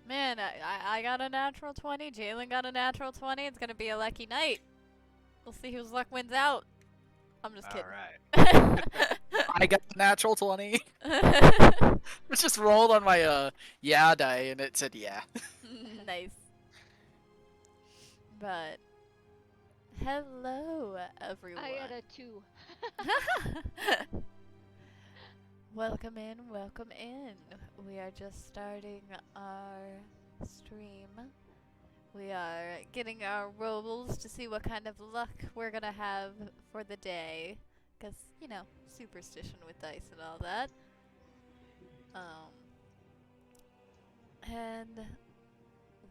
Man, I got a natural 20. Jalen got a natural 20. It's gonna be a lucky night. We'll see whose luck wins out. I'm just All kidding. right. I got a natural 20. It just rolled on my yeah die and it said yeah. Nice. But hello, everyone. I got a 2. Welcome in, welcome in. We are just starting our stream. We are getting our rolls to see what kind of luck we're gonna have for the day. Because, you know, superstition with dice and all that. And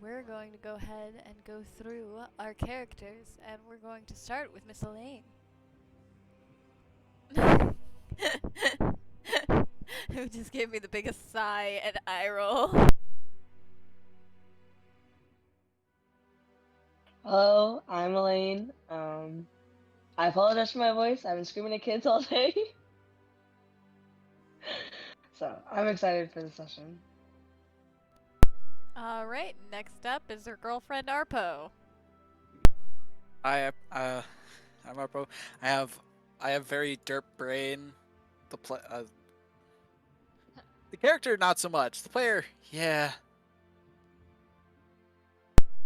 we're going to go ahead and go through our characters, and we're going to start with Miss Elaine. Who just gave me the biggest sigh and eye roll. Hello, I'm Elaine. I apologize for my voice. I've been screaming at kids all day. So, I'm excited for the session. Alright, next up is her girlfriend Arpo. I'm a pro. I have very derp brain. The character not so much. The player, yeah.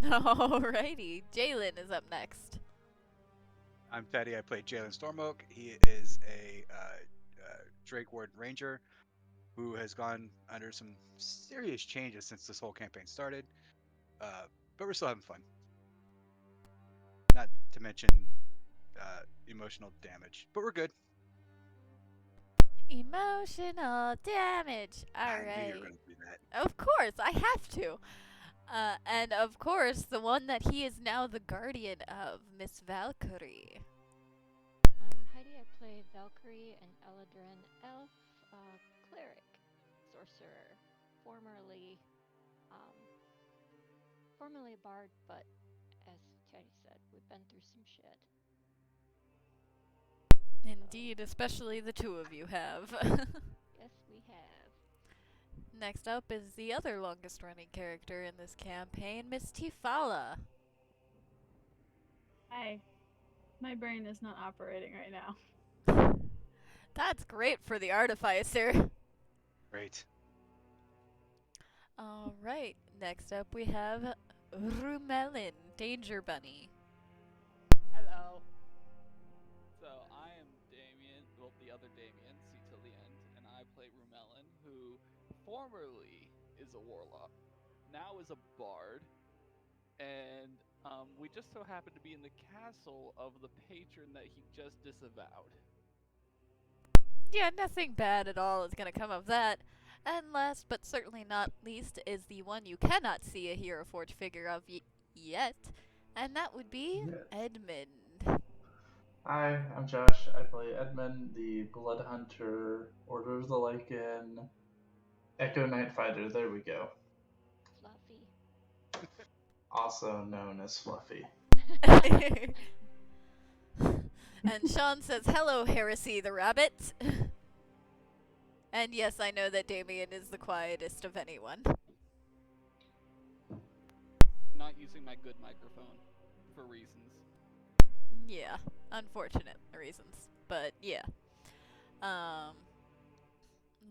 Alrighty, Jalen is up next. I'm Teddy. I play Jalen Stormoak. He is a Drake Warden Ranger who has gone under some serious changes since this whole campaign started. But we're still having fun. Not to mention emotional damage. But we're good. Emotional damage. I knew you Alright. were going to do that. Of course, I have to. And of course, the one that he is now the guardian of, Miss Valkyrie. I'm Heidi. I play Valkyrie, an Eladrin elf, cleric, sorcerer, formerly, formerly a bard, but as Teddy said, we've been through some shit. Indeed, especially the two of you have. Yes, we have. Next up is the other longest running character in this campaign, Miss Tifala. Hi. My brain is not operating right now. That's great for the artificer. Great. Alright, next up we have Rumelin, Danger Bunny. Hello. So I am Damien, well, the other Damien, see till the end, and I play Rumelin, who formerly is a warlock, now is a bard, and we just so happen to be in the castle of the patron that he just disavowed. Yeah, nothing bad at all is gonna come of that. And last but certainly not least is the one you cannot see a Hero Forge figure of yet, and that would be Edmund. Hi, I'm Josh. I play Edmund, the Blood Hunter, Order of the Lycan, Echo Knight Fighter. There we go. Fluffy. Also known as Fluffy. And Sean says, "Hello, Heresy the Rabbit." And yes, I know that Damien is the quietest of anyone. Not using my good microphone for reasons. Yeah, unfortunate reasons, but yeah.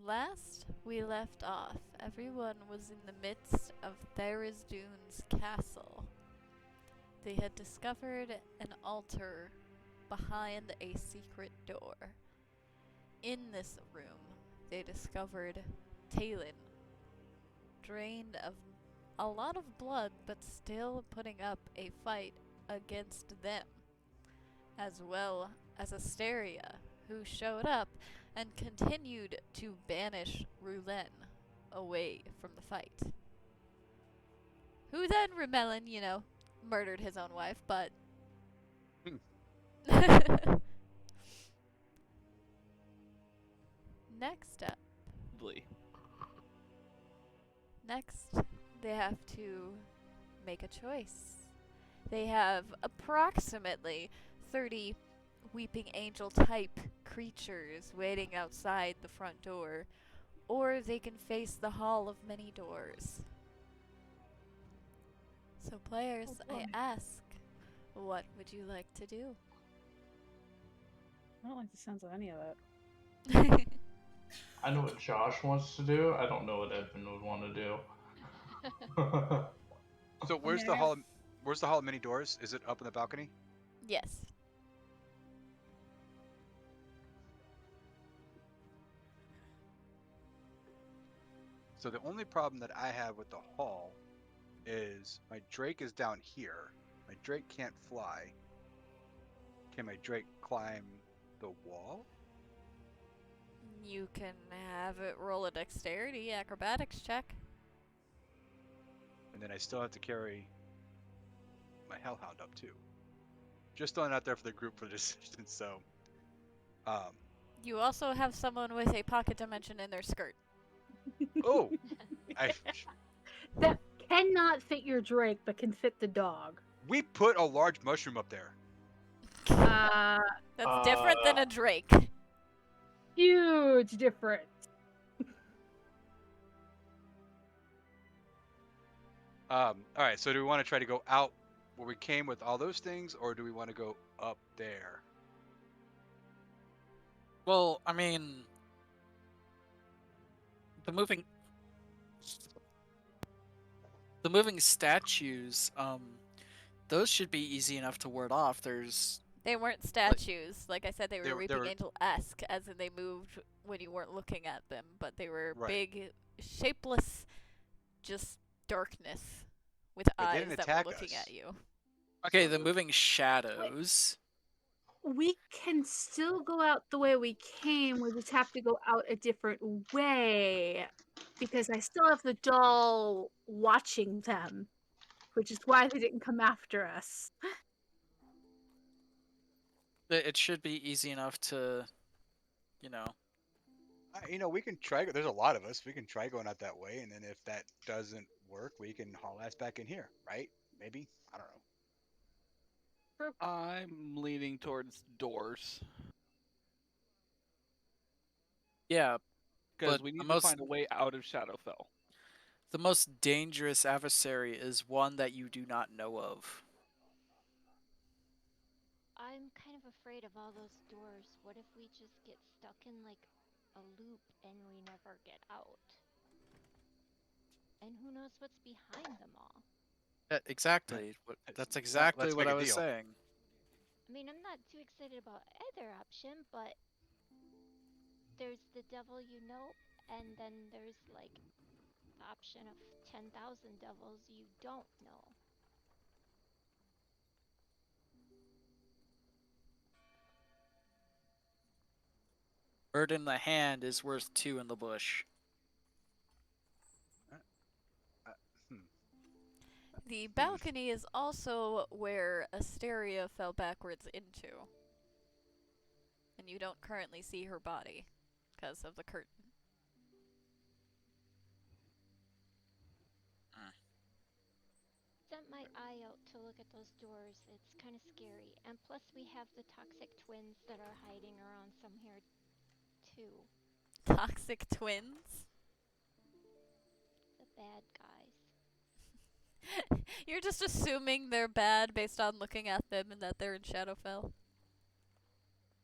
Last we left off, everyone was in the midst of Tharizdun's castle. They had discovered an altar behind a secret door. In this room, they discovered Talon, drained of a lot of blood, but still putting up a fight against them, as well as Asteria, who showed up and continued to banish Rulen away from the fight. Who then, Rumelin, murdered his own wife, but... Next up. Next, they have to make a choice. They have approximately 30 Weeping Angel type creatures waiting outside the front door, or they can face the Hall of Many Doors. So, players, Oh, I boy. ask, what would you like to do? I don't like the sounds of any of that. I know what Josh wants to do. I don't know what Edmund would want to do. So where's mean, the I hall? Where's the hall of many doors? Is it up in the balcony? Yes. So the only problem that I have with the hall is my Drake is down here. My Drake can't fly. Can my Drake climb the wall? You can have it roll a dexterity acrobatics check. And then I still have to carry my Hellhound up too. Just throwing it out there for the group for decision. So, You also have someone with a pocket dimension in their skirt. oh, I That cannot fit your Drake, but can fit the dog. we put a large mushroom up there. That's different than a drake. Huge difference. All right. So do we want to try to go out where we came with all those things, or do we want to go up there? Well, I mean, the moving statues, those should be easy enough to ward off. They weren't statues. Like I said, they They were were- Reaping Angel-esque, as in they moved when you weren't looking at them, but they were Right. big, shapeless, just darkness with They eyes didn't that attack were looking us. at you. okay. The moving shadows. We can still go out the way we came. We just have to go out a different way. Because I still have the doll watching them. Which is why they didn't come after us. It should be easy enough to, you know. We can try. There's a lot of us. We can try going out that way, and then if that doesn't work, we can haul ass back in here, right? Maybe. I don't know. I'm leaning towards doors Yeah, because But we the need to most- find a way out of Shadowfell. the most dangerous adversary is one that you do not know of. I'm kind of afraid of all those doors. What if we just get stuck in like a loop and we never get out? And who knows what's behind them all? Exactly. Let's That's not- exactly let's what make a I was deal. saying. I mean, I'm not too excited about either option, but there's the devil you know, and then there's like the option of 10,000 devils you don't know. Bird in the hand is worth two in the bush. The balcony is also where Asteria fell backwards into. And you don't currently see her body because of the curtain. Sent my eye out to look at those doors. It's kind of scary. And plus, we have the toxic twins that are hiding around some here, too. Toxic twins? The bad guys. You're just assuming they're bad based on looking at them and that they're in Shadowfell.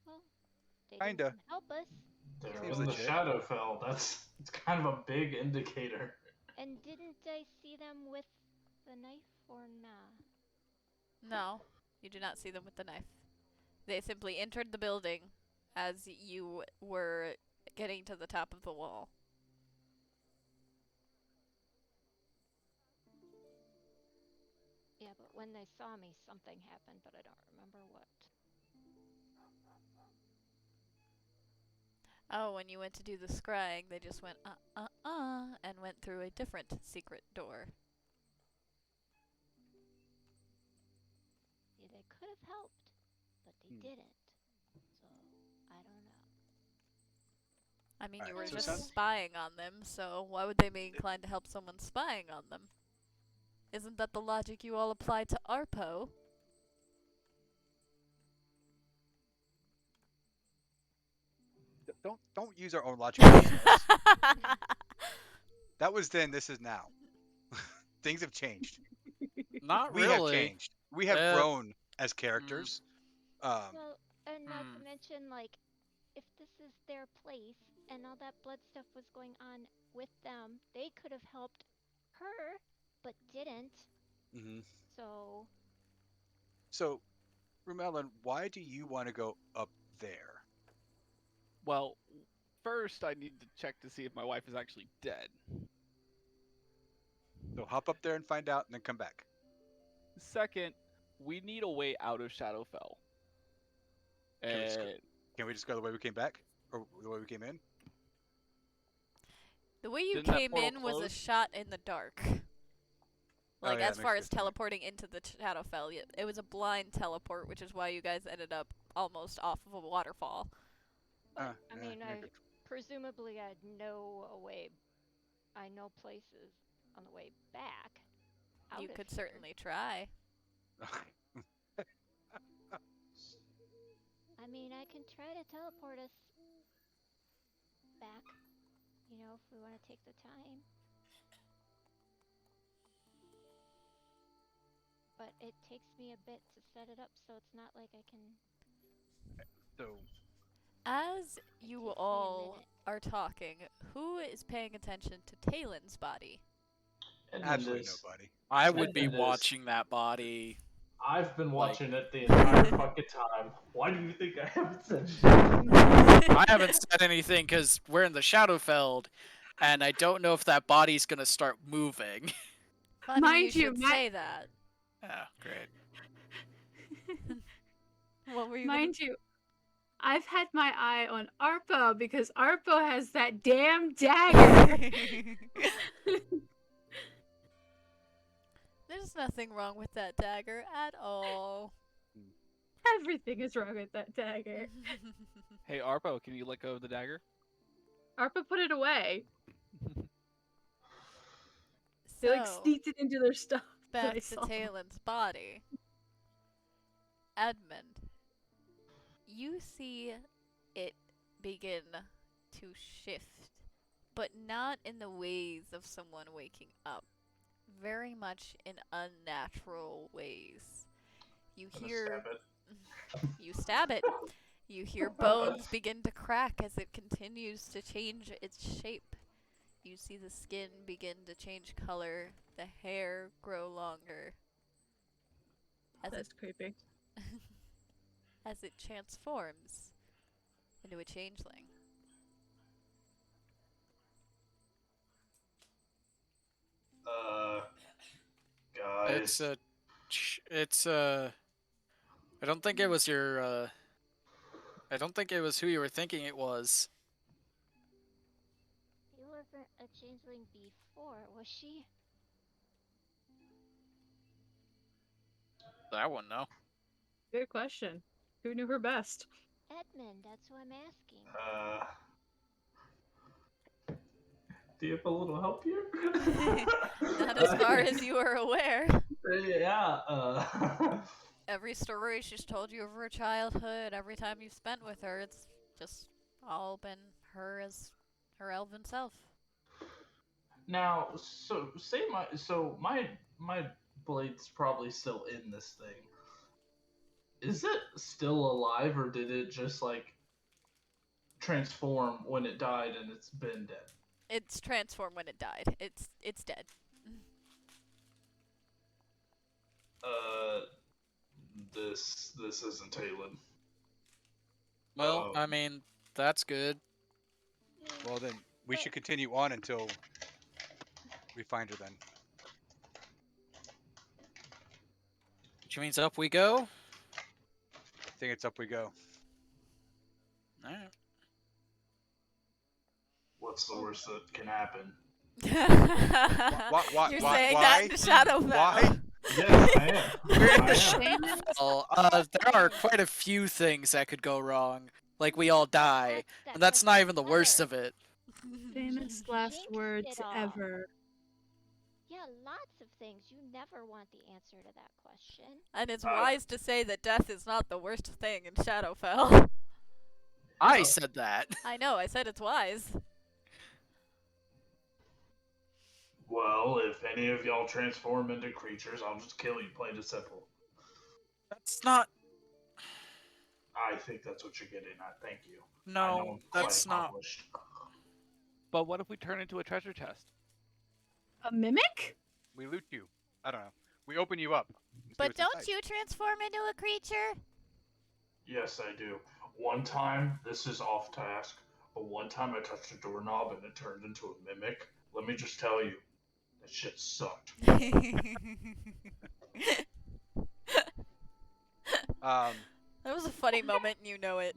Well, they Kinda. didn't help us. They're Seems in the legit. Shadowfell. It's kind of a big indicator. And didn't I see them with the knife or nah? No, you do not see them with the knife. They simply entered the building as you were getting to the top of the wall. Yeah, but when they saw me, something happened, but I don't remember what. Oh, when you went to do the scrying, they just went and went through a different secret door. See, they could have helped, but they didn't. So, I don't know. I mean, you Alright, were so it just sounds- spying on them, so why would they be inclined to help someone spying on them? Isn't that the logic you all apply to Arpo? Don't use our own logic. against us. That was then. This is now. Things have changed. Not we have really. changed. We have grown as characters. Well, and not to Hmm. mention, like, if this is their place and all that blood stuff was going on with them, they could have helped her, but didn't. Mhm. So, So, Rumelin, why do you want to go up there? Well, first I need to check to see if my wife is actually dead. So hop up there and find out, and then come back. Second, we need a way out of Shadowfell. Can we just go the way we came back, or the way we came in? The way you Didn't that came portal in was a close? shot in the dark. Like, yeah, as that far makes as good point. teleporting into the Shadowfell, it was a blind teleport, which is why you guys ended up almost off of a waterfall. but, I yeah, mean, yeah, good. presumably I'd know a way. I know places on the way back. Out You of could here. certainly try. I mean, I can try to teleport us back. You know, if we want to take the time. But it takes me a bit to set it up, so it's not like I can. So, As It you takes me a all minute. are talking, who is paying attention to Talen's body? Edmund absolutely is. nobody. I would be Edmund is. watching that body. I've been Like- watching it the entire fucking time. Why do you think I haven't said shit? I haven't said anything because we're in the Shadowfell, and I don't know if that body's gonna start moving. Funny Mind you you, should my- say that. Oh, great. What were you Mind you, I've had my eye on Arpo because Arpo has that damn dagger. There's nothing wrong with that dagger at all. Everything is wrong with that dagger. Hey, Arpo, can you let go of the dagger? Arpo put it away. They like So, sneaked it into their stuff. that back I to saw. Talen's body. Edmund, you see it begin to shift, but not in the ways of someone waking up. Very much in unnatural ways. You hear. You stab it. You hear bones begin to crack as it continues to change its shape. You see the skin begin to change color, the hair grow longer. That's creepy. As it transforms into a changeling. Guys. I don't think it was your, I don't think it was who you were thinking it was. She wasn't a changeling before, was she? That one, no. Good question. Who knew her best? Edmund, that's who I'm asking. Do you have a little help here? Not as far as you are aware. Yeah. Every story she's told you of her childhood, every time you've spent with her, it's just all been her as her elven self. Now, my blade's probably still in this thing. Is it still alive, or did it just like transform when it died and it's been dead? It's transformed when it died. It's dead. This isn't Talen. Well, I mean, that's good. Well, then we should continue on until we find her. Then. Which means up we go. I think it's up we go. All right. What's the worst that can happen? You're saying that in Shadowfell. Why? Yes, I am. We're in the I am. Shadowfell. There are quite a few things that could go wrong. Like we all die. And that's not even the worst of it. Famous last Jinxed words it all. ever. Yeah, lots of things. You never want the answer to that question. And it's wise to say that death is not the worst thing in Shadowfell. I said that. I know, I said it's wise. Well, if any of y'all transform into creatures, I'll just kill you, plain and simple. That's not. I think that's what you're getting at. Thank you. I know No, I'm quite that's not. accomplished. But what if we turn into a treasure chest? A mimic? We loot you. I don't know. We open you up. and see But what's don't inside. you transform into a creature? Yes, I do. One time, this is off task, but one time I touched a doorknob and it turned into a mimic. Let me just tell you, that shit sucked. That was a funny moment, and you know it.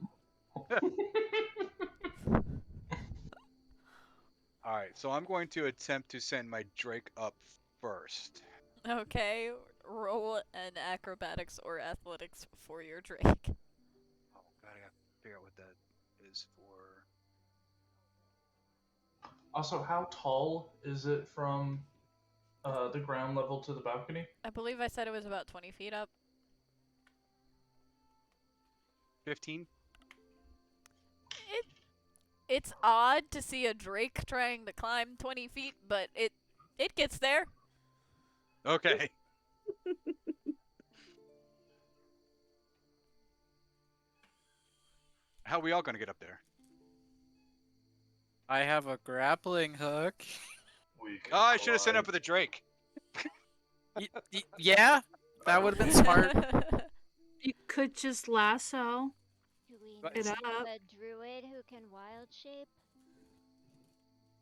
All right, so I'm going to attempt to send my Drake up first. Okay, roll an acrobatics or athletics for your Drake. Oh God, I gotta figure out what that is for. Also, how tall is it from the ground level to the balcony? I believe I said it was about 20 feet up. 15. It's odd to see a Drake trying to climb 20 feet, but it gets there. Okay. How are we all gonna get up there? I have a grappling hook. We can Oh, I should have sent climb. up with a Drake. Yeah, that would have been smart. You could just lasso. Do we But- know It up. a druid who can wild shape?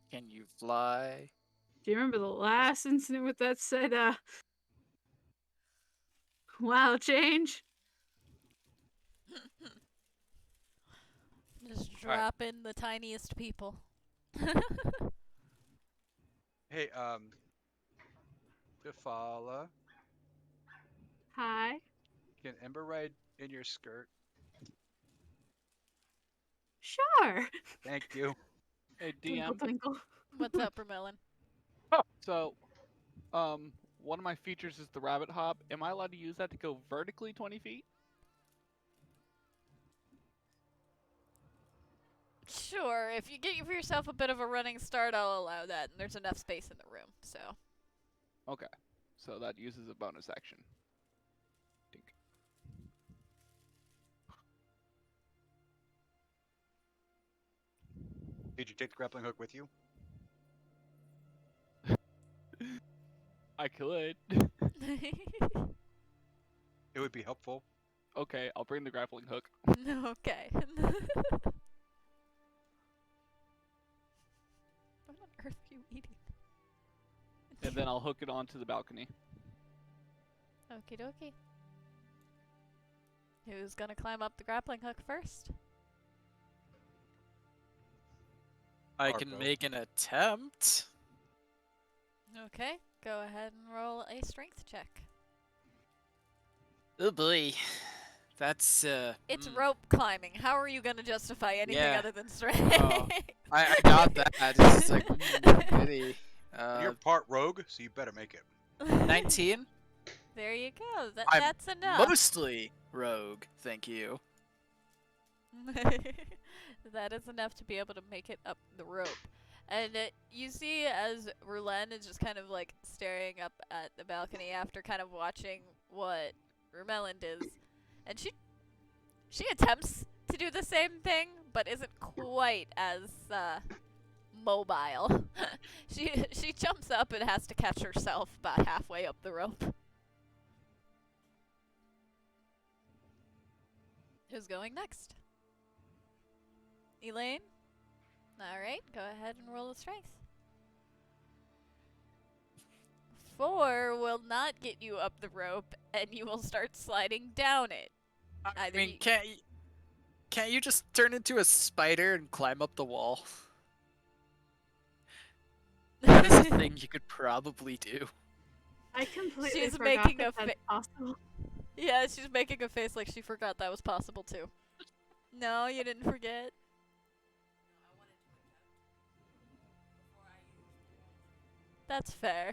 Can you fly? Do you remember the last incident with that said, wow, change? Just Alright. drop in the tiniest people. Hey, Jafala, Hi. can Ember ride in your skirt? Sure. Thank you. Hey, Twinkle, DM. twinkle. What's up, Vermelon? So, one of my features is the rabbit hop. Am I allowed to use that to go vertically 20 feet? Sure, if you get for yourself a bit of a running start, I'll allow that, and there's enough space in the room, so. Okay. So that uses a bonus action. Dink. Did you take the grappling hook with you? I could. It would be helpful. Okay, I'll bring the grappling hook. Okay. What on earth are you eating? And then I'll hook it onto the balcony. Okie dokie. Who's gonna climb up the grappling hook first? I Arco. can make an attempt. Okay, go ahead and roll a strength check. Oh boy. That's It's rope climbing. How are you gonna justify anything Yeah. other than strength? Oh, I got that. It's just like pity. You're part rogue, so you better make it. 19. There you go. I'm That's enough. Mostly rogue, thank you. That is enough to be able to make it up the rope. And you see as Rulen is just kind of like staring up at the balcony after kind of watching what Rumelin does. And she attempts to do the same thing, but isn't quite as mobile. She jumps up and has to catch herself about halfway up the rope. Who's going next? Elaine? Alright, go ahead and roll a strength. 4 will not get you up the rope, and you will start sliding down it. I Either mean, you- can't you just turn into a spider and climb up the wall? That is a thing you could probably do. I completely She's forgot making that a that's possible. Yeah, she's making a face like she forgot that was possible too. No, you didn't forget. That's fair.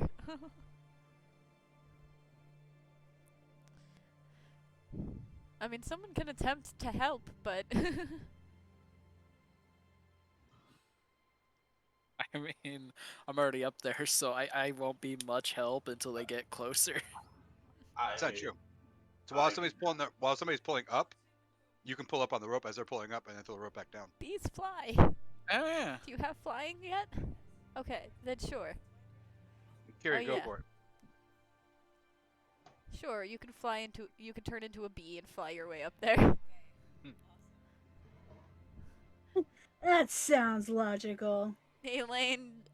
I mean, someone can attempt to help, but I mean, I'm already up there, so I won't be much help until they get closer. That's not true. So while somebody's pulling up, you can pull up on the rope as they're pulling up, and then throw the rope back down. Bees fly. Oh yeah. Do you have flying yet? Okay, then sure. Kiri, Oh, go yeah. for it. Sure, you can turn into a bee and fly your way up there. That sounds logical. Elaine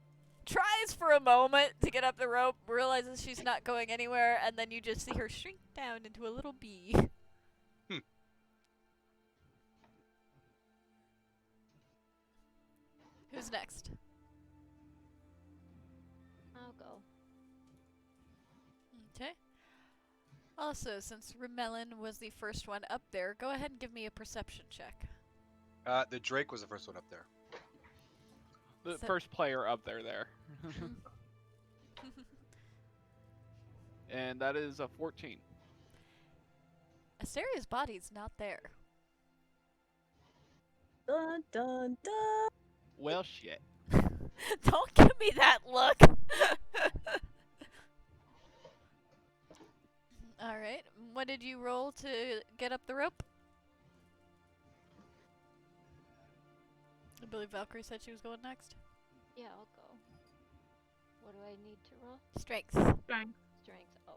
tries for a moment to get up the rope, realizes she's not going anywhere, and then you just see her shrink down into a little bee. Who's next? I'll go. Okay. Also, since Remelin was the first one up there, go ahead and give me a perception check. The Drake was the first one up there. The So- first player up there. And that is a 14. Asteria's body's not there. Dun dun dun. Well, shit. Don't give me that look! Alright, what did you roll to get up the rope? I believe Valkyrie said she was going next. Yeah, I'll go. What do I need to roll? Strength. Fine. Strength. Oh.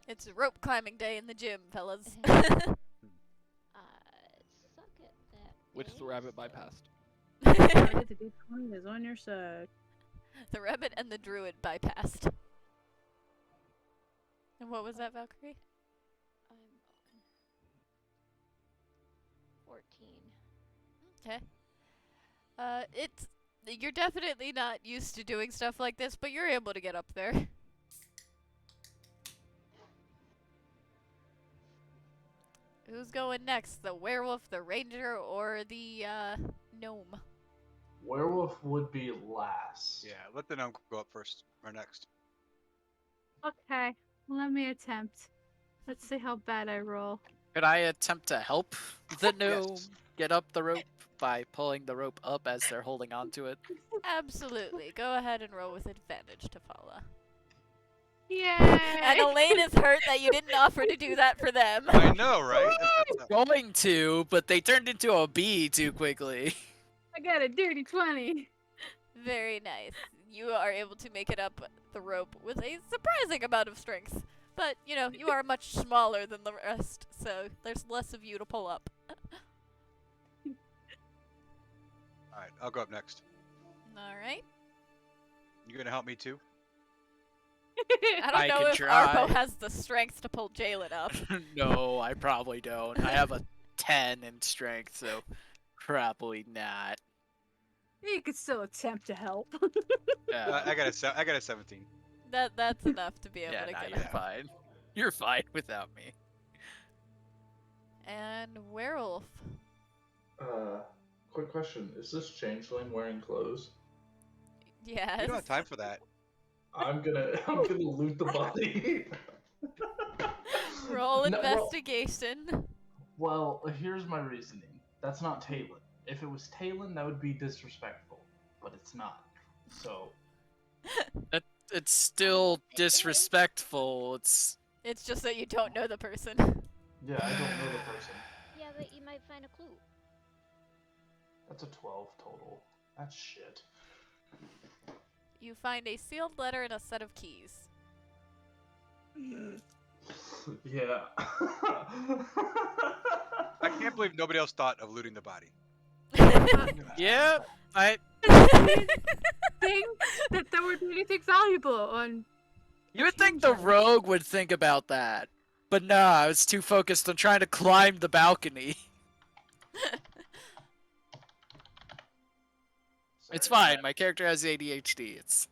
It's rope climbing day in the gym, fellas. Suck at that. Which the rabbit bypassed. The D20 is on your side. The rabbit and the druid bypassed. And what was that, Valkyrie? I'm on 14. Okay. You're definitely not used to doing stuff like this, but you're able to get up there. Who's going next? The werewolf, the ranger, or the gnome? Werewolf would be last. Yeah, let the gnome go up first or next. Okay, let me attempt. Let's see how bad I roll. Could I attempt to help the gnome Yes. get up the rope by pulling the rope up as they're holding onto it? Absolutely. Go ahead and roll with advantage to follow. Yay! And Elaine is hurt that you didn't offer to do that for them. I know, right? Going to, but they turned into a bee too quickly. I got a dirty 20. Very nice. You are able to make it up the rope with a surprising amount of strength. But, you know, you are much smaller than the rest, so there's less of you to pull up. Alright, I'll go up next. Alright. You gonna help me too? I don't I know can if try. Arpo has the strength to pull Jalen up. No, I probably don't. I have a 10 in strength, so probably not. You could still attempt to help. Yeah, I got a 17. That's enough to be able yeah, to nah, get you're up. fine. You're fine without me. And werewolf. Quick question: is this changeling wearing clothes? Yes. We don't have time for that. I'm gonna loot the body. Roll No, investigation. well, here's my reasoning. That's not Talon. If it was Talon, that would be disrespectful, but it's not. So It's still disrespectful. It's It's just that you don't know the person. yeah, I don't know the person. Yeah, but you might find a clue. That's a 12 total. That's shit. You find a sealed letter and a set of keys. Yeah. I can't believe nobody else thought of looting the body. yeah. I Think that there would be anything valuable on. you would think the rogue would think about that, but nah, I was too focused on trying to climb the balcony. It's Sorry, fine. My character has ADHD. It's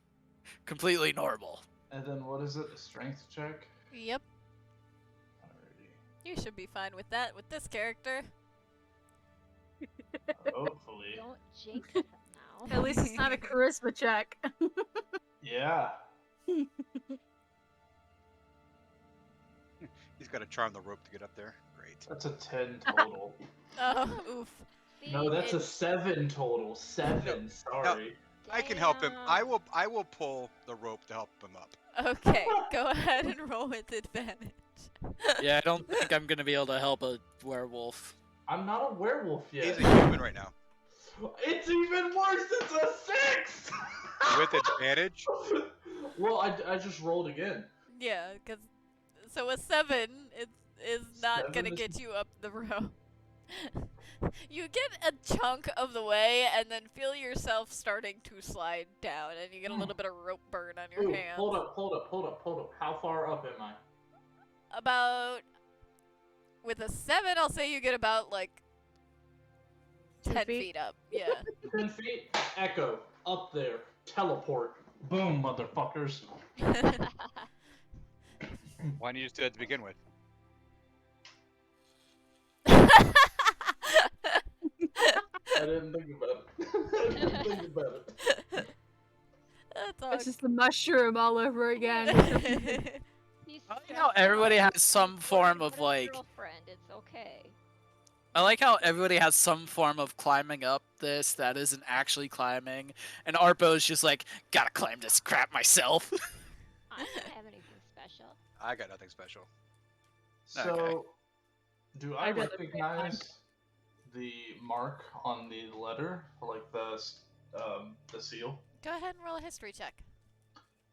completely normal. And then what is it? A strength check? Yep. Alrighty. You should be fine with that with this character. Hopefully. Don't jinx it now. At least it's not a charisma check. Yeah. He's got to charm the rope to get up there. Great. That's a 10 total. Oh, oof. See, No, that's a it- 7 total. 7. Sorry. I can help him. I Damn. will pull the rope to help him up. Okay, go ahead and roll with advantage. Yeah, I don't think I'm gonna be able to help a werewolf. I'm not a werewolf yet. He's a human right now. It's even worse. It's a 6. With advantage? Well, I just rolled again. Yeah, because so a 7 is not 7 gonna is- get you up the rope. You get a chunk of the way and then feel yourself starting to slide down, and you get a little bit of rope burn on your Ooh, hands. hold up. How far up am I? About with a 7, I'll say you get about like 2 10 feet? feet up. Yeah. 10 feet. Echo. Up there. Teleport. Boom, motherfuckers. Why didn't you just do that to begin with? I didn't think about it. That's all. It's just the mushroom all over again. He's I like stressed how everybody out. has some He's form worried of about his like. girlfriend. It's okay. I like how everybody has some form of climbing up this that isn't actually climbing, and Arpo's just like, gotta climb this crap myself. I don't have anything special. I got nothing special. So, Okay. do I I'd rather pay recognize the mark on the letter, like the seal? Go ahead and roll a history check.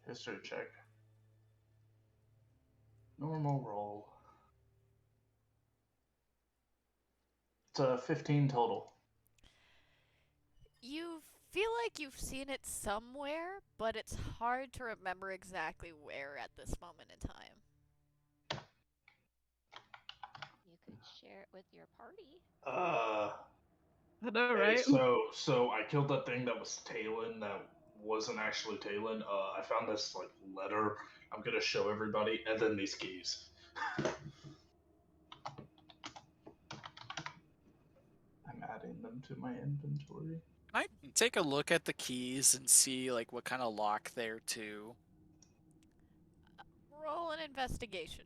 History check. Normal roll. It's a 15 total. You feel like you've seen it somewhere, but it's hard to remember exactly where at this moment in time. You could share it with your party. I know, Hey, right? so I killed that thing that was Talon that wasn't actually Talon. I found this like letter. I'm gonna show everybody, and then these keys. I'm adding them to my inventory. Can I take a look at the keys and see like what kind of lock they're to? Roll an investigation.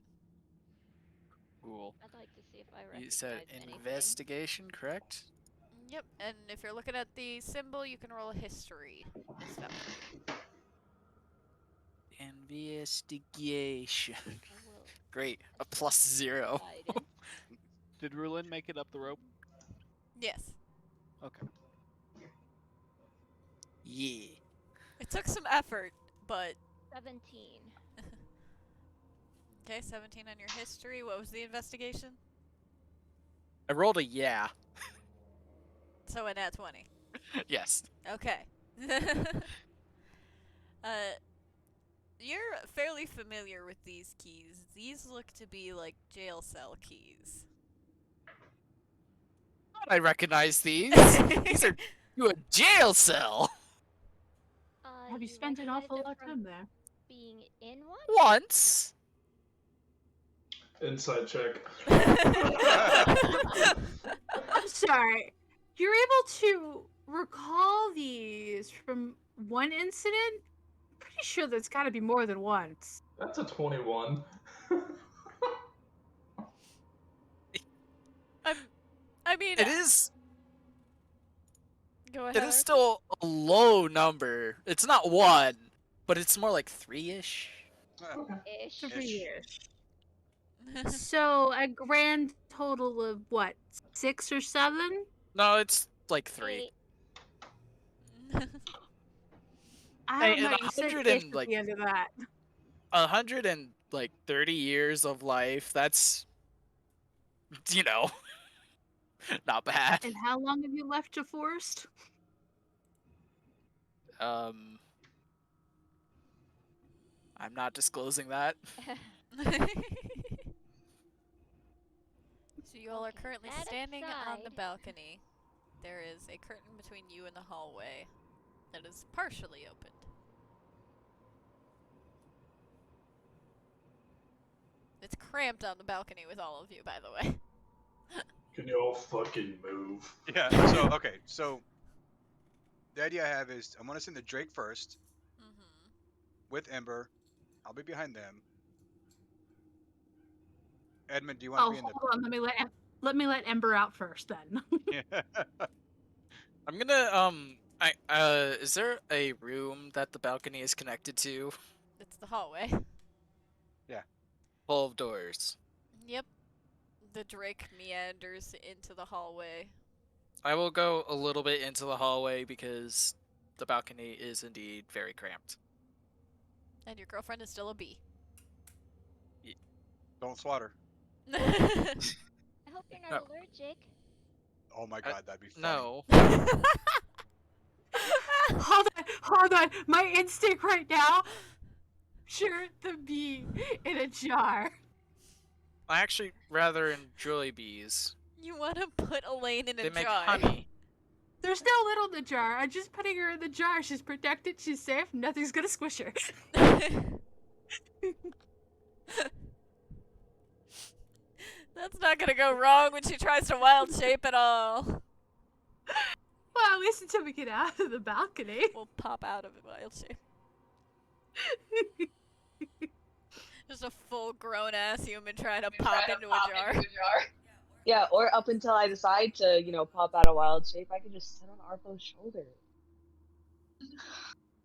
Cool. I'd like to see if I You recognize said anything. investigation, correct? Yep, and if you're looking at the symbol, you can roll a history. This stuff for you. Investigation. I will Great. A +0. guidance. Did Rulin make it up the rope? Yes. Okay. Yeah. It took some effort, but 17. okay, 17 on your history. What was the investigation? I rolled a yeah. So a nat 20. Yes. Okay. You're fairly familiar with these keys. These look to be like jail cell keys. I recognize these. These are to a jail cell. Have you spent an recognize awful it lot of from time there? being in one? Once. Inside check. I'm sorry. You're able to recall these from one incident? Pretty sure there's got to be more than once. That's a 21. I mean, It is. go ahead. It is still a low number. It's not 1, but it's more like 3-ish. Ish. 3-ish. So a grand total of what, 6 or 7? No, it's like 3. 8. I don't Hey, know. and You said 100 ish and, at like, the end of that. 130 years of life. That's, you know, not bad. And how long have you left to Forest? I'm not disclosing that. So you all are Okay, currently that standing on the aside- balcony. There is a curtain between you and the hallway that is partially opened. It's cramped on the balcony with all of you, by the way. Can you all fucking move? Yeah, so, okay, so the idea I have is I'm going to send the Drake first Mm-hmm. with Ember. I'll be behind them. Edmund, do you want to Oh, be in the... hold on. Let me let Ember out first, then. Yeah. I'm gonna Is there a room that the balcony is connected to? It's the hallway. Full of doors. Yep. The Drake meanders into the hallway. I will go a little bit into the hallway because the balcony is indeed very cramped. And your girlfriend is still a bee. Don't swat her. I hope you're not allergic. Oh my god, that'd be funny. No. Hold on. My instinct right now. Sure, the bee in a jar. I actually rather enjoy bees. You want to put Elaine in a They jar. make honey. There's no lid on the jar. I'm just putting her in the jar. She's protected. She's safe. Nothing's gonna squish her. That's not gonna go wrong when she tries to wild shape at all. Well, at least until we get out of the balcony. We'll pop out of a wild shape. Just a full grown ass human trying to pop into a jar. Yeah, or up until I decide to, pop out a wild shape, I can just sit on Arpo's shoulder.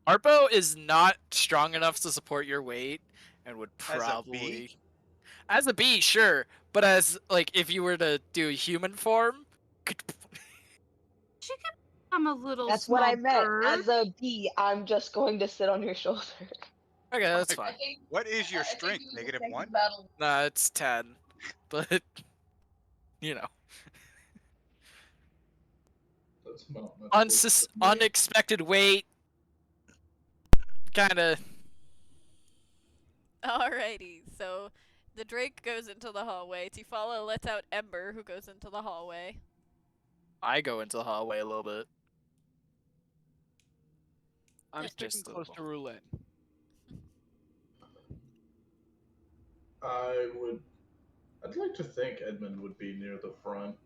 Arpo is not strong enough to support your weight and would As a probably... bee? As a bee, sure. But as, like, if you were to do human form... She could become a little That's small what I meant. bird. As a bee, I'm just going to sit on your shoulder. Okay, that's fine. What is your strength? -1? Nah, it's 10. But, you know. That's not much. Unexpected weight. Kinda... Alrighty, so the Drake goes into the hallway. Tifala lets out Ember, who goes into the hallway. I go into the hallway a little bit. I'm Just sticking a close to little. Roulette. I'd like to think Edmund would be near the front.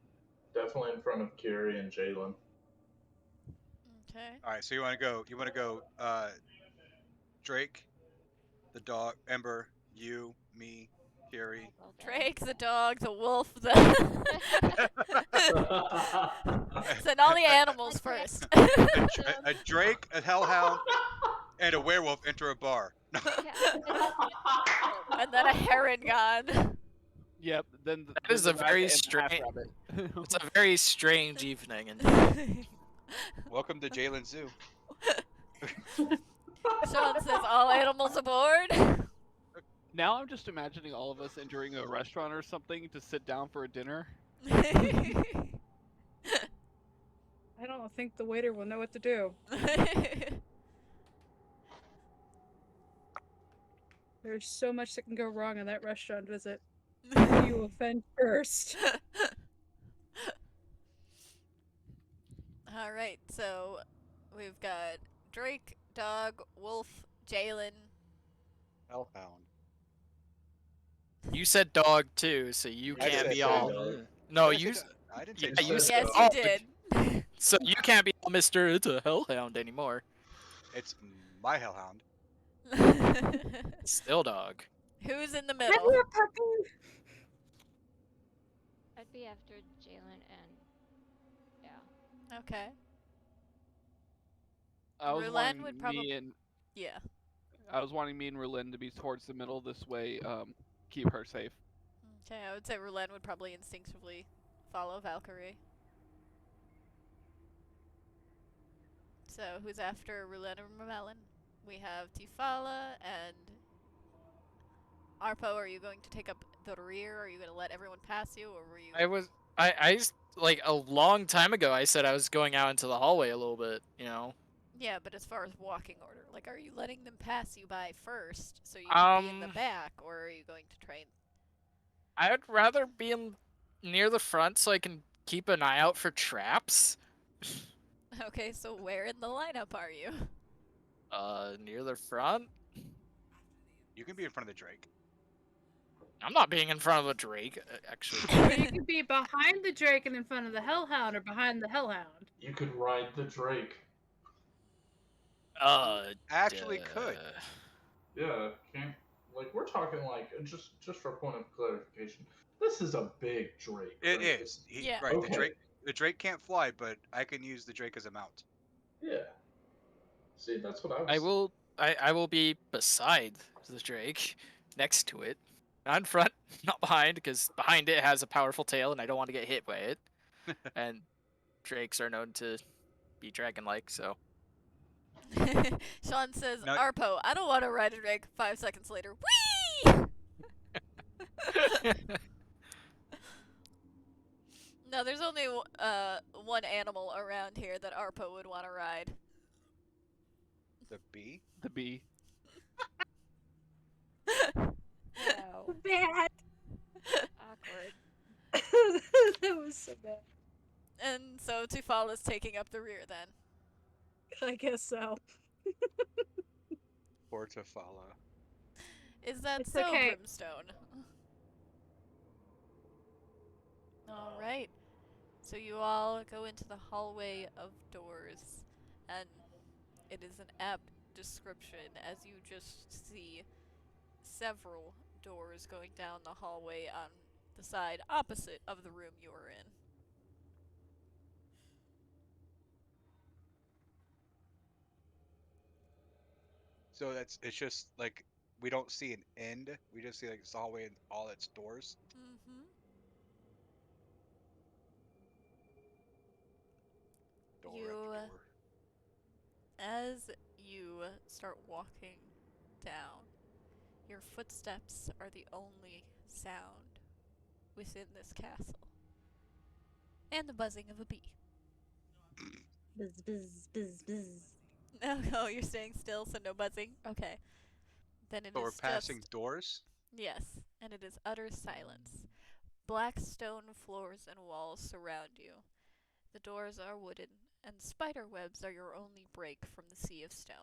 Definitely in front of Kiri and Jalen. Okay. All right, so you want to go Drake, the dog, Ember, you, me, Kiri. Well then. Drake, the dog, the wolf, the... Send all the animals first. A Drake, a hellhound, and a werewolf enter a bar. And then a heron gone. Yep. Then That is a very strange... It's a very strange evening indeed. Welcome to Jalen Zoo. Sean says all animals aboard. Now I'm just imagining all of us entering a restaurant or something to sit down for a dinner. I don't think the waiter will know what to do. There's so much that can go wrong on that restaurant visit. You offend first. Alright, so we've got Drake, dog, wolf, Jalen. Hellhound. You said dog too, so you I can't said be dog. all... No, I didn't you... say dog. I didn't say Yeah, dog. you said Yes, you dog. did. So you can't be all Mr. It's a hellhound anymore. It's my hellhound. Still dog. Who's in the Maybe middle? a puppy. I'd be after Jalen and yeah. Okay. I was Roulette wanting would me probably- and Yeah. I was wanting me and Roulette to be towards the middle this way. Keep her safe. Okay, I would say Roulette would probably instinctively follow Valkyrie. So who's after Roulette and Melon? We have Tifala and Arpo. Are you going to take up the rear? Are you going to let everyone pass you, or were you? Like a long time ago, I said I was going out into the hallway a little bit, you know? Yeah, but as far as walking order, like, are you letting them pass you by first, so you can be in the back, or are you going to try and... I'd rather be near the front so I can keep an eye out for traps. Okay, so where in the lineup are you? Near the front? You can be in front of the Drake. I'm not being in front of a Drake, actually. Or you could be behind the Drake and in front of the Hellhound, or behind the Hellhound. You could ride the Drake. Actually could. Yeah, can't. Like, we're talking like just for point of clarification. This is a big Drake. It right? is. Yeah. Right. Okay. The Drake can't fly, but I can use the Drake as a mount. Yeah. See, that's what I was. I will be beside the Drake, next to it, not in front, not behind, because behind it has a powerful tail, and I don't want to get hit by it. And drakes are known to be dragon-like, so. Sean says, No. Arpo, I don't want to ride a drake. 5 seconds later, whee! No, there's only one animal around here that Arpo would want to ride. The bee? The bee. Wow. Bad. Awkward. That was so bad. And so Tufala's taking up the rear then. I guess so. Or to follow. Is that It's so, okay. Brimstone? Alright. So you all go into the hallway of doors, and it is an apt description as you just see several doors going down the hallway on the side opposite of the room you are in. So it's just like we don't see an end. We just see like this hallway and all its doors. Mm-hmm. Door You, after door. As you start walking down, your footsteps are the only sound within this castle. And the buzzing of a bee. Buzz, buzz, buzz, buzz. Oh, you're staying still, so no buzzing? Okay. Then it So we're is passing just... doors. Yes, and it is utter silence. Black stone floors and walls surround you. The doors are wooden, and spider webs are your only break from the sea of stone.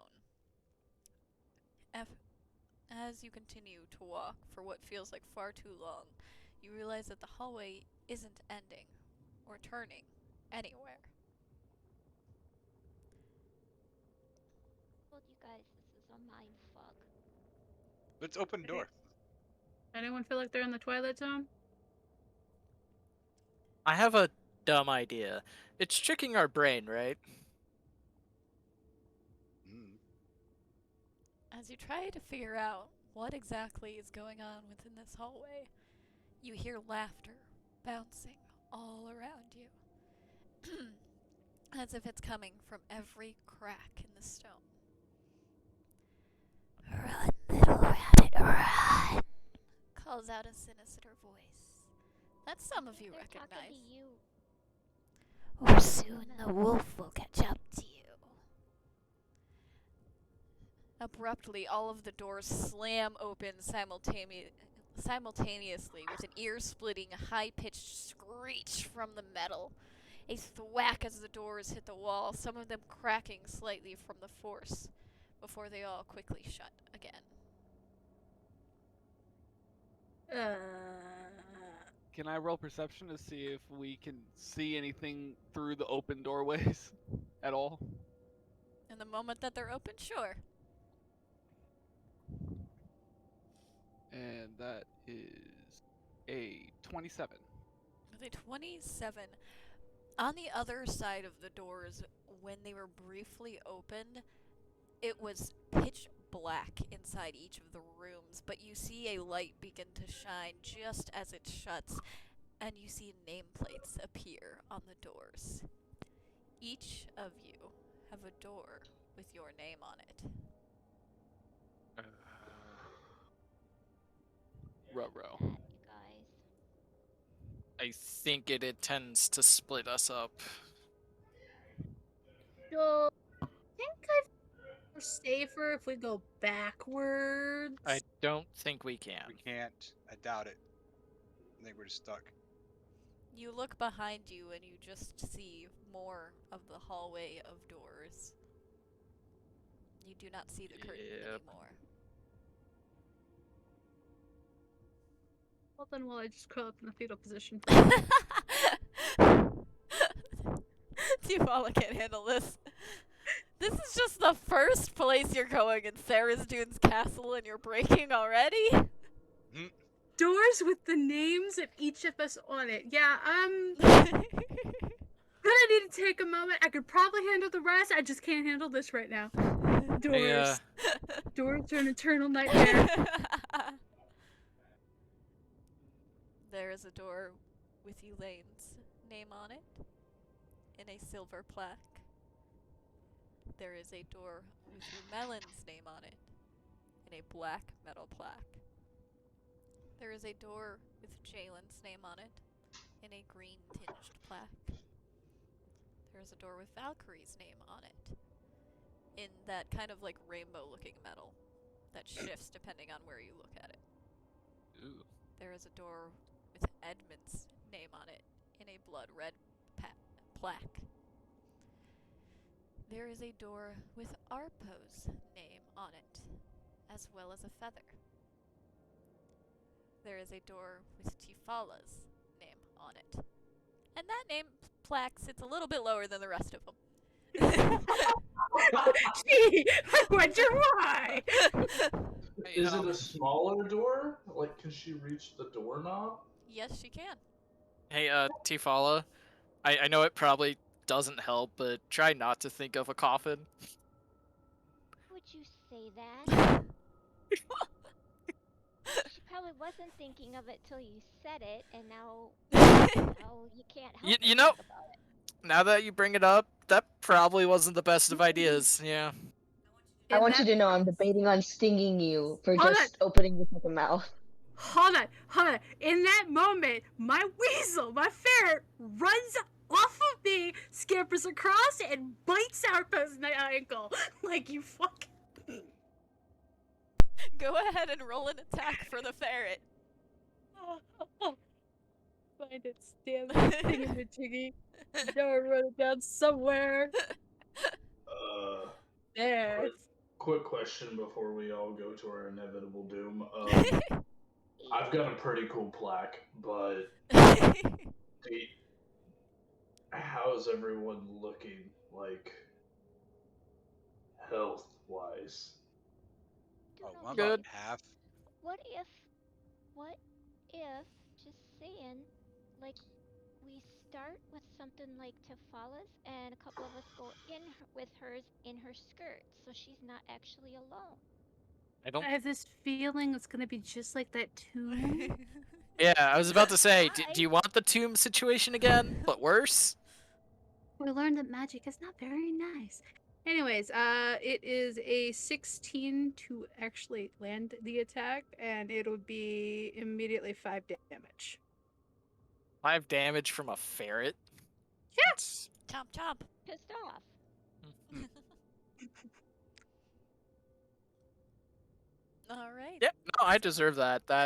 As you continue to walk for what feels like far too long, you realize that the hallway isn't ending or turning anywhere. Told you guys this is a mind fuck. Let's open the door. Anyone feel like they're in the Twilight Zone? I have a dumb idea. It's tricking our brain, right? Mm. As you try to figure out what exactly is going on within this hallway, you hear laughter bouncing all around you, as if it's coming from every crack in the stone. Run, little rabbit, run! Calls out a sinister voice that some of you They're talking to recognize. you. Or soon the wolf will catch up to you. Abruptly, all of the doors slam open simultaneously with an ear-splitting, high-pitched screech from the metal. A thwack as the doors hit the wall, some of them cracking slightly from the force, before they all quickly shut again. Can I roll perception to see if we can see anything through the open doorways at all? In the moment that they're open, sure. And that is a 27. With a 27, on the other side of the doors, when they were briefly opened, it was pitch black inside each of the rooms, but you see a light begin to shine just as it shuts, and you see nameplates appear on the doors. Each of you have a door with your name on it. Ruh-roh. You guys. I think it intends to split us up. So, I think we're safer if we go backwards. I don't think we can. We can't. I doubt it. I think we're just stuck. You look behind you and you just see more of the hallway of doors. You do not see the curtain Yep. anymore. Well, then will I just curl up in the fetal position? Tufala can't handle this. This is just the first place you're going in Tharizdun's castle and you're breaking already? Doors with the names of each of us on it. Yeah, I'm gonna I need to take a moment. I could probably handle the rest. I just can't handle this right now. Doors. Doors are an eternal nightmare. There is a door with Elaine's name on it in a silver plaque. There is a door with Rumelin's name on it in a black metal plaque. There is a door with Jalen's name on it in a green tinged plaque. There is a door with Valkyrie's name on it in that kind of like rainbow looking metal that shifts depending on where you look at it. Ooh. There is a door with Edmund's name on it in a blood red plaque. There is a door with Arpo's name on it, as well as a feather. There is a door with Tifala's name on it. And that name plaque sits a little bit lower than the rest of them. Gee, I wonder why. Is it a smaller door? Like, can she reach the doorknob? Yes, she can. Hey, Tifala, I know it probably doesn't help, but try not to think of a coffin. Would you say that? She probably wasn't thinking of it till you said it, and now you can't help You but know, think about it. now that you bring it up, that probably wasn't the best of ideas. Yeah. I want you to know I'm debating on stinging you for Hold just opening your fucking mouth. Hold on. In that moment, my weasel, my ferret, runs off of me, scampers across, and bites Arpo's ankle. Like, you fuck. Go ahead and roll an attack for the ferret. Find it, damn thingamajiggy. Now I wrote it down somewhere. There. Quick question before we all go to our inevitable doom. I've got a pretty cool plaque, but how's everyone looking, like, health-wise? Oh, I'm about Good. half. What if, just saying, like, we start with something like Tefala's, and a couple of us go with hers in her skirt, so she's not actually alone. I have this feeling it's gonna be just like that tomb. Yeah, I was about to say, do you want the tomb situation again, but worse? We learned that magic is not very nice. Anyways, it is a 16 to actually land the attack, and it'll be immediately 5 damage. 5 damage from a ferret? Yes! Chomp chomp. Pissed off. All right. Yep, no, I deserve that. So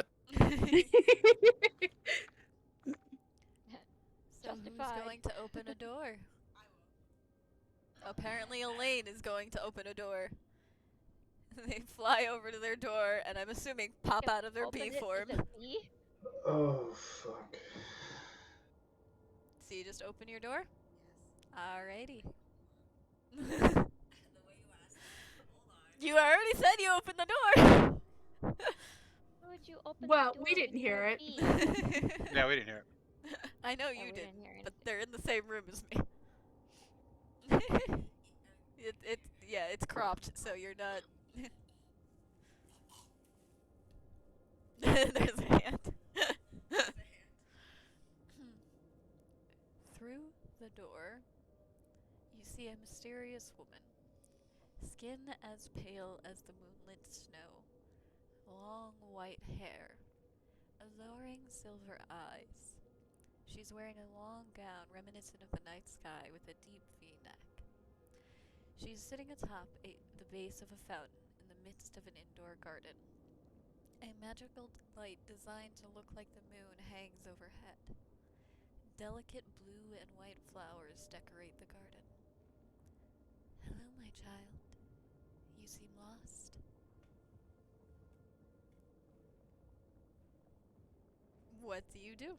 Justified. who's going to open a door? Apparently Elaine is going to open a door. They fly over to their door, and I'm assuming pop out of their Open bee it, form. is it bee? Oh, fuck. So you just open your door? Alrighty. You already said you opened the door! Why would you open Well, the door we didn't when you're hear a it. bee? Yeah, we didn't hear it. I know Yeah, you we did, didn't hear but anything. they're in the same room as me. It's cropped, so you're not. There's a hand. Through the door, you see a mysterious woman, skin as pale as the moonlit snow, long white hair, alluring silver eyes. She's wearing a long gown reminiscent of the night sky with a deep V-neck. She's sitting atop the base of a fountain in the midst of an indoor garden. A magical light designed to look like the moon hangs overhead. Delicate blue and white flowers decorate the garden. Hello, my child. You seem lost. What do you do?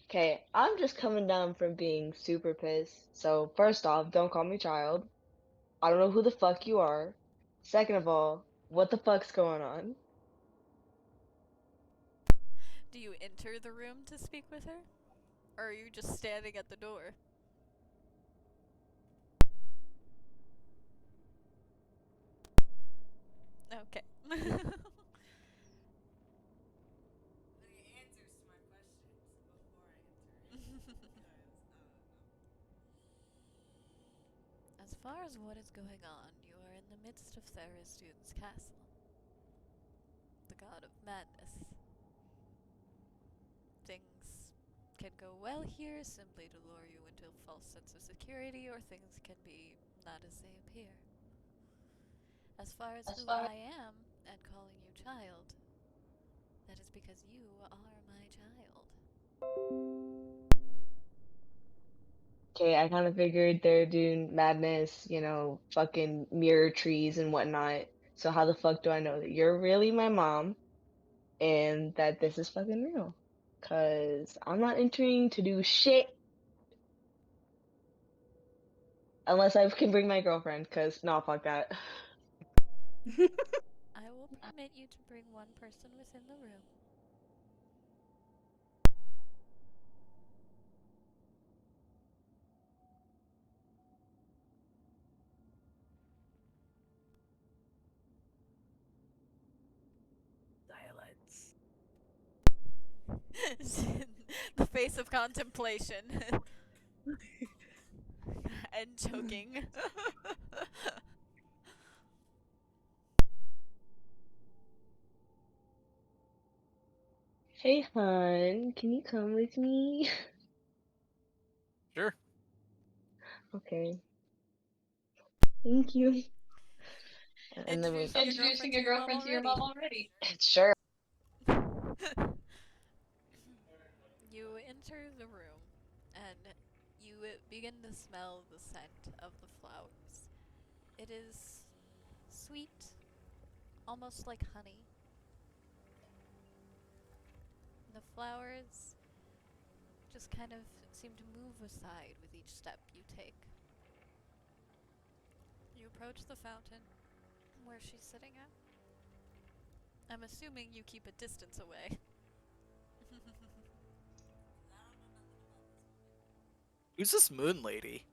Okay, I'm just coming down from being super pissed. So, first off, don't call me child. I don't know who the fuck you are. Second of all, What the fuck's going on? Do you enter the room to speak with her? Or are you just standing at the door? Okay. As far as what is going on, you are in the midst of Tharizdun's castle. The god of madness. Things can go well here simply to lure you into a false sense of security, or things can be not as they appear. As far as who I am and calling you child, that is because you are my child. Okay, I kind of figured they're doing madness, you know, fucking mirror trees and whatnot. So how the fuck do I know that you're really my mom and that this is fucking real? Cause I'm not entering to do shit unless I can bring my girlfriend. Cause no, fuck that. I will permit you to bring one person within the room. Silence. The face of contemplation. And choking. Hey, hon, can you come with me? Sure. Okay. Thank you. And then we Introducing your girlfriend to your mom already. sure. You enter the room, and you begin to smell the scent of the flowers. It is sweet, almost like honey. The flowers just kind of seem to move aside with each step you take. You approach the fountain where she's sitting at. I'm assuming you keep a distance away. Who's this moon lady?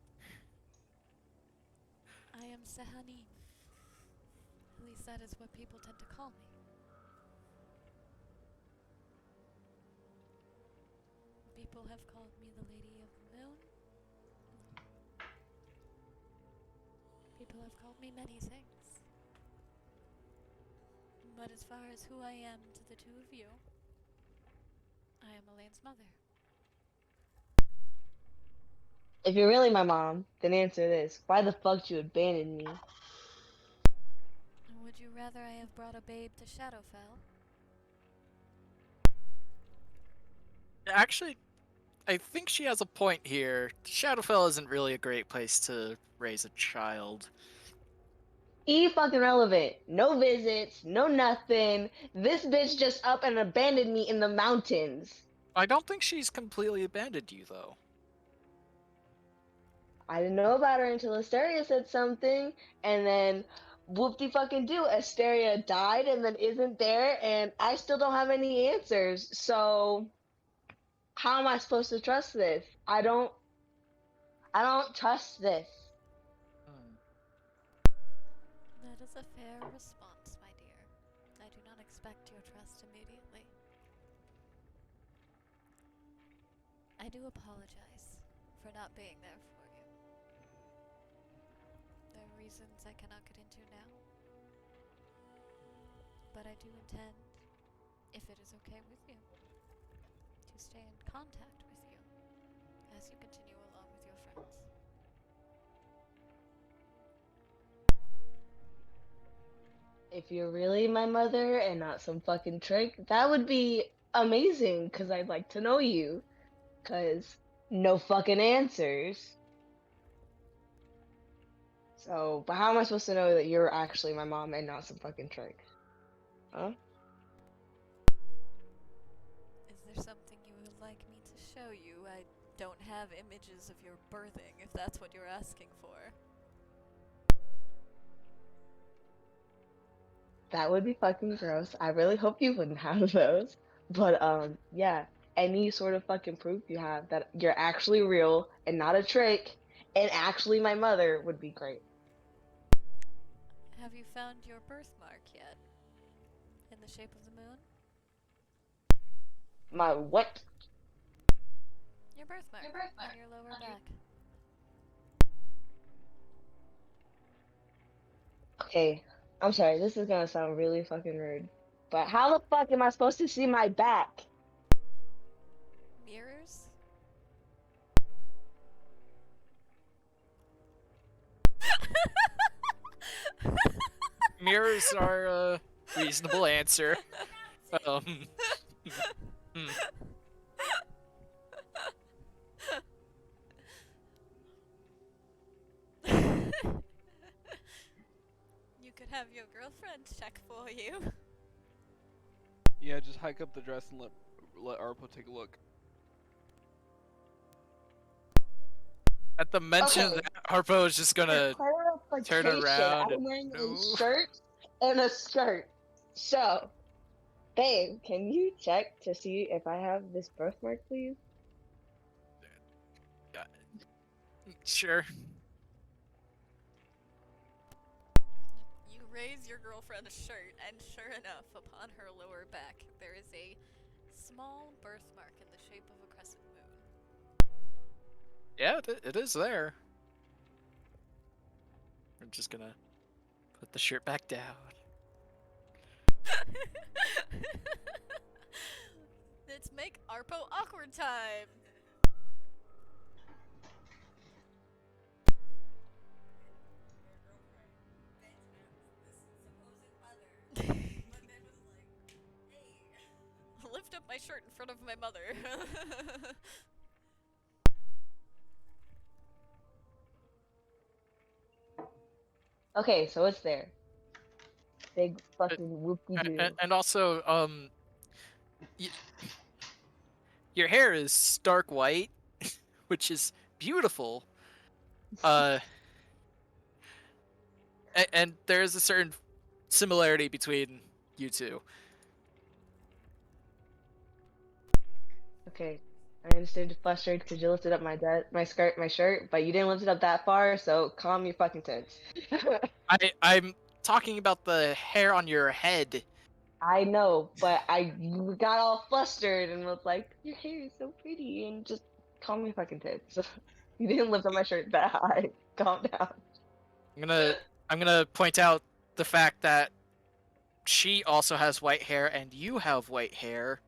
I am Sehani. At least that is what people tend to call me. People have called me the Lady of the Moon. People have called me many things. But as far as who I am to the two of you, I am Elaine's mother. If you're really my mom, then answer this. Why the fuck you abandon me? Would you rather I have brought a babe to Shadowfell? Actually, I think she has a point here. Shadowfell isn't really a great place to raise a child. Fucking relevant. No visits, no nothing. This bitch just up and abandoned me in the mountains. I don't think she's completely abandoned you, though. I didn't know about her until Asteria said something, and then whoop-de-fucking do, Asteria died and then isn't there, and I still don't have any answers. So how am I supposed to trust this? I don't trust this. That is a fair response, my dear. I do not expect your trust immediately. I do apologize for not being there for you. There are reasons I cannot get into now. But I do intend, if it is okay with you, to stay in contact with you as you continue along with your friends. If you're really my mother and not some fucking trick, that would be amazing, because I'd like to know you. Because no fucking answers. So, but how am I supposed to know that you're actually my mom and not some fucking trick? Huh? Is there something you would like me to show you? I don't have images of your birthing, if that's what you're asking for. That would be fucking gross. I really hope you wouldn't have those. But yeah, any sort of fucking proof you have that you're actually real and not a trick and actually my mother would be great. Have you found your birthmark yet? In the shape of the moon? My what? Your birthmark on your lower back. Okay, I'm sorry, this is gonna sound really fucking rude. But how the fuck am I supposed to see my back? Mirrors? Mirrors are a reasonable answer. Hmm. You could have your girlfriend check for you. Yeah, just hike up the dress and let Arpo take a look. At the mention of Okay. that, Harpo is just gonna turn Clarification, around I'm and wearing a no. shirt and a skirt. So, babe, can you check to see if I have this birthmark, please? Sure. You raise your girlfriend's shirt, and sure enough, upon her lower back, there is a small birthmark in the shape of a crescent moon. Yeah, it is there. I'm just gonna put the shirt back down. Let's make Arpo awkward time! Lift up my shirt in front of my mother. Okay, so it's there. Big fucking whoopie-doo. And also, your hair is stark white, which is beautiful. And there is a certain similarity between you two. Okay, I understand you're frustrated because you lifted up my skirt, my shirt, but you didn't lift it up that far, so calm your fucking tits. I'm talking about the hair on your head. I know, but I got all flustered and was like, your hair is so pretty, and just calm your fucking tits. You didn't lift up my shirt that high. Calm down. I'm gonna point out the fact that she also has white hair and you have white hair.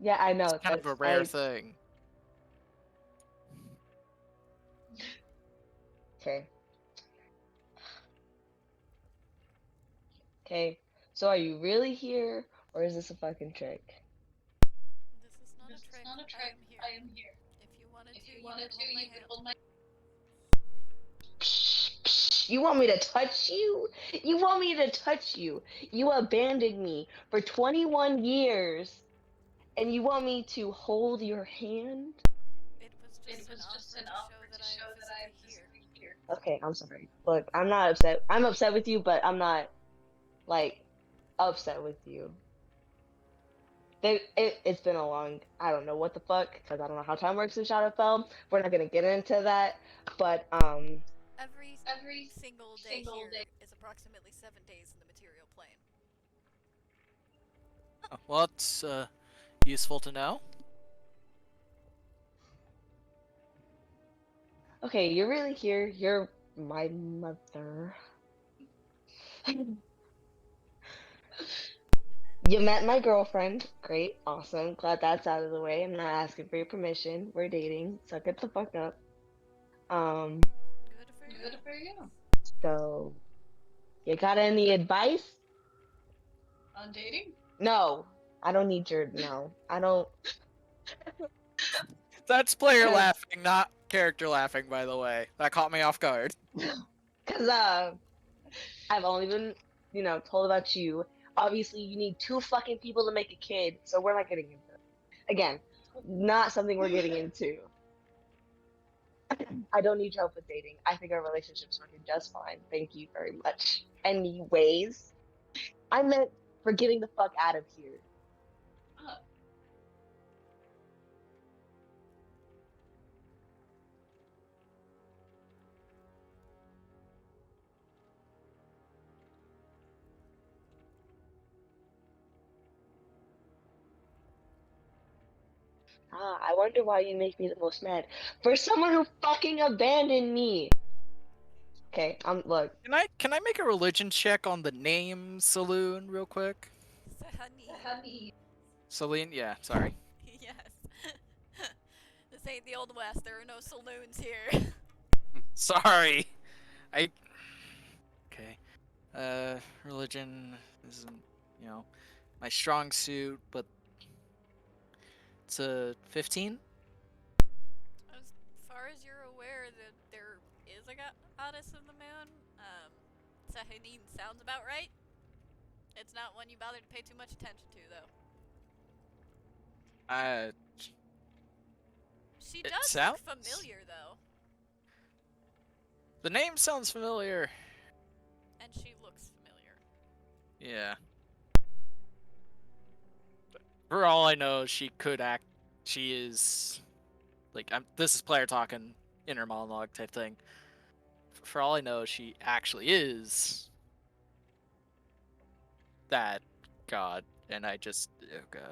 Yeah, I know. It's kind of a rare thing. Okay. Okay. So are you really here, or is this a fucking trick? This is not a trick. I am here. If you wanted to, you could hold my hand. Psh, psh, you want me to touch you? You want me to touch you? You abandoned me for 21 years, and you want me to hold your hand? It was just an offer to show that I am physically here. Okay, I'm sorry. Look, I'm not upset. I'm upset with you, but I'm not, like, upset with you. It's been a long, I don't know what the fuck, because I don't know how time works in Shadowfell. We're not gonna get into that, but Every single day here is approximately 7 days in the material plane. Oh, well, it's useful to know. okay, you're really here. You're my mother. You met my girlfriend. Great, awesome. Glad that's out of the way. I'm not asking for your permission. We're dating. Suck it the fuck up. Good for you. So you got any advice? On dating? No. I don't need your no. I don't That's player Cause- laughing, not character laughing, by the way. That caught me off guard. cause I've only been, told about you. Obviously you need 2 fucking people to make a kid, so we're not getting into it. Again, not something we're getting into. I don't need your help with dating. I think our relationship's working just fine. Thank you very much. Anyways, I meant for getting the fuck out of here. I wonder why you make me the most mad. For someone who fucking abandoned me. Okay, look. Can I make a religion check on the name Saloon real quick? Sahani. Celine, yeah, sorry. Yes. This ain't the Old West. There are no saloons here. Sorry. Okay. Religion isn't, my strong suit, but it's a 15? As far as you're aware, that there is a goddess of the moon. Sahanine sounds about right. It's not one you bother to pay too much attention to, though. She It does sounds look familiar, though. The name sounds familiar. And she looks familiar. Yeah. For all I know, she could act. She is, like, this is player talking, inner monologue type thing. For all I know, she actually is that god, and I just, oh god.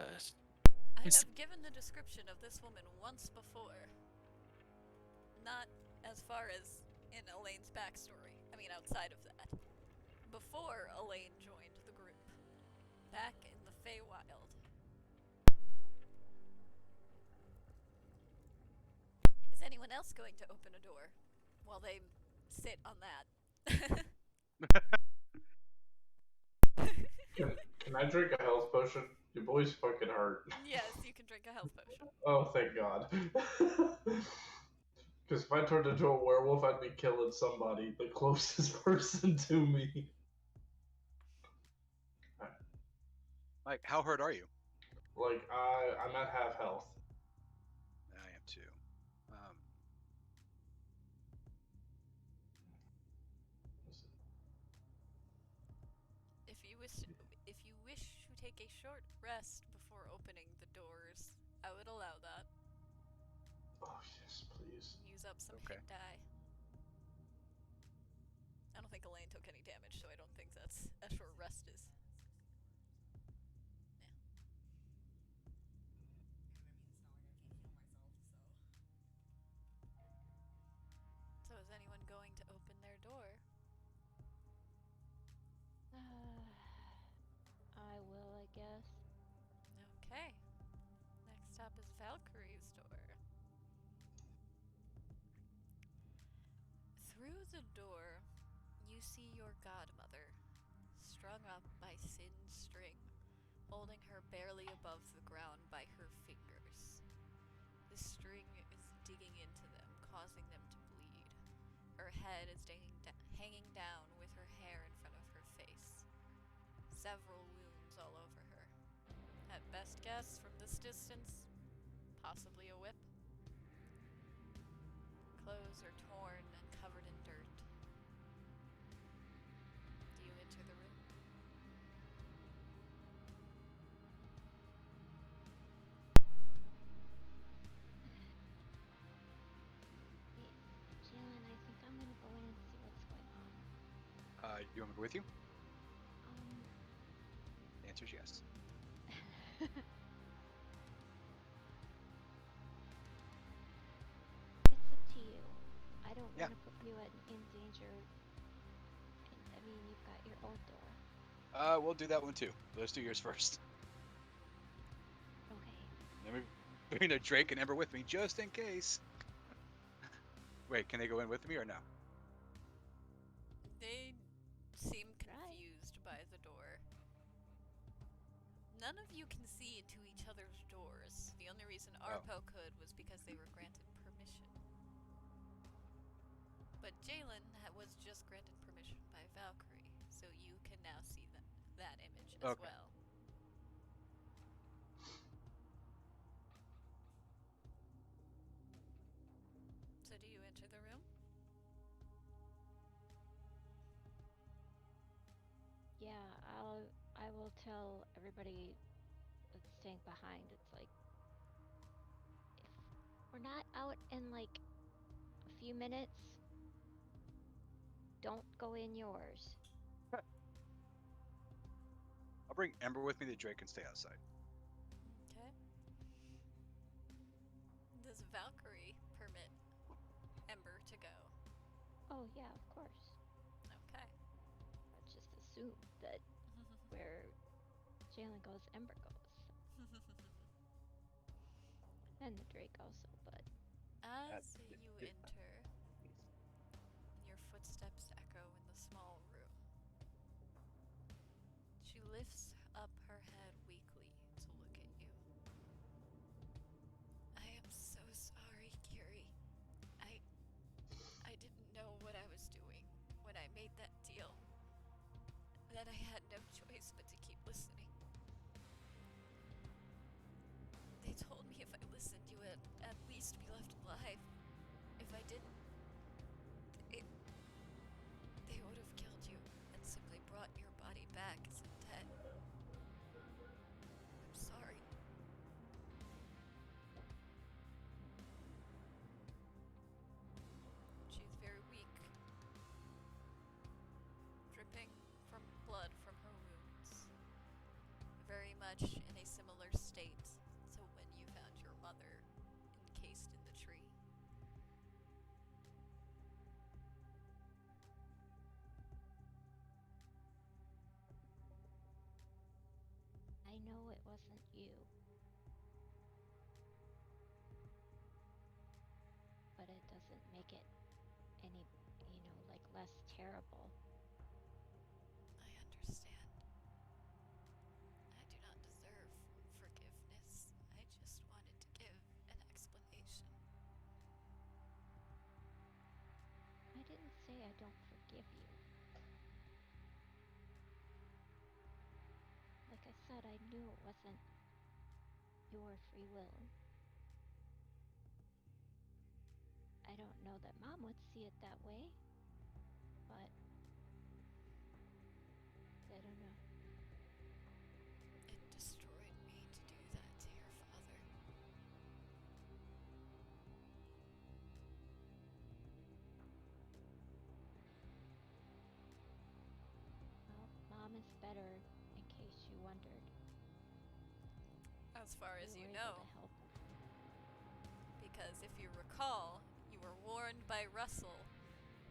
I have given the description of this woman once before. Not as far as in Elaine's backstory. I mean, outside of that. Before Elaine joined the group. Back in the Feywild. Is anyone else going to open a door while they sit on that? Can I drink a health potion? Your boy's fucking hurt. Yes, you can drink a health potion. Oh, thank God. Because if I turned into a werewolf, I'd be killing somebody, the closest person to me. Mike, how hurt are you? Like, I'm at half health. I am too. If you wish to take a short rest before opening the doors, I would allow that. Oh, yes, please. Use up some hit die. I don't think Elaine took any damage, so I don't think that's a short rest is. So is anyone going to open their door? I will, I guess. Okay. Next up is Valkyrie's door. Through the door, you see your godmother, strung up by Sin's string, holding her barely above the ground by her fingers. The string is digging into them, causing them to bleed. Her head is hanging down with her hair in front of her face. Several wounds all over her. At best guess, from this distance, possibly a whip. Clothes are torn and covered in dirt. Do you enter the room? Jalen, I think I'm gonna go in and see what's going on. You want me to go with you? The answer is yes. It's up to you. I don't want to put you in danger. I mean, you've got your own door. We'll do that one too. Let's do yours first. Okay. Let me bring a Drake and Ember with me, just in case. Wait, can they go in with me or no? They seem confused by the door. None of you can see into each other's doors. The only reason Arpo could was because they were granted permission. But Jalen was just granted permission by Valkyrie, so you can now see that image as well. So do you enter the room? Yeah, will tell everybody that's staying behind. It's like, if we're not out in like a few minutes, don't go in yours. I'll bring Ember with me. The Drake can stay outside. Okay. Does Valkyrie permit Ember to go? Oh yeah, of course. Okay. I just assume that where Jalen goes, Ember goes. And the Drake also, but As you enter, your footsteps echo in the small room. She lifts up her head weakly to look at you. I am so sorry, Kiri. I didn't know what I was doing when I made that deal. That I had no choice but to keep listening. They told me if I listened, you would at least be left alive. If I didn't, they would have killed you and simply brought your body back as dead. I'm sorry. She's very weak, dripping from blood from her wounds. Very much in a similar state to when you found your mother encased in the tree. I know it wasn't you. But it doesn't make it any, like less terrible. I understand. I do not deserve forgiveness. I just wanted to give an explanation. I didn't say I don't forgive you. Like I said, I knew it wasn't your free will. I don't know that Mom would see it that way, but I don't know. It destroyed me to do that to your father. Well, Mom is better, in case you wondered. As far as We you were know. able to help her. Because if you recall, you were warned by Russell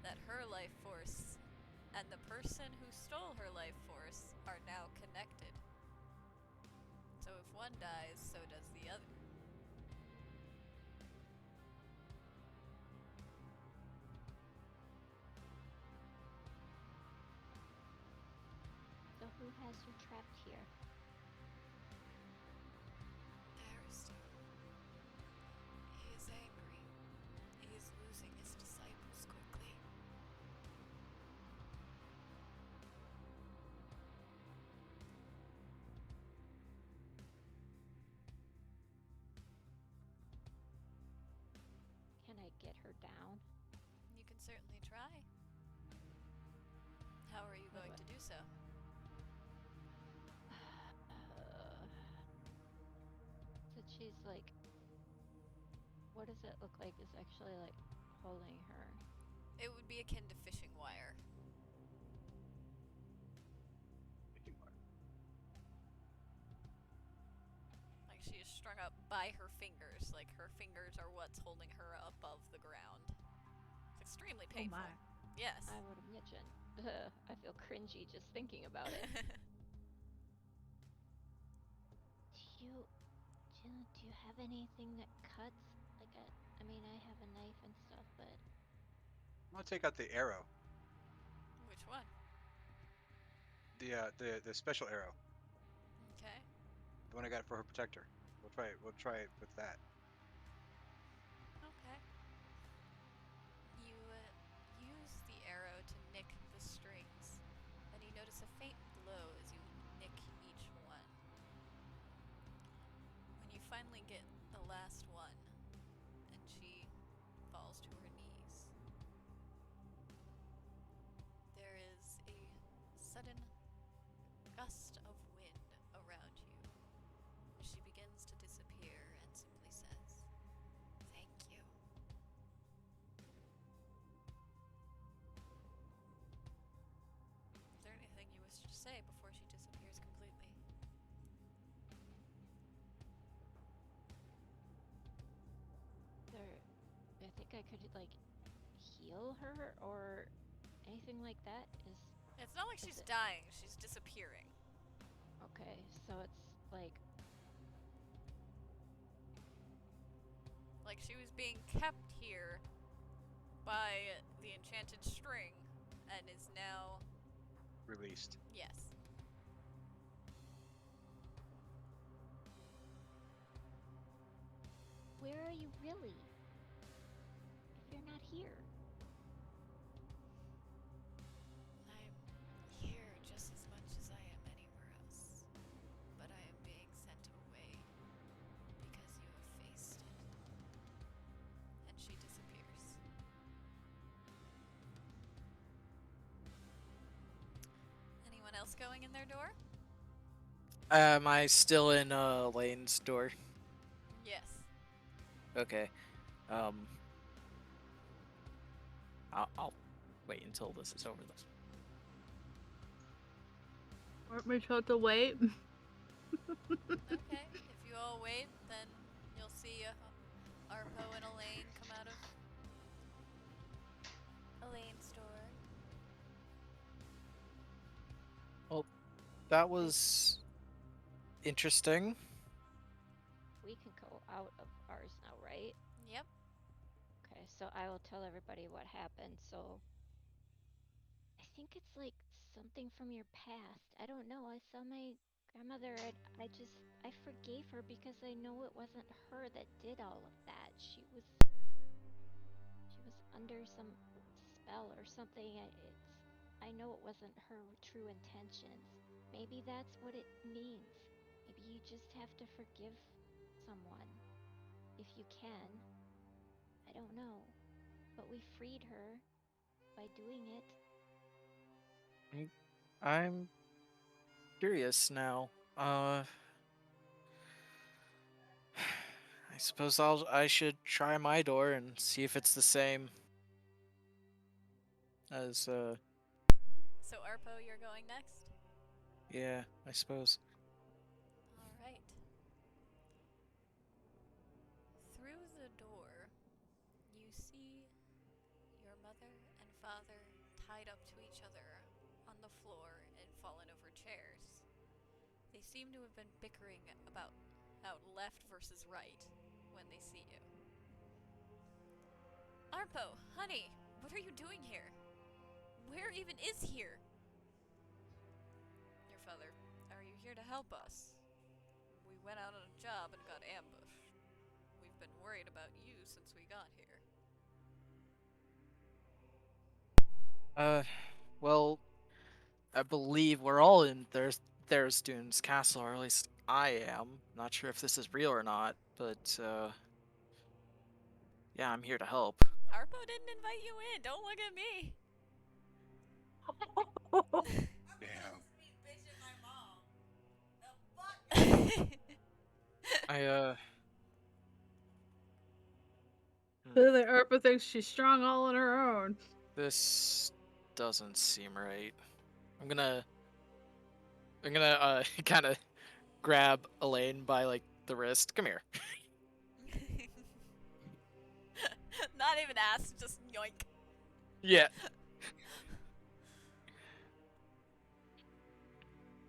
that her life force and the person who stole her life force are now connected. So if one dies, so does the other. So who has you trapped here? Tharizdun. He is angry. He is losing his disciples quickly. Can I get her down? You can certainly try. How are you How do going I- to do so? So she's like, what does it look like is actually like holding her? It would be akin to fishing wire. Like she is strung up by her fingers. Like her fingers are what's holding her above the ground. It's extremely painful. my. Yes. I would imagine. I feel cringy just thinking about it. Do you have anything that cuts? Like I mean, I have a knife and stuff, but I'm gonna take out the arrow, Which one? the special arrow, Okay. the one I got for her protector. We'll try it with that. Okay. You use the arrow to nick the strings, and you notice a faint glow as you nick each one. When you finally get the last one, and she falls to her knees, there is a sudden gust of wind I could like heal her or anything like that? It's not like Is she's it- dying, she's disappearing. Okay, so it's like Like she was being kept here by the enchanted string and is now, Released. yes. where are you really? If you're not here. I'm here just as much as I am anywhere else. But I am being sent away because you have faced it. And she disappears. Anyone else going in their door? Am I still in Lane's door? Yes. Okay. I'll wait until this is over. Weren't we told to wait? Okay, if you all wait, then you'll see Arpo and Elaine come out of Elaine's door. Well, that was interesting. We can go out of ours now, right? Yep. Okay, so I will tell everybody what happened. So I think it's like something from your past. I don't know. I saw my grandmother. I forgave her because I know it wasn't her that did all of that. She was under some spell or something. I know it wasn't her true intentions. Maybe that's what it means. Maybe you just have to forgive someone if you can. I don't know. But we freed her by doing it. I'm curious now. I suppose I should try my door and see if it's the same as So Arpo, you're going next? yeah, I suppose. Alright. Through the door, you see your mother and father tied up to each other on the floor and fallen over chairs. They seem to have been bickering about left versus right when they see you. Arpo, honey, what are you doing here? Where even is here? Your father, are you here to help us? We went out on a job and got ambushed. We've been worried about you since we got here. Well, I believe we're all in Tharizdun's castle, or at least I am. Not sure if this is real or not, but yeah, I'm here to help. Arpo didn't invite you in. Don't look at me. Damn. I Clearly, Arpa thinks she's strong all on her own. this doesn't seem right. I'm gonna kind of grab Elaine by like the wrist. Come here. Not even ask, just yoink. Yeah.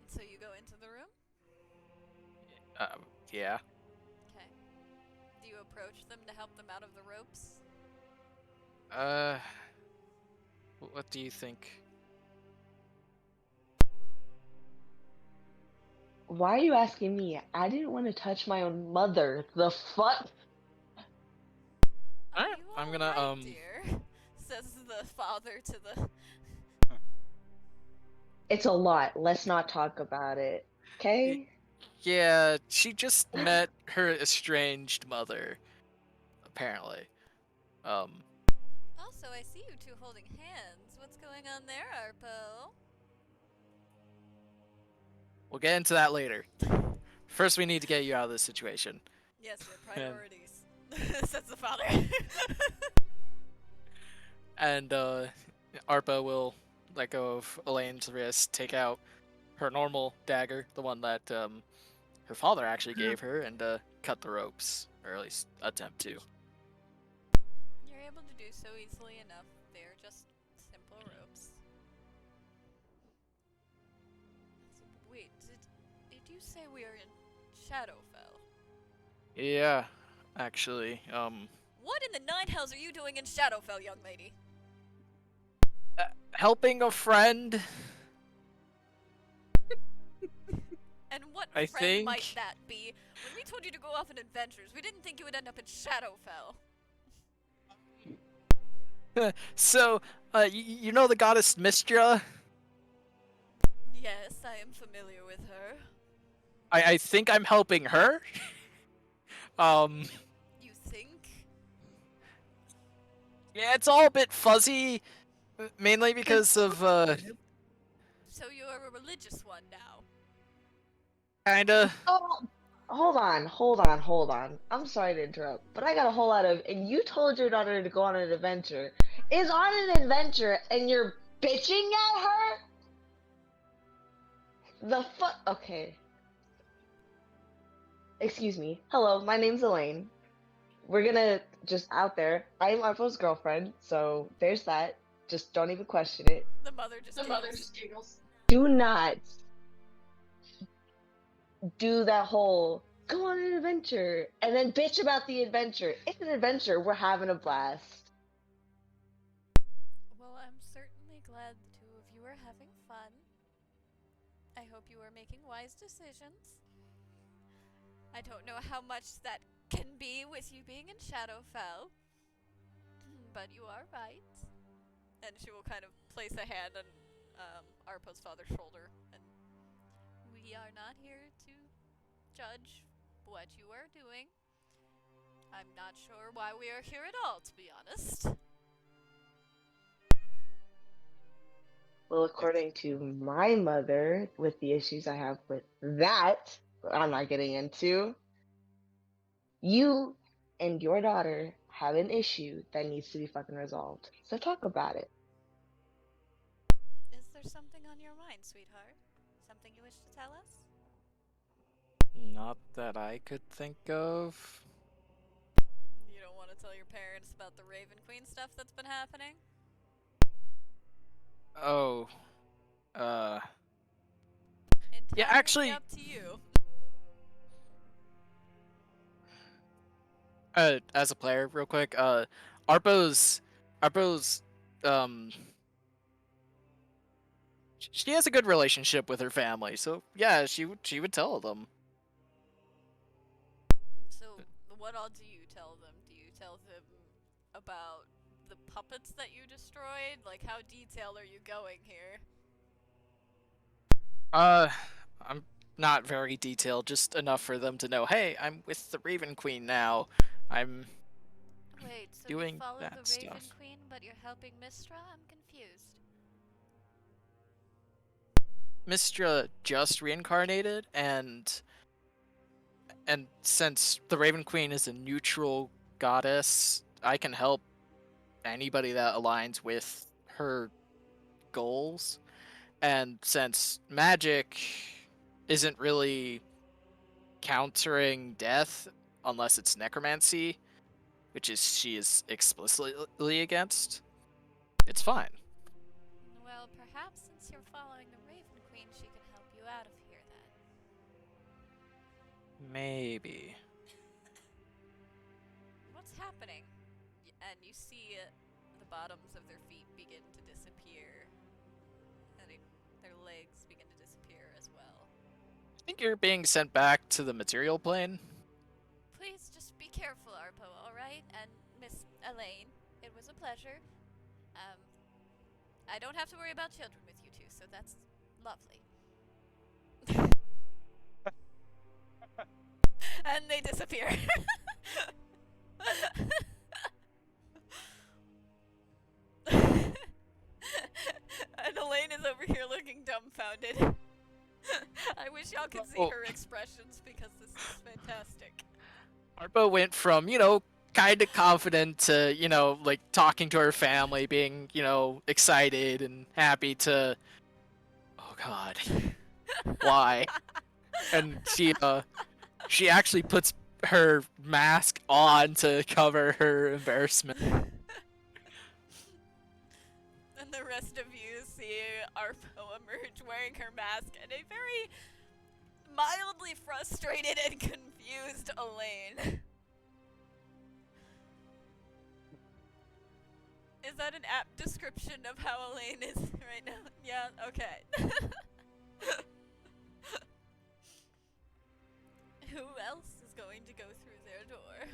So you go into the room? Yeah. Okay. Do you approach them to help them out of the ropes? What do you think? Why are you asking me? I didn't want to touch my own mother. The fuck? Are Alright, you I'm gonna, alright, dear? Says the father to the... It's a lot. Let's not talk about it. Okay? Yeah, she just met her estranged mother, apparently. Also, I see you two holding hands. What's going on there, Arpo? We'll get into that later. First, we need to get you out of this situation. Yes, your priorities. Says the father. And, Arpa will let go of Elaine's wrist, take out her normal dagger, the one that, her father actually gave her, and, cut the ropes. Or at least attempt to. You're able to do so easily enough. They're just simple ropes. So, wait, did you say we are in Shadowfell? Yeah, actually, What in the nine hells are you doing in Shadowfell, young lady? helping a friend. And what I friend might think- that be? When we told you to go off on adventures, we didn't think you would end up in Shadowfell. So, you know the goddess Mystra? Yes, I am familiar with her. I think I'm helping her. You think? Yeah, it's all a bit fuzzy, mainly because of, So you're a religious one now. kinda. Oh, hold on. I'm sorry to interrupt, but I got a whole lot of. And you told your daughter to go on an adventure. Is on an adventure, and you're bitching at her? The fuck? Okay. Excuse me. Hello, my name's Elaine. We're gonna just out there. I'm Arpo's girlfriend, so there's that. Just don't even question it. The mother just giggles. Do not do that whole go on an adventure and then bitch about the adventure. It's an adventure. We're having a blast. Well, I'm certainly glad the two of you are having fun. I hope you are making wise decisions. I don't know how much that can be with you being in Shadowfell, but you are right. And she will kind of place a hand on Arpo's father's shoulder, and we are not here to judge what you are doing. I'm not sure why we are here at all, to be honest. Well, according to my mother, with the issues I have with that, I'm not getting into, you and your daughter have an issue that needs to be fucking resolved. So talk about it. Is there something on your mind, sweetheart? Something you wish to tell us? Not that I could think of. You don't want to tell your parents about the Raven Queen stuff that's been happening? Oh, Entirely yeah, actually, up to you. as a player, real quick, Arpo's, um, she has a good relationship with her family, so yeah, she would tell them. So, what all do you tell them? Do you tell them about the puppets that you destroyed? Like, how detailed are you going here? I'm not very detailed, just enough for them to know, hey, I'm with the Raven Queen now. I'm Wait, so doing you follow that the Raven stuff. Queen, but you're helping Mistra? I'm confused. Mystra just reincarnated, and since the Raven Queen is a neutral goddess, I can help anybody that aligns with her goals. And since magic isn't really countering death unless it's necromancy, which is she is explicitly against, it's fine. Well, perhaps since you're following the Raven Queen, she can help you out of here then. Maybe. What's happening? And you see the bottoms of their feet begin to disappear. And their legs begin to disappear as well. I think you're being sent back to the material plane. Please just be careful, Arpo, alright? And Miss Elaine, it was a pleasure. I don't have to worry about children with you two, so that's lovely. And they disappear. And Elaine is over here looking dumbfounded. I wish y'all could see her expressions because this is fantastic. Arpo went from, kind of confident to, like talking to her family, being, excited and happy to, oh god, why? And she actually puts her mask on to cover her embarrassment. the rest of you see Arpo emerge wearing her mask and a very mildly frustrated and confused Elaine. Is that an apt description of how Elaine is right now? Yeah, okay. Who else is going to go through their door?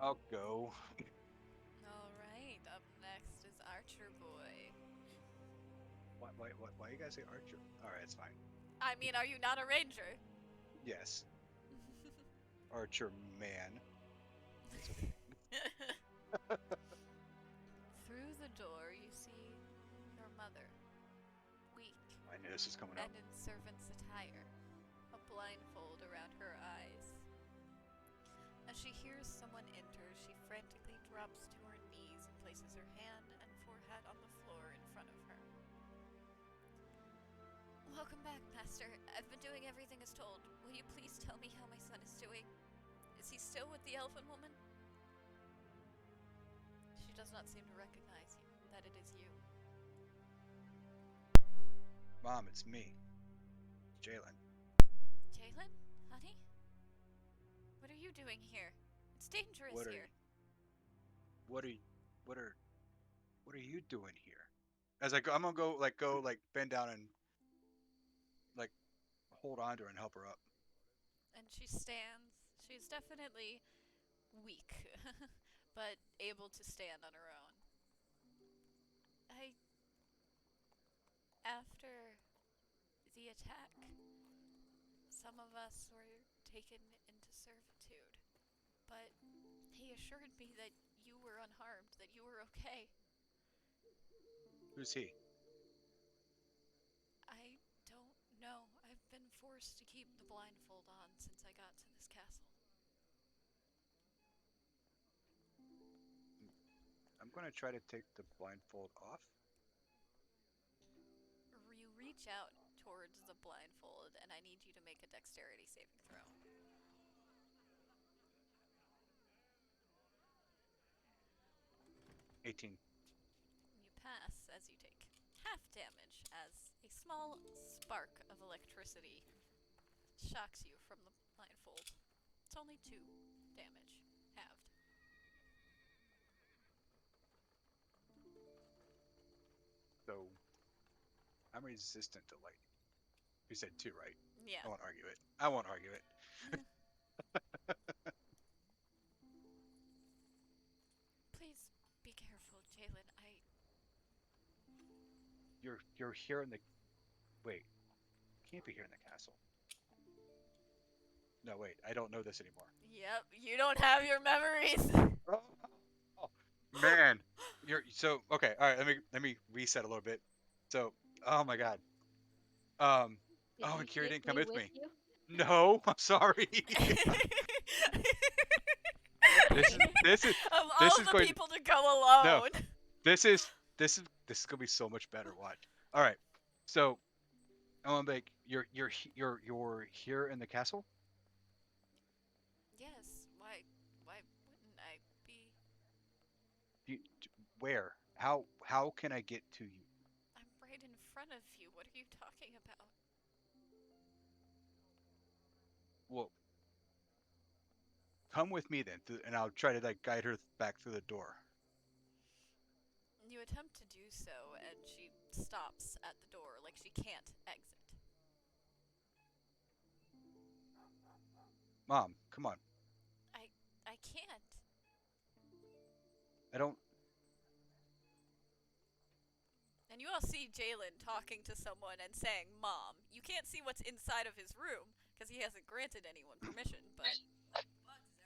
I'll go. Alright, up next is Archer Boy. Why you guys say Archer? Alright, it's fine. I mean, are you not a ranger? Yes. Archer man. Through the door, you see your mother, weak I knew this was coming up. and in servant's attire, a blindfold around her eyes. As she hears someone enter, she frantically drops to her knees and places her hand and forehead on the floor in front of her. Welcome back, Master. I've been doing everything as told. Will you please tell me how my son is doing? Is he still with the elfin woman? She does not seem to recognize you, that it is you. Mom, it's me. Jalen. Jalen? Honey? What are you doing here? It's dangerous What are here. What are you doing here? As I go, I'm gonna go bend down and like hold on to her and help her up. And she stands. She's definitely weak, but able to stand on her own. After the attack, some of us were taken into servitude, but he assured me that you were unharmed, that you were okay. Who's he? I don't know. I've been forced to keep the blindfold on since I got to this castle. I'm gonna try to take the blindfold off. You reach out towards the blindfold, and I need you to make a dexterity saving throw. 18. You pass as you take half damage as a small spark of electricity shocks you from the blindfold. It's only 2 damage, halved. So I'm resistant to lightning. You said 2, right? Yeah. I won't argue it. I won't argue it. Please be careful, Jalen. You're here in the wait. Can't be here in the castle. No, wait. I don't know this anymore. Yep, you don't have your memories. Oh, man. You're so okay. All right. Let me reset a little bit. So, oh my God. Did Oh, you Kiri take didn't come me with me. you? No, I'm sorry. this is of this all is the going people to go alone. this is gonna be so much better. Watch. All right. So I'm like, you're here in the castle. Yes, why wouldn't I be? You, where? How can I get to you? I'm right in front of you. What are you talking about? Well, come with me then, and I'll try to like guide her back through the door. You attempt to do so, and she stops at the door, like she can't exit. Mom, come on. I can't. I don't. And you all see Jalen talking to someone and saying, Mom. You can't see what's inside of his room, because he hasn't granted anyone permission, but...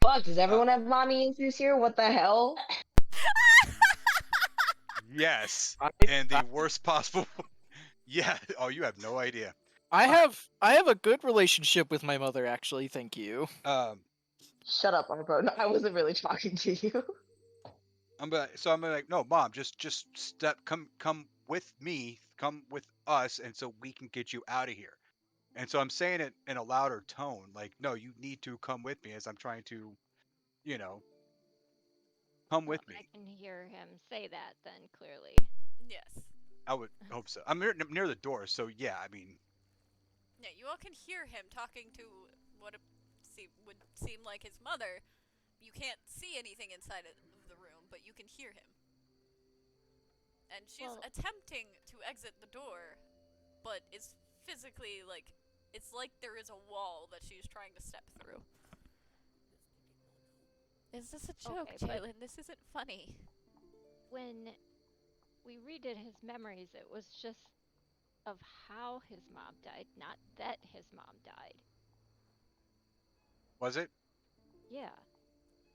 Fuck, does everyone have mommy issues here? What the hell? Yes, I, and the I, worst possible. Yeah. Oh, you have no idea. I have a good relationship with my mother, actually. Thank you. Shut up, Arpo. No, I wasn't really talking to you. I'm like, no, Mom, just come with me, come with us, and so we can get you out of here. And so I'm saying it in a louder tone, like, no, you need to come with me as I'm trying to, you know. Come Well, with me. I can hear him say that then clearly. Yes. I would hope so. I'm near the door, so yeah. I mean, Yeah, you all can hear him talking to what would seem like his mother. You can't see anything inside of the room, but you can hear him. And she's Well- attempting to exit the door, but is physically like it's like there is a wall that she's trying to step through. Is this a joke, Okay, but- Jalen? This isn't funny. When we redid his memories, it was just of how his mom died, not that his mom died. was it? Yeah.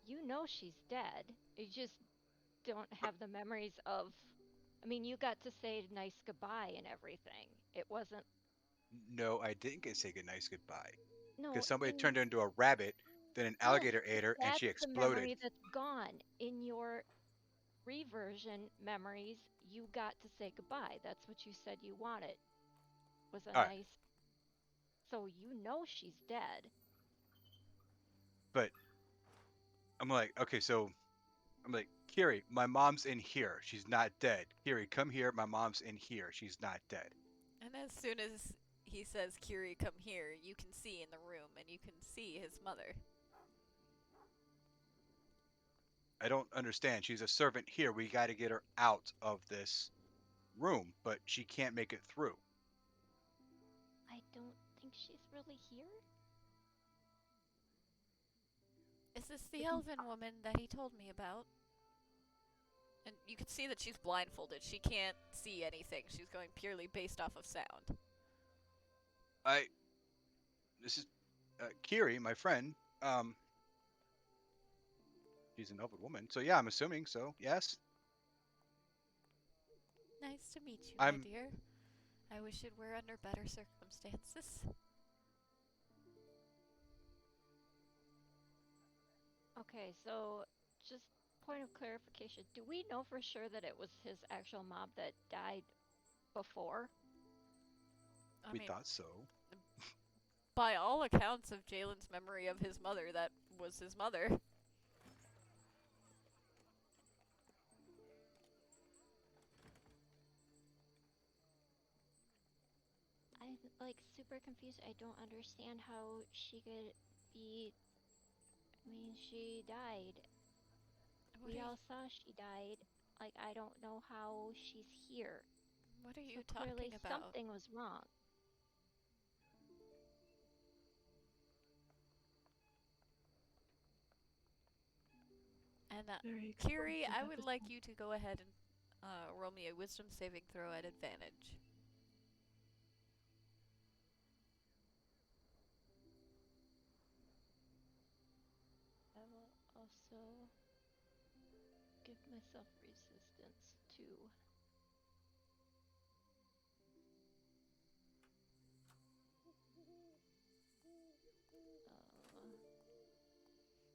You know she's dead. You just don't have the memories of. I mean, you got to say nice goodbye and everything. It wasn't. No, I didn't get to say nice goodbye No, because somebody in. turned her into a rabbit, then an Yes, alligator ate her, and that's she the exploded. memory that's gone. In your reversion memories, you got to say goodbye. That's what you said you wanted. Was a All right. nice. So you know she's dead. But I'm like, okay, so I'm like, Kiri, my mom's in here. She's not dead. Kiri, come here. My mom's in here. She's not dead. And as soon as he says, Kiri, come here, you can see in the room, and you can see his mother. I don't understand. She's a servant here. We got to get her out of this room, but she can't make it through. I don't think she's really here. Is this the elven woman that he told me about? And you can see that she's blindfolded. She can't see anything. She's going purely based off of sound. This is Kiri, my friend. She's an elven woman. So yeah, I'm assuming so. Yes. Nice to meet you, my I'm- dear. I wish it were under better circumstances. Okay, so just point of clarification. Do we know for sure that it was his actual mom that died before? I We mean, thought so. by all accounts of Jalen's memory of his mother, that was his mother. I'm like super confused. I don't understand how she could be. I mean, she died. What We are all saw she died. Like, I don't know how she's here. What are you So clearly talking about? something was wrong. And Very Kiri, expensive I at would this like point. you to go ahead and roll me a wisdom saving throw at advantage. I will also give myself resistance to.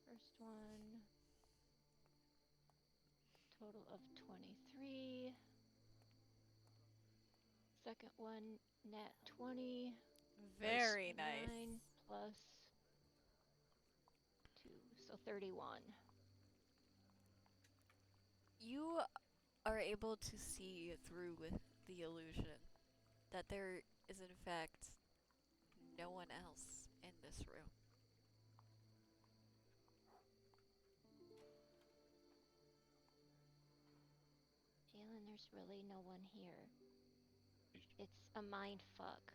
First one, total of 23. Second one, nat 20. Very and nice. 9 plus 2, so 31. You are able to see through the illusion that there is in fact no one else in this room. Jalen, there's really no one here. It's a mind fuck.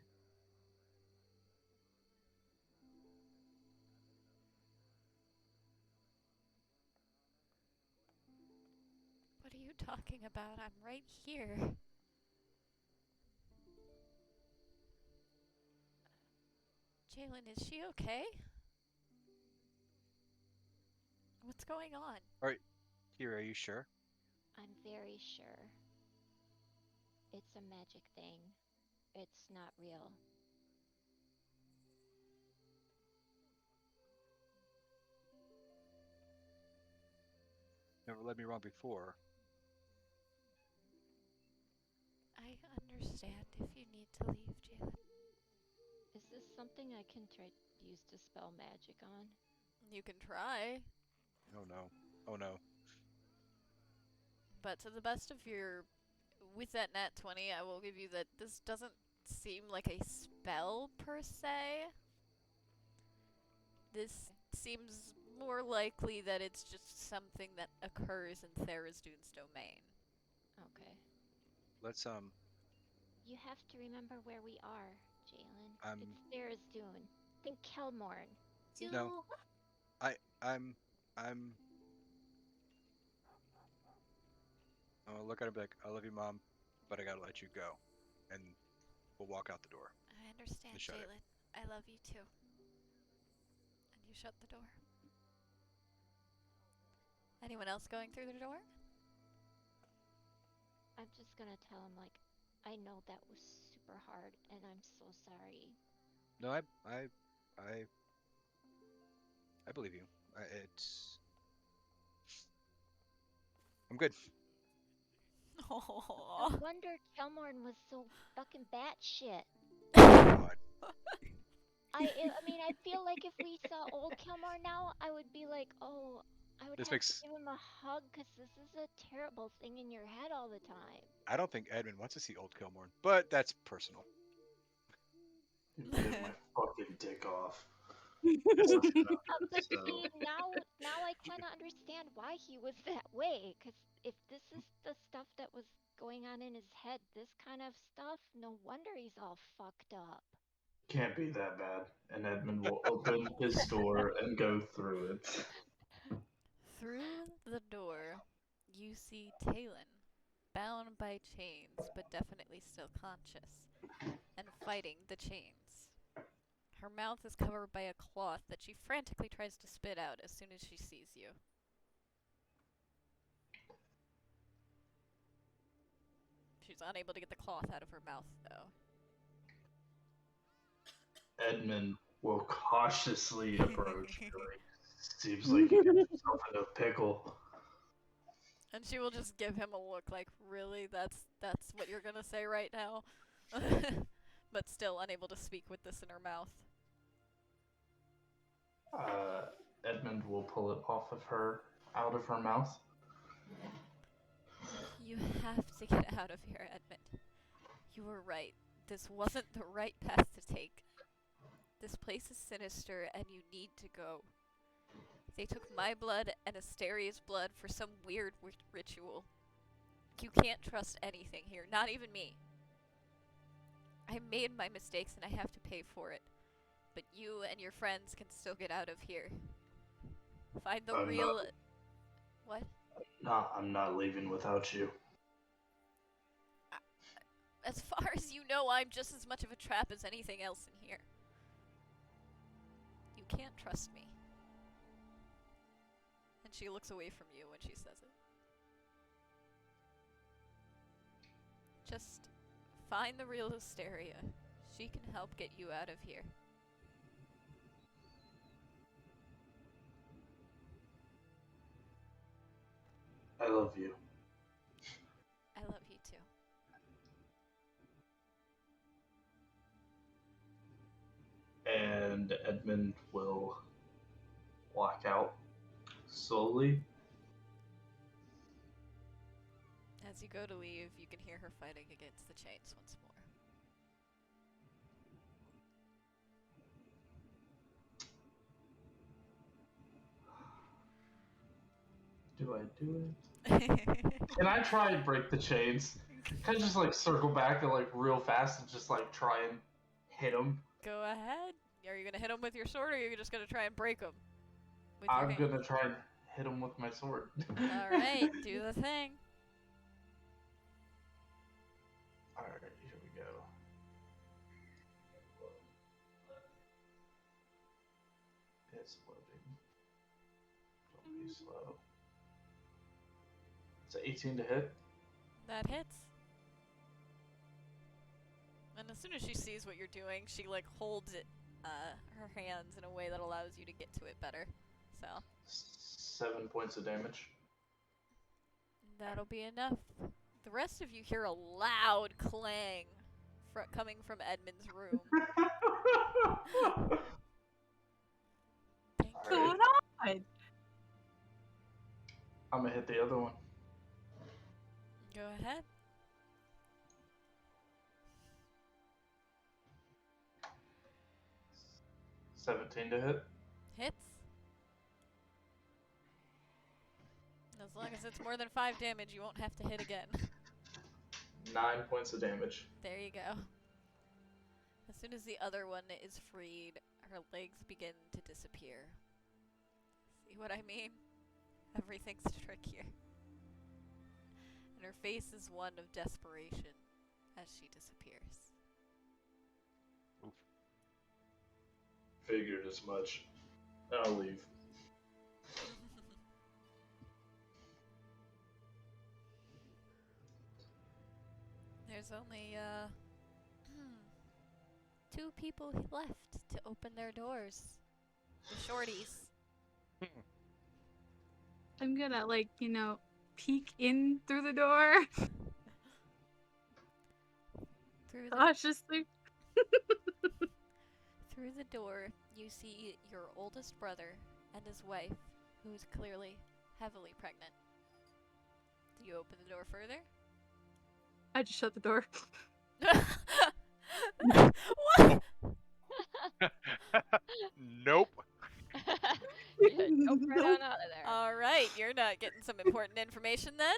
What are you talking about? I'm right here. Jalen, is she okay? What's going on? Kiri, are you sure? I'm very sure. It's a magic thing. It's not real. Never led me wrong before. I understand if you need to leave, Jalen. Is this something I can use to spell magic on? You can try. Oh no. Oh no. But to the best of your, with that nat 20, I will give you that this doesn't seem like a spell per se. This seems more likely that it's just something that occurs in Tharizdun's domain. Okay. Let's You have to remember where we are, Jalen. I'm It's Tharizdun. Think Kelmorn. No. I'm I'm gonna look at her and be like, I love you, Mom, but I gotta let you go. And we'll walk out the door. I understand, Just shut it. Jalen. I love you too. And you shut the door. Anyone else going through the door? I'm just gonna tell him, like, I know that was super hard, and I'm so sorry. No, I believe you. I'm good. Aww. No wonder Kelmorn was so fucking batshit. God. I mean, I feel like if we saw old Kelmorn now, I would be like, oh, I would This have makes- to give him a hug because this is a terrible thing in your head all the time. I don't think Edmund wants to see old Kilmorn, but that's personal. Get my fucking dick off. But So- see, now I kind of understand why he was that way. Because if this is the stuff that was going on in his head, this kind of stuff, no wonder he's all fucked up. Can't be that bad. And Edmund will open his door and go through it. Through the door, you see Talon, bound by chains, but definitely still conscious, and fighting the chains. Her mouth is covered by a cloth that she frantically tries to spit out as soon as she sees you. She's unable to get the cloth out of her mouth, though. Edmund will cautiously approach. Seems like he gets himself in a pickle. And she will just give him a look like, really? That's what you're gonna say right now? But still unable to speak with this in her mouth. Edmund will pull it off of her, out of her mouth. You have to get out of here, Edmund. You were right. This wasn't the right path to take. This place is sinister, and you need to go. They took my blood and Asteria's blood for some weird ritual. You can't trust anything here, not even me. I made my mistakes and I have to pay for it. But you and your friends can still get out of here. Find the real... What? No, I'm not leaving without you. As far as you know, I'm just as much of a trap as anything else in here. You can't trust me. And she looks away from you when she says it. Just find the real Asteria. She can help get you out of here. I love you. I love you too. And Edmund will walk out slowly. As you go to leave, you can hear her fighting against the chains once more. Do I do it? Can I try and break the chains? Can I just like circle back and like real fast and just like try and hit him? Go ahead. Are you gonna hit him with your sword, or are you just gonna try and break him? I'm gonna try and hit him with my sword. Alright, do the thing. Alright, here we go. It's loading. Don't be slow. It's an 18 to hit. That hits. And as soon as she sees what you're doing, she like holds it, her hands in a way that allows you to get to it better. So 7 points of damage. that'll be enough. The rest of you hear a loud clang coming from Edmund's room. Thank What's you. going on? I'm gonna hit the other one. Go ahead. 17 to hit. Hits. As long as it's more than 5 damage, you won't have to hit again. 9 points of damage. There you go. As soon as the other one is freed, her legs begin to disappear. See what I mean? Everything's trickier. And her face is one of desperation as she disappears. Oof. Figured as much. I'll leave. There's only, 2 people left to open their doors. The shorties. I'm gonna, like, peek in through the door. Through the, Cautiously. through the door, you see your oldest brother and his wife, who is clearly heavily pregnant. Do you open the door further? I just shut the door. What? Nope. Nope, right on out of there. Alright, you're not getting some important information then?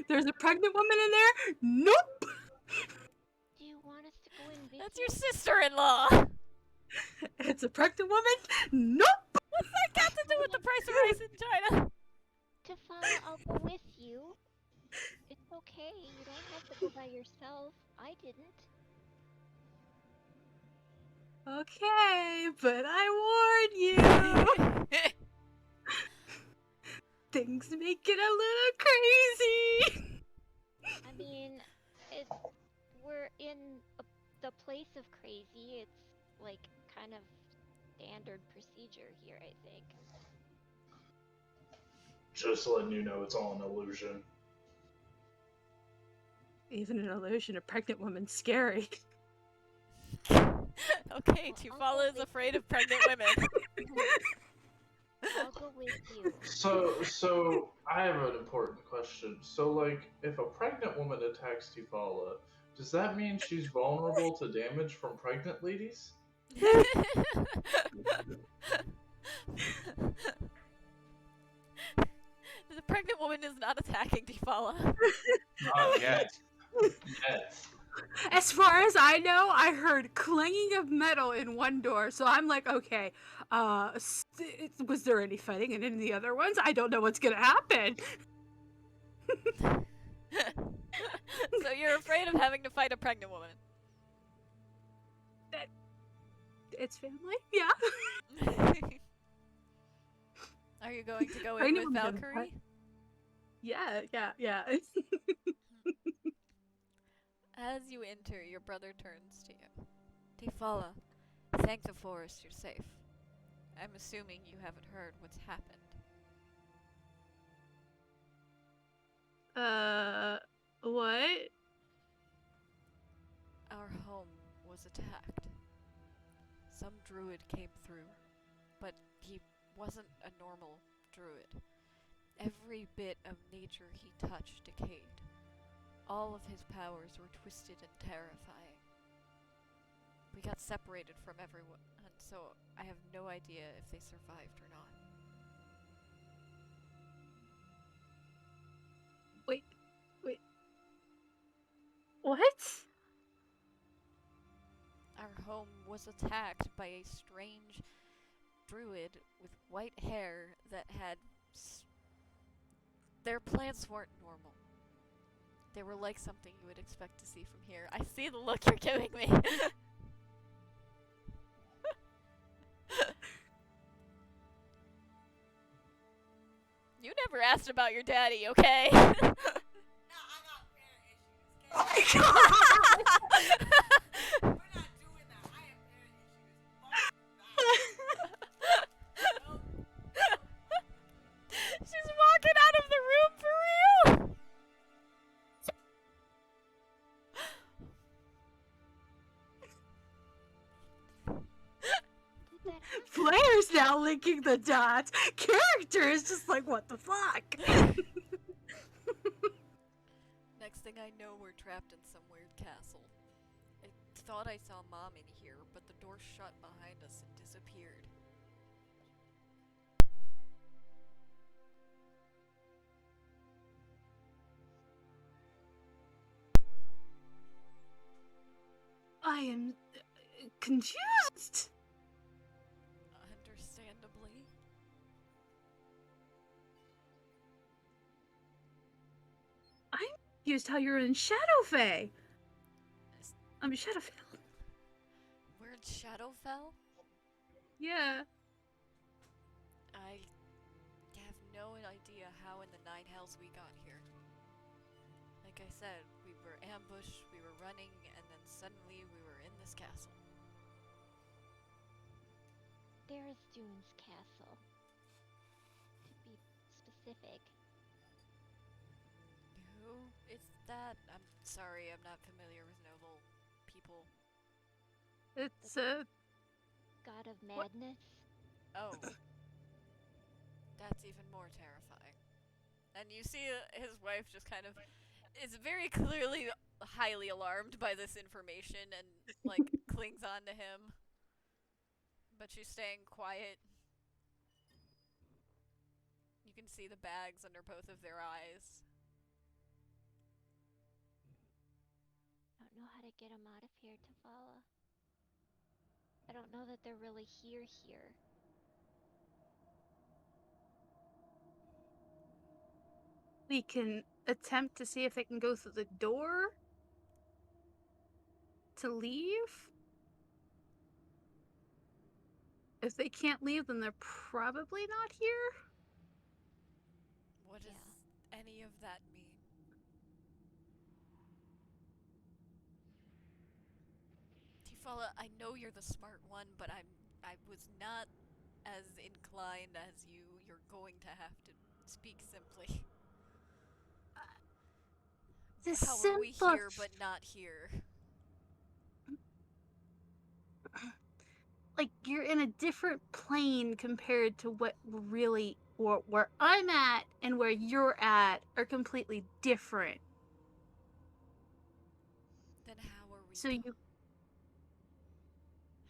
There's a pregnant woman in there? Nope! Do you want us to go and visit? That's your sister-in-law! It's a pregnant woman? Nope! What's that got to do with the price of rice in China? Tafala, I'll go with you. It's okay. You don't have to go by yourself. I didn't. Okay, but I warn you. Things make it a little crazy. I mean, we're in the place of crazy. It's like kind of standard procedure here, I think. Just letting you know it's all an illusion. Even an illusion, a pregnant woman's scary. Okay, Tufala is afraid of pregnant women. I'll go with you. So I have an important question. So, like, if a pregnant woman attacks Tifala, does that mean she's vulnerable to damage from pregnant ladies? The pregnant woman is not attacking Tufala. Not Yet. Yes. As far as I know, I heard clanging of metal in one door, so I'm like, okay, was there any fighting in any of the other ones? I don't know what's gonna happen. So you're afraid of having to fight a pregnant woman? It's family, yeah. Are you going to go in Pregnant with women don't Valkyrie? Yeah. As you enter, your brother turns to you. Tifala, thank the forest you're safe. I'm assuming you haven't heard what's happened. What? Our home was attacked. Some druid came through, but he wasn't a normal druid. Every bit of nature he touched decayed. All of his powers were twisted and terrifying. We got separated from everyone, and so I have no idea if they survived or not. Wait. What? Our home was attacked by a strange druid with white hair that had... Their plants weren't normal. They were like something you would expect to see from here. I see the look you're giving me. You never asked about your daddy, okay? No, I got parent issues. Oh my god! We're not doing that. I have parent issues. She's walking out of the room for real! Player's now linking the dots. Character is just like, what the fuck? thing I know, we're trapped in some weird castle. I thought I saw Mom in here, but the door shut behind us and disappeared. I am confused. Understandably. I'm confused how you're in Shadowfell. I mean, Shadowfell. We're in Shadowfell? Yeah. I have no idea how in the Nine Hells we got here. Like I said, we were ambushed, we were running, and then suddenly we were in this castle. Tharizdun's castle. To be specific. Who is that? I'm sorry, I'm not familiar with noble people. It's God of madness. Oh. That's even more terrifying. And you see his wife just kind of is very clearly highly alarmed by this information and, like, clings on to him. But she's staying quiet. You can see the bags under both of their eyes. I don't know how to get them out of here, Tavala. I don't know that they're really here. we can attempt to see if they can go through the door to leave. If they can't leave, then they're probably not here. What does any of that mean? Tifala, I know you're the smart one, but I was not as inclined as you. You're going to have to speak simply. How are we here but not here? Like, you're in a different plane compared to what really, or where I'm at and where you're at are completely different. Then how are we? So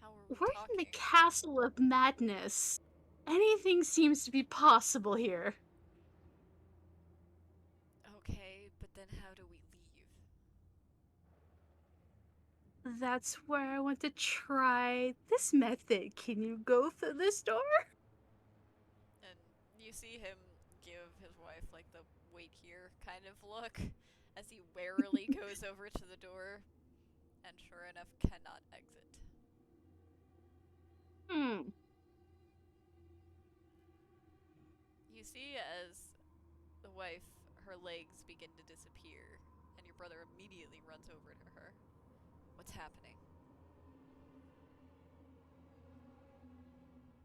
how are we we're talking? in the Castle of Madness. Anything seems to be possible here. Okay, but then how do we leave? That's where I want to try this method. Can you go through this door? And you see him give his wife, like, the wait here kind of look as he warily goes over to the door and sure enough cannot exit. You see as the wife, her legs begin to disappear, and your brother immediately runs over to her. What's happening?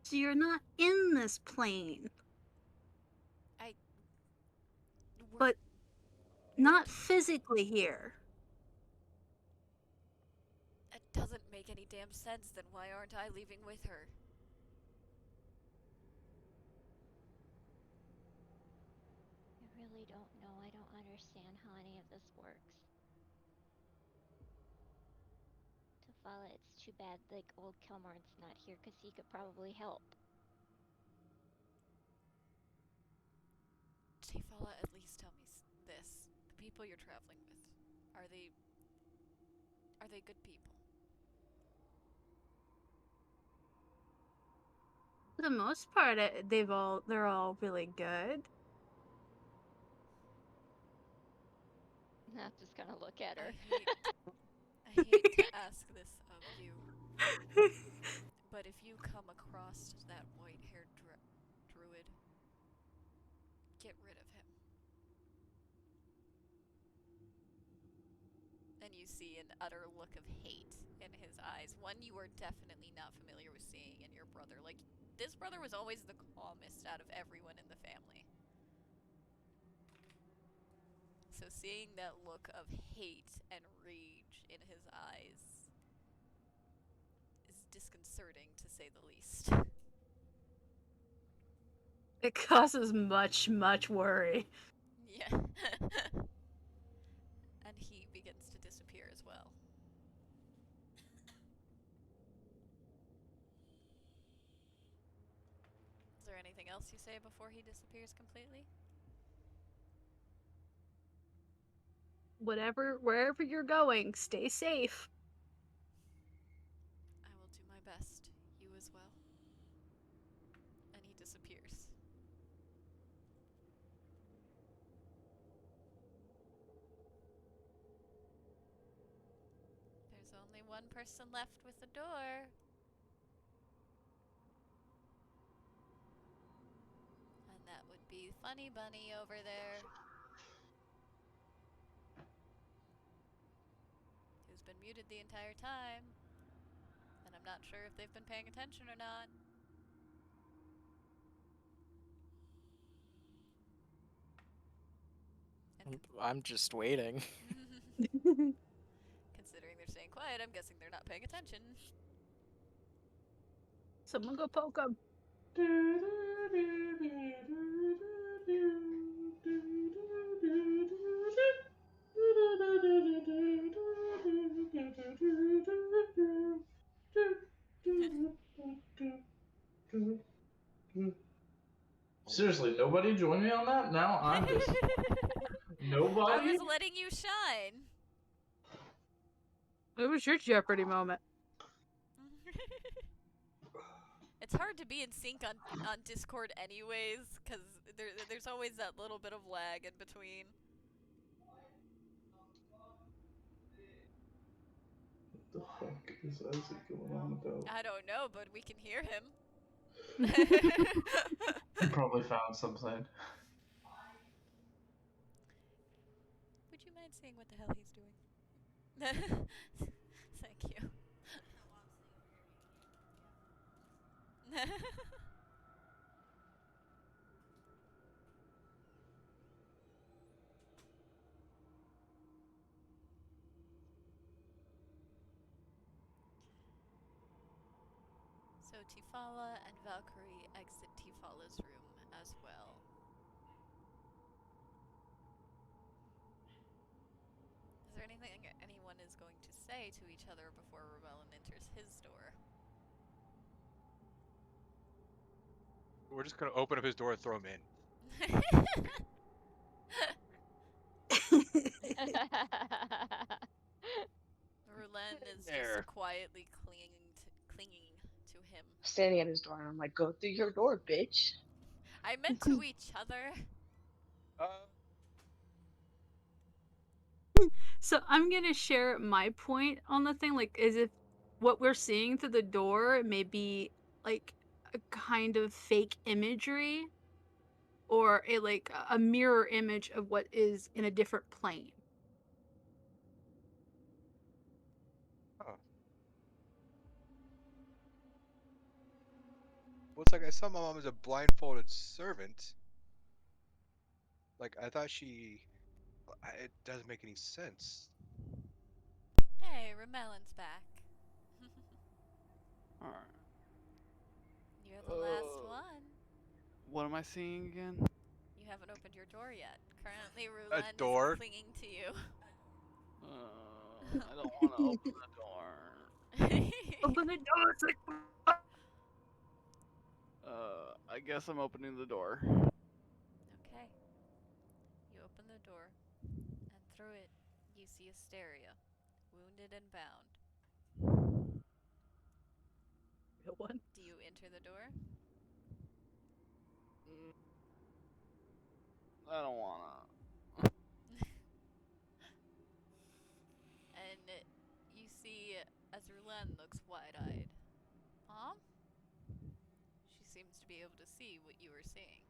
So you're not in this plane. But not physically here. That doesn't make any damn sense, then why aren't I leaving with her? I really don't know. I don't understand how any of this works. Tavala, it's too bad like old Kilmarn's not here because he could probably help. Tifala, at least tell me this. The people you're traveling with, are they good people? For the most part, they're all really good. I'm just gonna look at her. I hate to ask this of you, but if you come across that white-haired druid, get rid of him. And you see an utter look of hate in his eyes. One you are definitely not familiar with seeing in your brother. Like, this brother was always the calmest out of everyone in the family. So seeing that look of hate and rage in his eyes is disconcerting, to say the least. It causes much, much worry. Yeah. anything else you say before he disappears completely? Wherever you're going, stay safe. I will do my best. You as well. And he disappears. There's only one person left with the door. And that would be Funny Bunny over there. Who's been muted the entire time. And I'm not sure if they've been paying attention or not. And I'm just waiting. considering they're staying quiet, I'm guessing they're not paying attention. Someone go poke them. Seriously, nobody join me on that? Now I'm just nobody. I was letting you shine. It was your Jeopardy moment. It's hard to be in sync on Discord anyways, because there's always that little bit of lag in between. What the fuck is Isaac going on about? I don't know, but we can hear him. He probably found something. Would you mind saying what the hell he's doing? Thank you. So Tifala and Valkyrie exit Tifala's room as well. Is there anything anyone is going to say to each other before Rebellin enters his door? We're just gonna open up his door and throw him in. Rulen is There. just quietly clinging to him. Standing at his door, and I'm like, go through your door, bitch. I meant to each other. So I'm gonna share my point on the thing, like, as if what we're seeing through the door may be like a kind of fake imagery, or a mirror image of what is in a different plane. Well, it's like I saw my mom as a blindfolded servant. Like, I thought she... It doesn't make any sense. Hey, Remellin's back. Alright. You're the last one. What am I seeing again? You haven't opened your door yet. Currently, A Rulen door? is clinging to you. I don't want to open the door. Open the door! It's like, I guess I'm opening the door. Okay. You open the door, and through it, you see Asteria, wounded and bound. real one. Do you enter the door? I don't wanna. And you see, as Rulen looks wide-eyed, Mom? She seems to be able to see what you are seeing.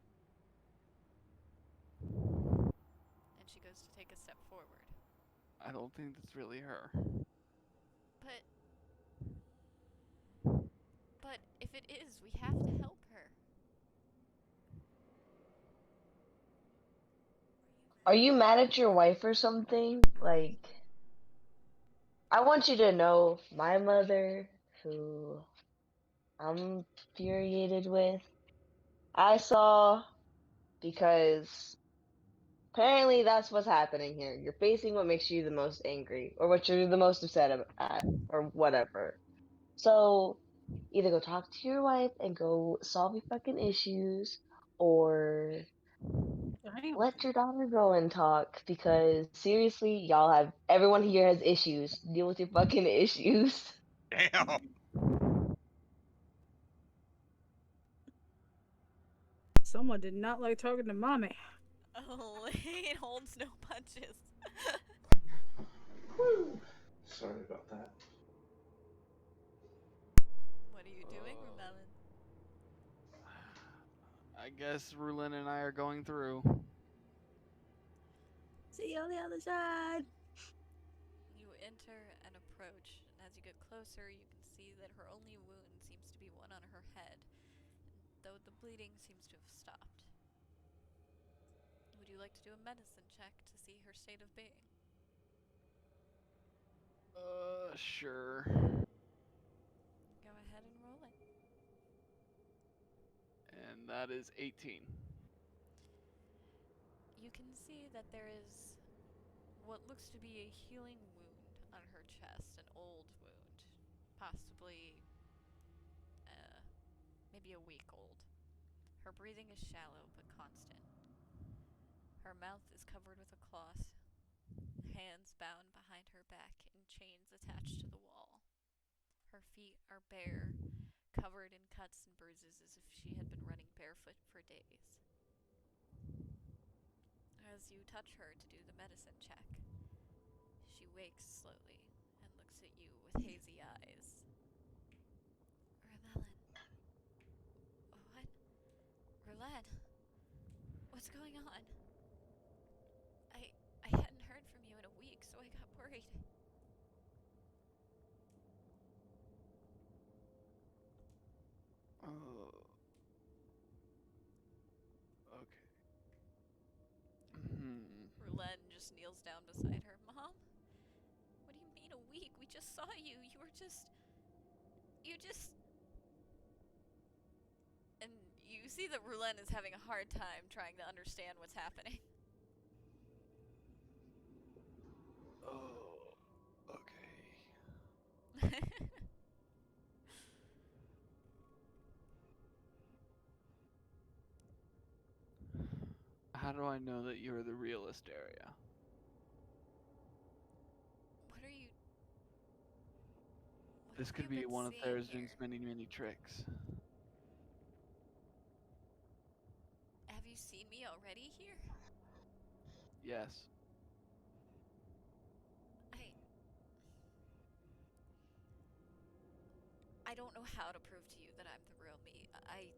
And she goes to take a step forward. I don't think that's really her. But if it is, we have to help her. Are you mad at your wife or something? Like, I want you to know my mother, who I'm infuriated with, I saw, because apparently that's what's happening here. You're facing what makes you the most angry, or what you're the most upset at, or whatever. So, either go talk to your wife and go solve your fucking issues, or Damn. let your daughter go and talk because seriously, everyone here has issues. Deal with your fucking issues. Damn. Someone did not like talking to mommy. Oh, Lane holds no punches. Whew. Sorry about that. What are you doing, Rumelin? I guess Rulin and I are going through. See you on the other side. You enter and approach, and as you get closer, you can see that her only wound seems to be one on her head, though the bleeding seems to have stopped. Would you like to do a medicine check to see her state of being? Sure. Go ahead and roll it. And that is 18. You can see that there is what looks to be a healing wound on her chest, an old wound, possibly maybe a week old. Her breathing is shallow but constant. Her mouth is covered with a cloth, hands bound behind her back in chains attached to the wall. Her feet are bare, covered in cuts and bruises as if she had been running barefoot for days. As you touch her to do the medicine check, she wakes slowly and looks at you with hazy eyes. Rumelin. What? Rulen? What's going on? I hadn't heard from you in a week, so I got worried. Oh. Okay. Rulen just kneels down beside her. Mom? What do you mean a week? We just saw you. You just... And you see that Rulen is having a hard time trying to understand what's happening. Oh. Okay. How do I know that you're the realist area? What are you... What This have could you be been one of seeing Tharizdun's here? many, many tricks. Have you seen me already here? Yes. I don't know how to prove to you that I'm the real me. I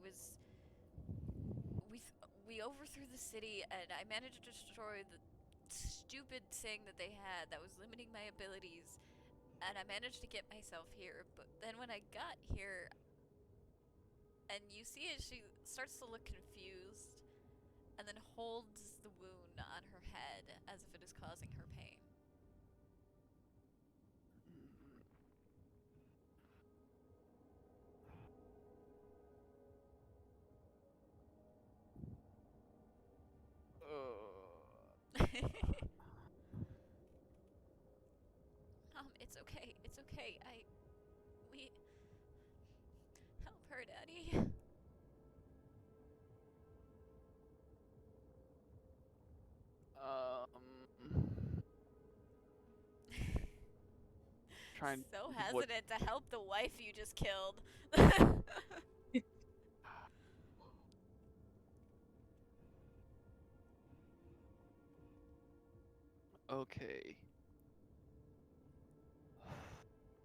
was... We overthrew the city, and I managed to destroy the stupid thing that they had that was limiting my abilities, and I managed to get myself here. But then when I got here, and you see it, she starts to look confused, and then holds the wound on her head as if it is causing her pain. It's okay. It's okay. We help her, Daddy. Trying So what? hesitant to help the wife you just killed. Okay.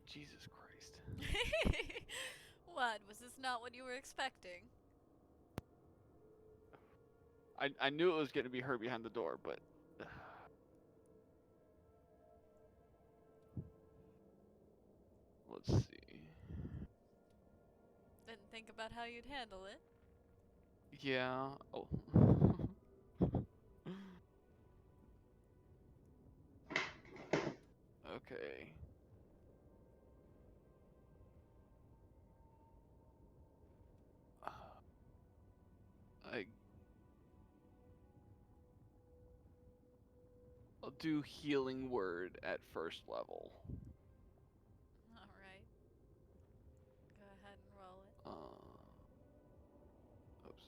Jesus Christ. What? Was this not what you were expecting? I knew it was going to be her behind the door, but... Let's see. Didn't think about how you'd handle it. Yeah. Oh. Okay. I... I'll do healing word at first level. Alright. Go ahead and roll it. Oops.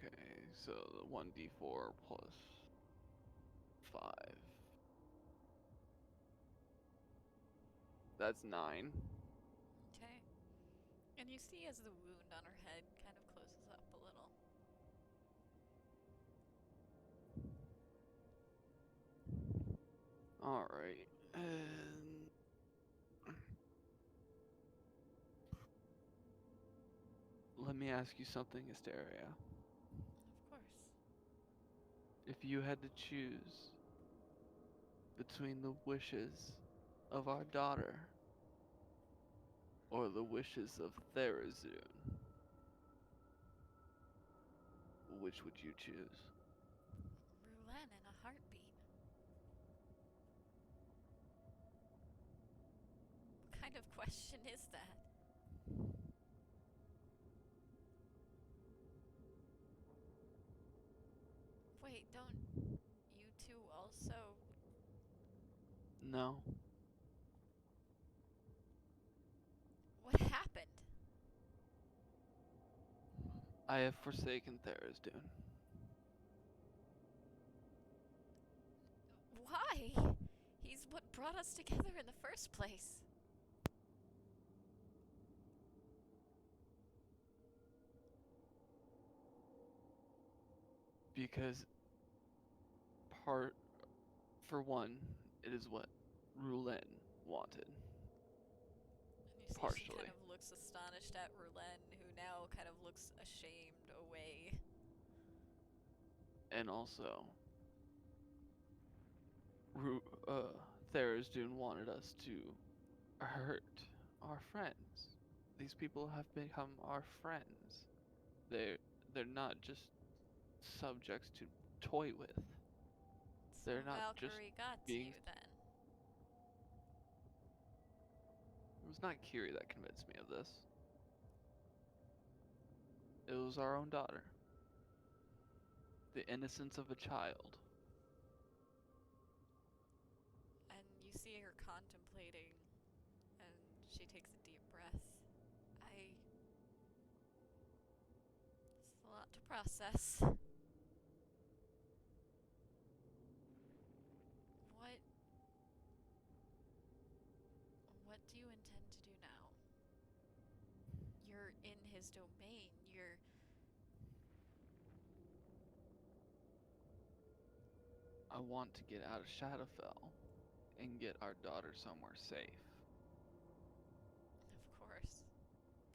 Okay, so the 1d4 plus 5. That's 9. Okay. And you see as the wound on her head kind of closes up a little. Alright, and... Let me ask you something, Hysteria. Of course. If you had to choose between the wishes of our daughter or the wishes of Tharizdun, which would you choose? Rulen in a heartbeat. What kind of question is that? Wait, don't you two also... No. What happened? I have forsaken Tharizdun. Why? He's what brought us together in the first place. Because for one, it is what Rulen wanted. And you see she kind Partially. of looks astonished at Rulen, who now kind of looks ashamed away. And also, Tharizdun wanted us to hurt our friends. These people have become our friends. They're not just subjects to toy with. So They're not just Valkyrie got to being. you then. It was not Kiri that convinced me of this. It was our own daughter. The innocence of a child. And you see her contemplating, and she takes a deep breath. It's a lot to process. What do you intend to do now? You're in his domain. I want to get out of Shadowfell and get our daughter somewhere safe. Of course.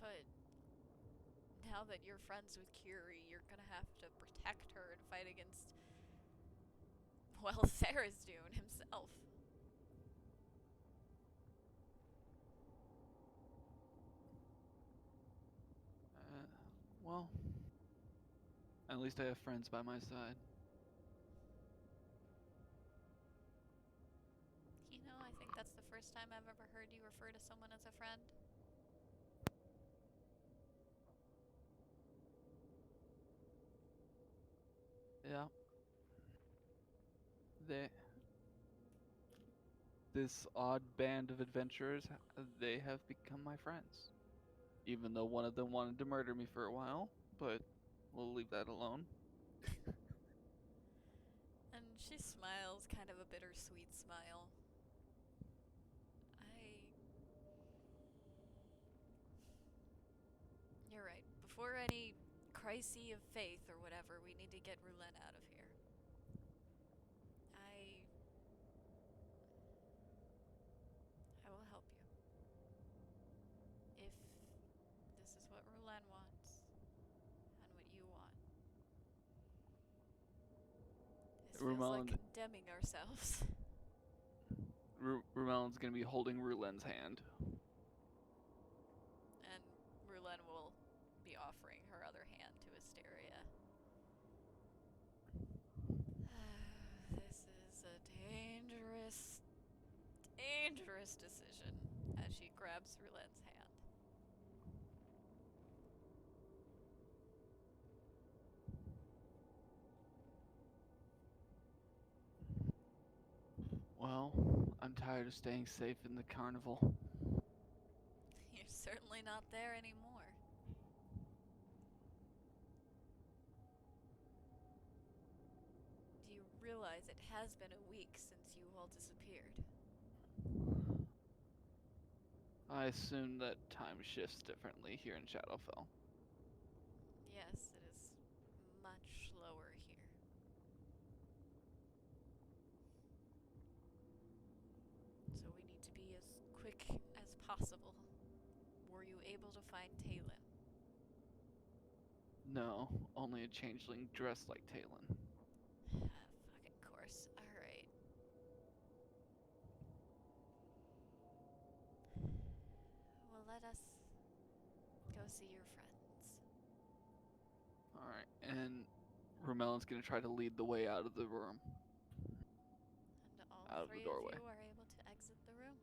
But now that you're friends with Kiri, you're gonna have to protect her and fight against, well, Tharizdun himself. Well, at least I have friends by my side. You know, I think that's the first time I've ever heard you refer to someone as a friend. Yeah. This odd band of adventurers, they have become my friends. Even though one of them wanted to murder me for a while, but we'll leave that alone. And she smiles, kind of a bittersweet smile. You're right. Before any crisis of faith or whatever, we need to get Rulen out of here. I will help you. If this is what Rulen wants, and what you want. This feels like condemning ourselves. Rumelin's gonna be holding Rulen's hand. And Rulen will be offering her other hand to Hysteria. This is a dangerous, dangerous decision as she grabs Rulen's hand. Well, I'm tired of staying safe in the carnival. You're certainly not there anymore. realize it has been a week since you all disappeared. I assume that time shifts differently here in Shadowfell. Yes, it is much slower here. So we need to be as quick as possible. Were you able to find Talon? No, only a changeling dressed like Talon. Fucking course. Alright. Well, let us go see your friends. Alright, and Romellin's gonna try to lead the way out of the room. And all Out of the three of doorway. you are able to exit the room.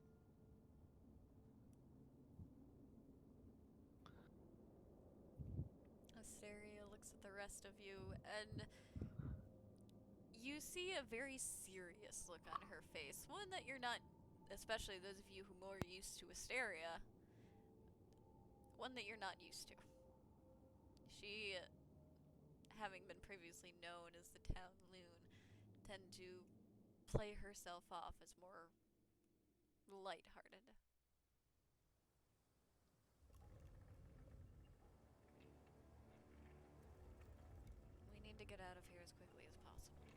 Asteria looks at the rest of you, and you see a very serious look on her face. One that you're not, especially those of you who are more used to Asteria, one that you're not used to. She, having been previously known as the town loon, tend to play herself off as more lighthearted. We need to get out of here as quickly as possible.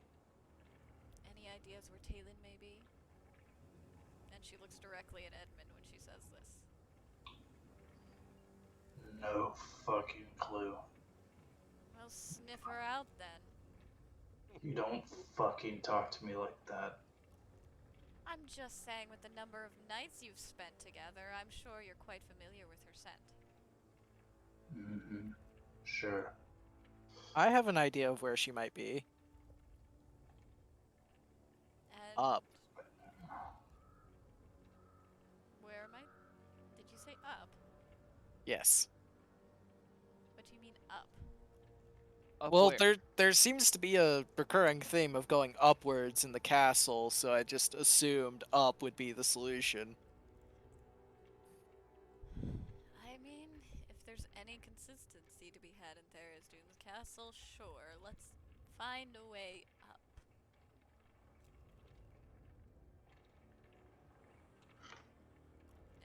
Any ideas where Talon may be? And she looks directly at Edmund when she says this. No fucking clue. Well, sniff her out then. You don't fucking talk to me like that. I'm just saying, with the number of nights you've spent together, I'm sure you're quite familiar with her scent. Mm-hmm. Sure. I have an idea of where she might be. And Up. where am I? Did you say up? Yes. What do you mean up? Up Well, where? there seems to be a recurring theme of going upwards in the castle, so I just assumed up would be the solution. I mean, if there's any consistency to be had in Tharizdun's castle, sure, let's find a way up.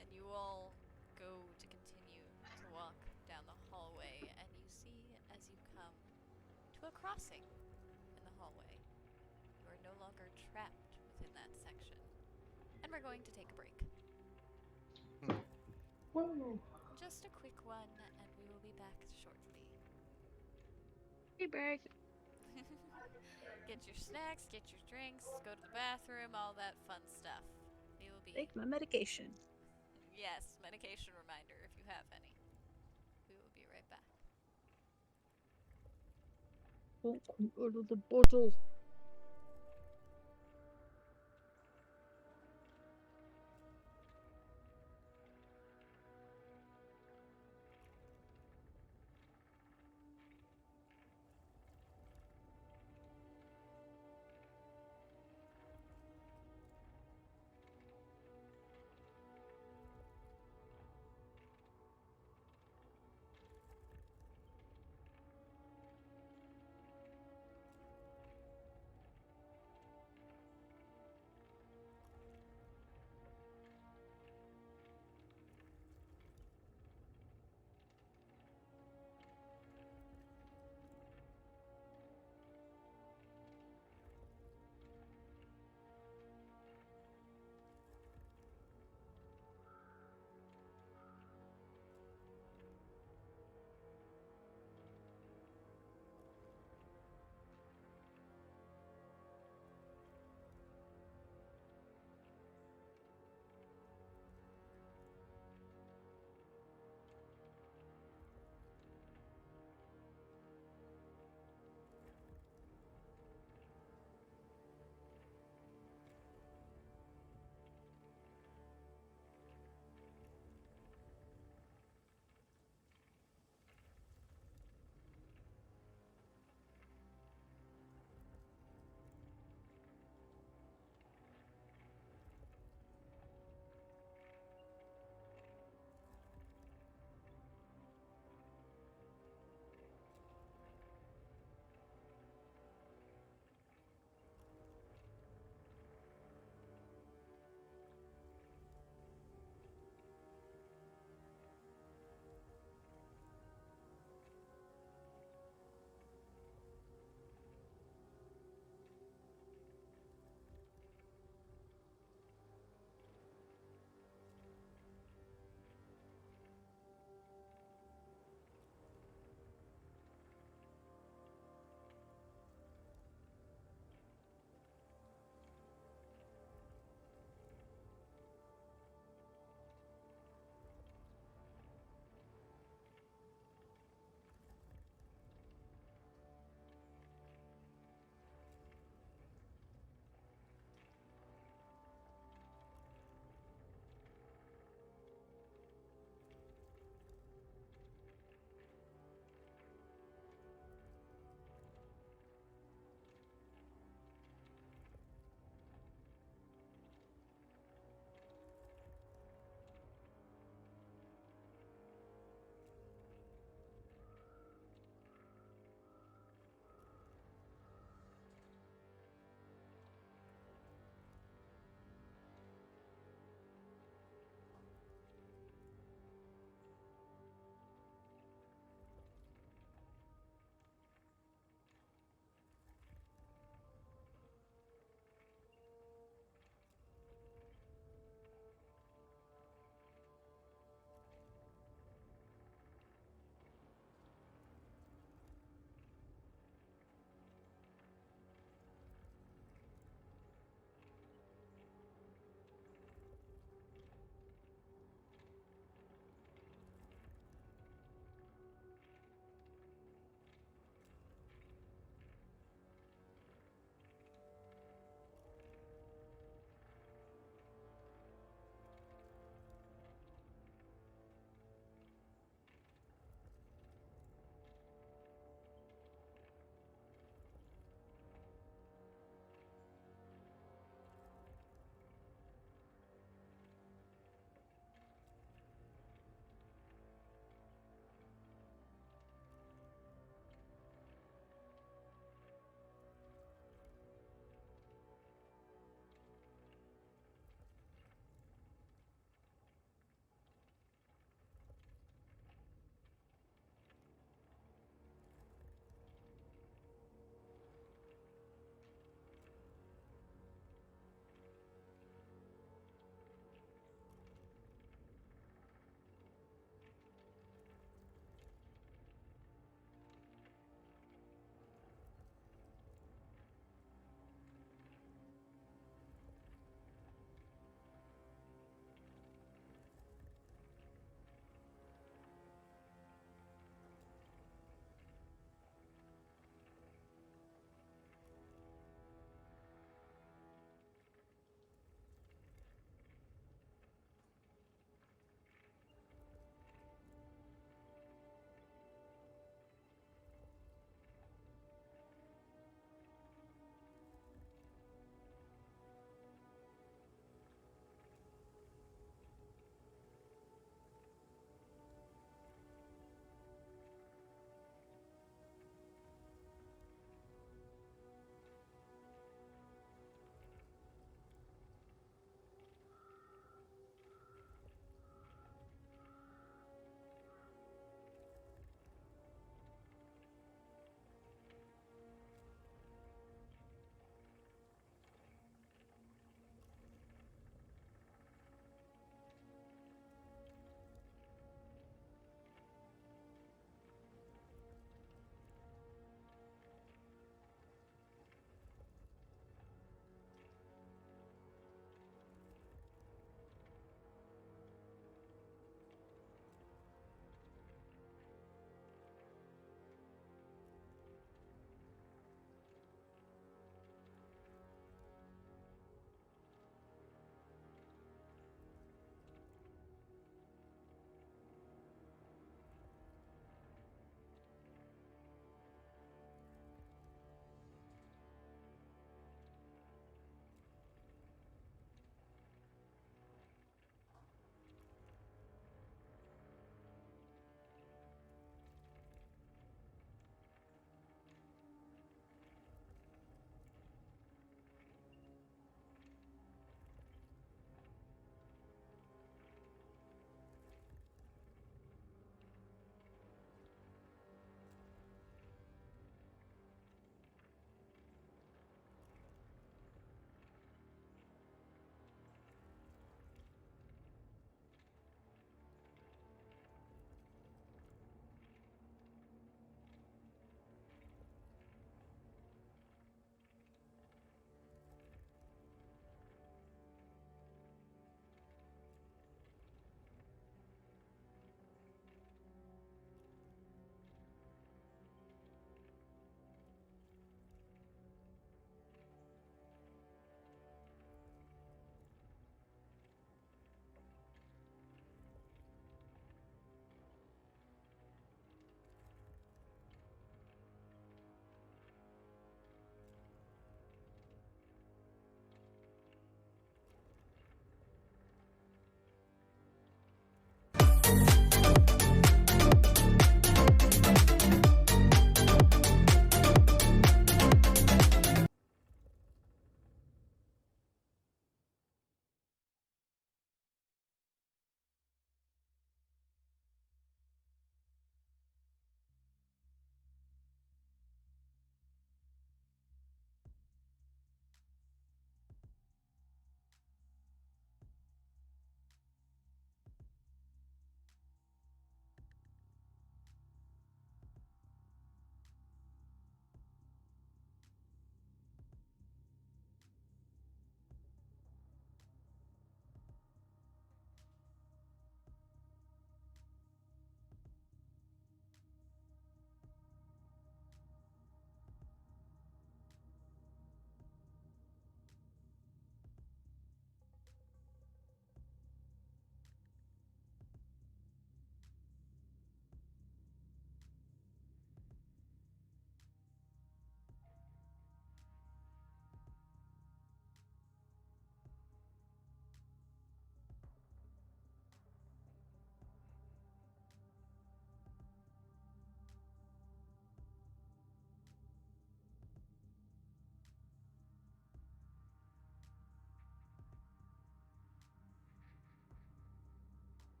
And you all go to continue to walk down the hallway, and you see as you come to a crossing in the hallway. You are no longer trapped within that section. And we're going to take a break. Whoa. Just a quick one, and we will be back shortly. Hey, break. Get your snacks, get your drinks, go to the bathroom, all that fun stuff. We will be... Take my medication. Yes, medication reminder if you have any. We will be right back. Don't come out of the bottle.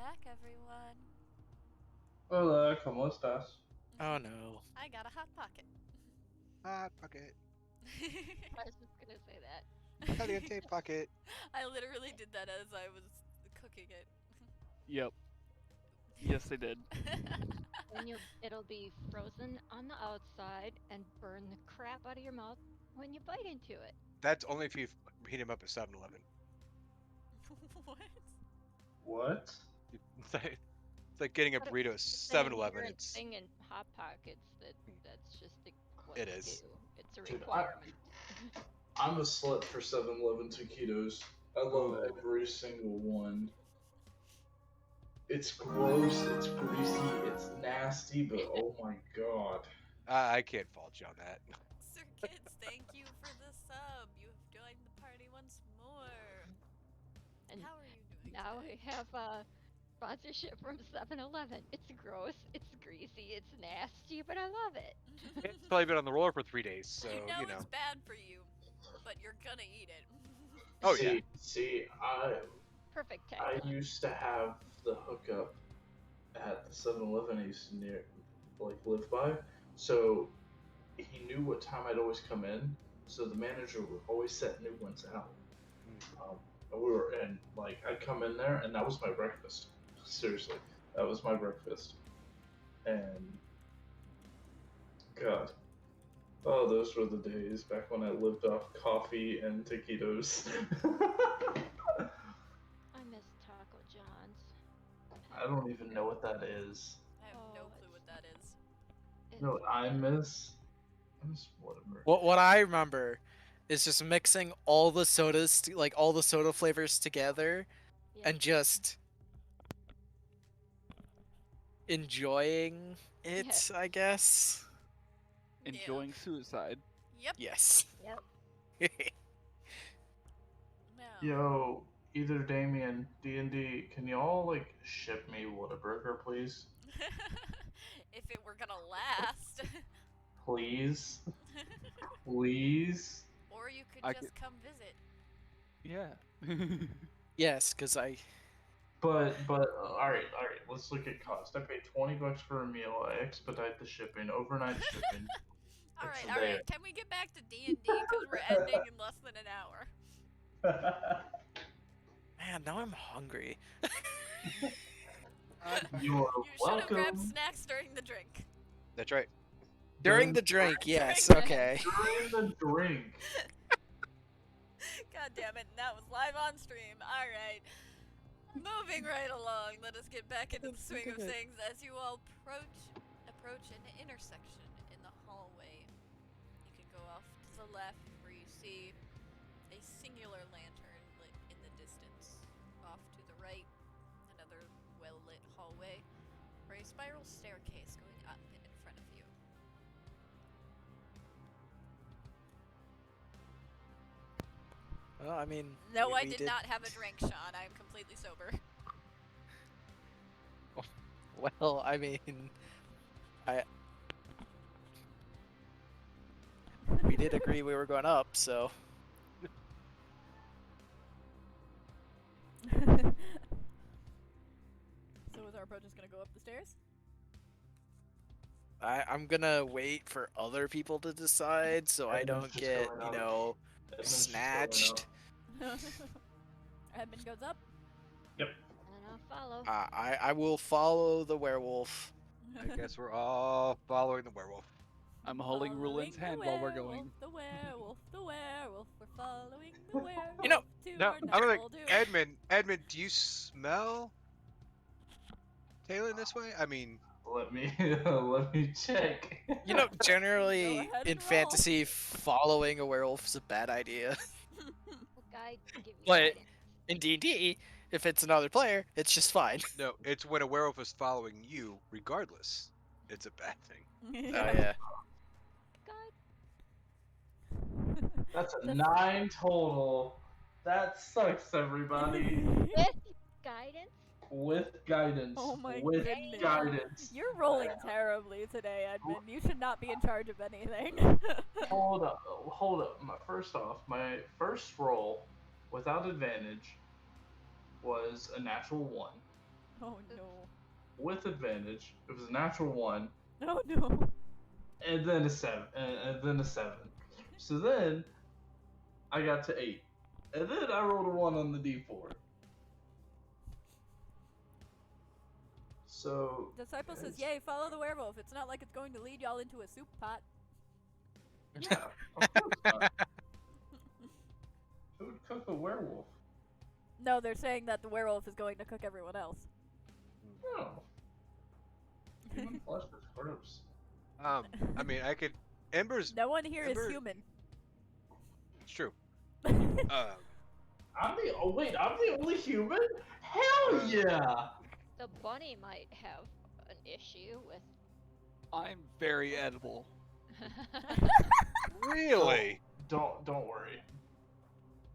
back, everyone. Hola, ¿cómo estás? Oh no. I got a hot pocket. Hot pocket. I was just gonna say that. Caliente pocket. I literally did that as I was cooking it. Yep. Yes, they did. And it'll be frozen on the outside and burn the crap out of your mouth when you bite into it. That's only if you heat him up at 7-Eleven. What? What? It's like getting a But it- burrito at the same 7-Eleven. inherent It's thing in Hot Pockets that's just what It they is. do. It's a Dude, requirement. I'm a slut for 7-Eleven taquitos. I love Ooh. every single one. It's gross, it's greasy, it's nasty, but oh my god. I can't fault you on that. Sir Kids, thank you for the sub. You have joined the party once more. And How are you doing now today? we have a sponsorship from 7-Eleven. It's gross, it's greasy, it's nasty, but I love it. It's probably been on the roller for 3 days, so you know it's bad for you, but you're gonna eat it. Oh yeah. See, Perfect I tagline. used to have the hookup at the 7-Eleven I used to live by. So he knew what time I'd always come in. So the manager would always set new ones out. And I'd come in there and that was my breakfast. Seriously, that was my breakfast. And God, oh, those were the days back when I lived off coffee and taquitos. I miss Taco John's. I don't even know what that is. I have no Oh, clue what that is. You know what I miss? I miss whatever. What I remember is just mixing all the sodas, like all the soda flavors together, Yeah. and just enjoying it, Yes. I guess. Enjoying suicide. Yep. Yes. Yep. No. Yo, either Damien, D&D, can y'all ship me Whataburger, please? If it were gonna last. Please, please. Or you could I just come visit. Yeah. Yes, because I. But all right. Let's look at cost. I paid $20 for a meal. I expedite the shipping, overnight shipping. All It's right. there. Can we get back to D&D because we're ending in less than an hour? Man, now I'm hungry. You are You should have grabbed welcome. snacks during the drink. That's right. During the drink, yes, During the- okay. During the drink. God damn it, and that was live on stream. Alright. Moving right along, let us get back into the swing of things as you all approach an intersection in the hallway. You can go off to the left where you see a singular lantern lit in the distance. Off to the right, another well-lit hallway, or a spiral staircase going up in front of you. Well, I mean. No, I we did not have a drink, Sean. I am completely sober. Well, I mean. We did agree we were going up, so. So is our approach just gonna go up the stairs? I'm gonna wait for other people to decide so I Edmund's don't just get, going you up. know, Edmund's just going snatched. up. Edmund goes up. Yep. And I'll follow. I will follow the werewolf. I guess we're all following the werewolf. I'm holding Rulin's hand while we're going. The werewolf, we're following the werewolf. You know, to No, our I'm like noble doom. Edmund, do you smell Talon this way? I mean, Let me check. You know, generally ahead and in roll. fantasy, following a werewolf is a bad idea. We'll give you But guidance. in D&D, if it's another player, it's just fine. no, it's when a werewolf is following you, regardless. It's a bad thing. Oh yeah. Guide. That's a 9 total. That sucks, everybody. With guidance. With guidance. Oh my With goodness. guidance. You're rolling terribly today, Edmund. You should not be in charge of anything. Hold up. First off, my first roll without advantage was a natural 1. Oh no. with advantage. It was a natural 1, Oh no. and then a 7, and then a 7. So then I got to 8, and then I rolled a 1 on the d4. So Disciple says, guys, "Yay, follow the werewolf. It's not like it's going to lead y'all into a soup pot." yeah, of course not. Who would cook a werewolf? No, they're saying that the werewolf is going to cook everyone else. No. Human flesh is gross. I mean, I could. Ember's. No one here is Ember- human. It's true. I'm the only human? Hell yeah! The bunny might have an issue with. I'm very edible. Really? Don't worry.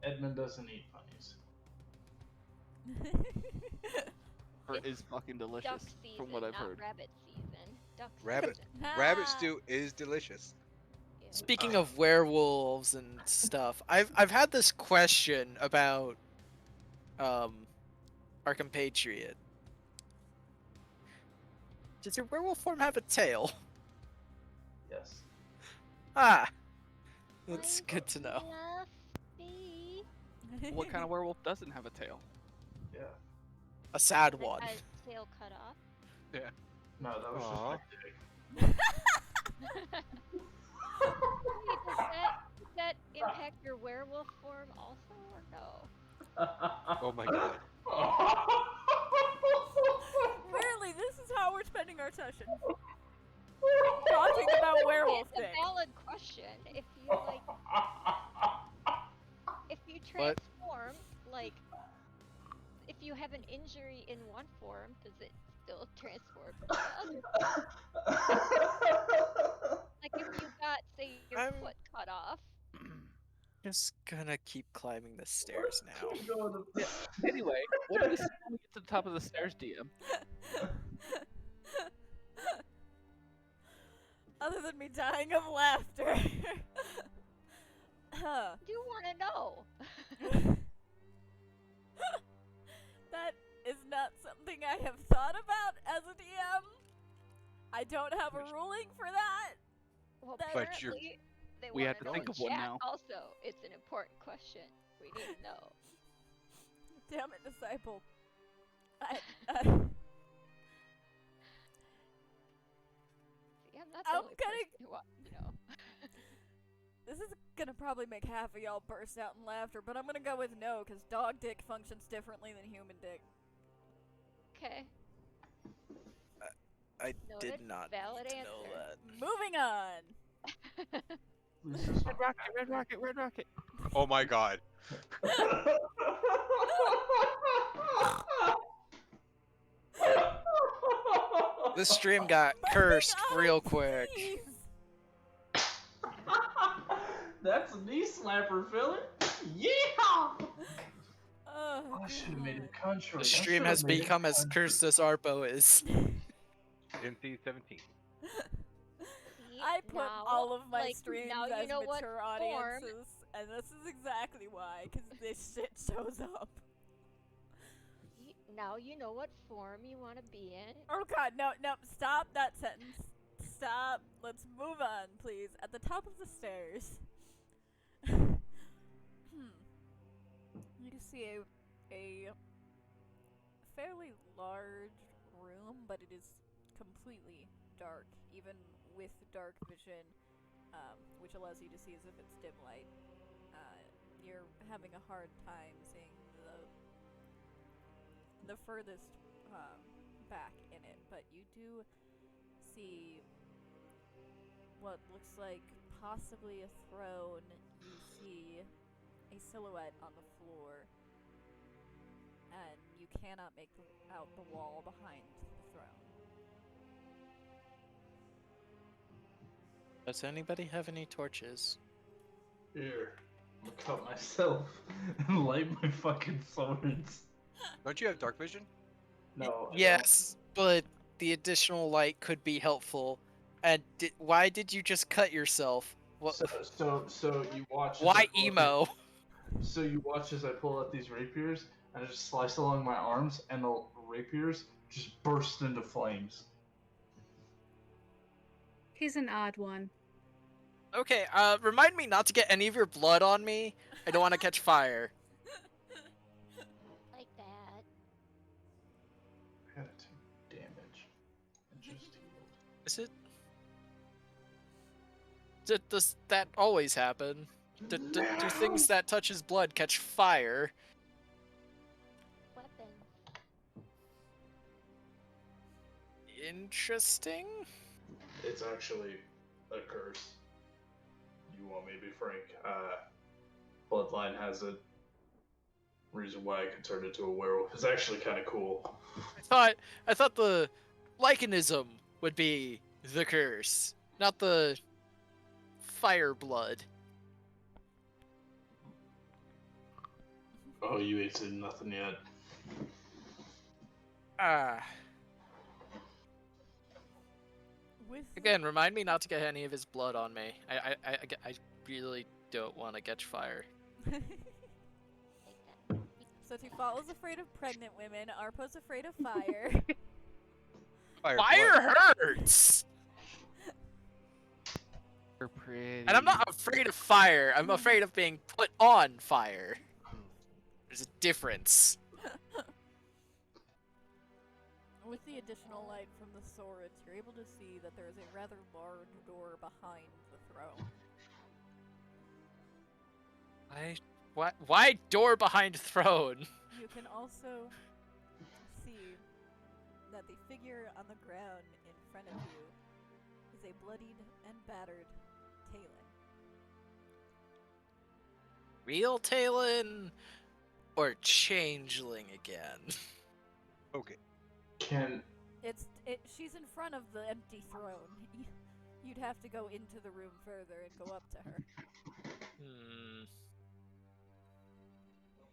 Edmund doesn't eat bunnies. Or is fucking delicious, Duck season, from what I've not heard. rabbit season. Duck Rabbit. season. Rabbit stew is delicious. Yeah. Speaking of werewolves and stuff, I've had this question about our compatriot. Does your werewolf form have a tail? Yes. Ah, that's I'm good to know. fluffy. What kind of werewolf doesn't have a tail? Yeah. A sad That one. has tail cut off. No, that was Aw. just my dick. Does that impact your werewolf form also, or no? Oh my god. Really, this is how we're spending our session. Talking about werewolf It's dick. a valid question. If you transform, like, if you have an injury in one form, does it still transform to the other? Like, if you got, say, your I'm- foot cut off. Just gonna keep climbing the stairs now. Anyway, what do we see when we get to the top of the stairs, DM? Other than me dying of laughter. Huh. Do you want to know? That is not something I have thought about as a DM. I don't have a ruling for that. Well, But you're- apparently, they We have wanna to know think in of one chat now. Also, it's an important question. We need to know. Damn it, disciple. See, I'm not I'm the only gonna- person who wants to know. this is gonna probably make half of y'all burst out in laughter, but I'm gonna go with no, because dog dick functions differently than human dick. Okay. I Noted. did not Valid need to know answer. that. Moving on. Red rocket, red rocket, red rocket. Oh my god. This stream got cursed Moving on, real quick. please. That's a knee slapper, Philly. Yeah! Oh, I should have made God. it country. The stream has become as cursed as Arpo is. NC 17. I put now, all of my like, streams now you as know what mature form- audiences, and this is exactly why, because this shit shows up. Now you know what form you want to be in. Oh god, no, stop that sentence. Stop. Let's move on, please. At the top of the stairs. You can see a fairly large room, but it is completely dark, even with dark vision, which allows you to see as if it's dim light. You're having a hard time seeing the furthest back in it, but you do see what looks like possibly a throne. You see a silhouette on the floor, and you cannot make out the wall behind the throne. Does anybody have any torches? Here, I'm gonna cut myself and light my fucking swords. Don't you have dark vision? No. I Yes, but the additional light could be helpful. And why did you just cut yourself? What? So you watch. as I Why pull out emo? So you watch as I pull out these rapiers, and I just slice along my arms, and the rapiers just burst into flames. He's an odd one. Okay, remind me not to get any of your blood on me. I don't want to catch fire. Like that. I gotta take damage. And just healed. Is it? Does that always happen? Do things that touch his blood catch fire? Weapon. Interesting. It's actually a curse. You want me to be frank? Bloodline has a reason why I can turn into a werewolf. It's actually kind of cool. I thought the Lycanism would be the curse, not the fire blood. Oh, you ain't seen nothing yet. With Again, remind me not to get any of his blood on me. I really don't want to catch fire. Like that. So Tufal is afraid of pregnant women. Arpo's afraid of fire. Fire Fire blood. hurts! You're pretty. And I'm not afraid of fire, I'm afraid of being put on fire. There's a difference. With the additional light from the swords, you're able to see that there is a rather large door behind the throne. Why door behind throne? You can also see that the figure on the ground in front of you is a bloodied and battered Talon. Real Talon or changeling again? Okay. She's in front of the empty throne. You'd have to go into the room further and go up to her.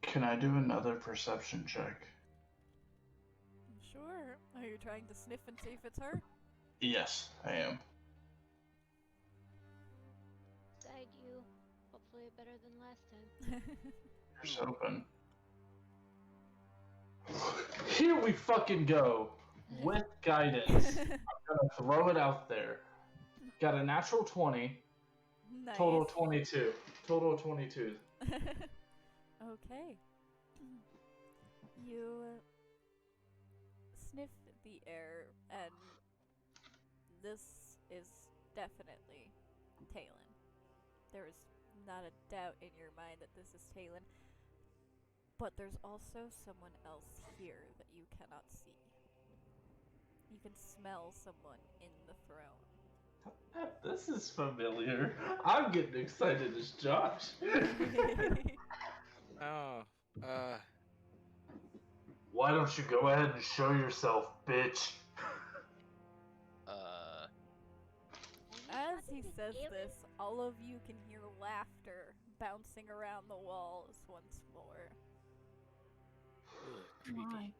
Can I do another perception check? Sure. Are you trying to sniff and see if it's her? Yes, I am. Guide you. Hopefully better than last time. Here's hoping. Here we fucking go. With guidance. I'm gonna throw it out there. Got a natural 20. Nice. Total 22. Total 22. Okay. You sniff the air, and this is definitely Talon. There is not a doubt in your mind that this is Talon, but there's also someone else here that you cannot see. You can smell someone in the throne. This is familiar. I'm getting excited as Josh. Oh, Why don't you go ahead and show yourself, bitch? As he says this, all of you can hear laughter bouncing around the walls once more. creepy.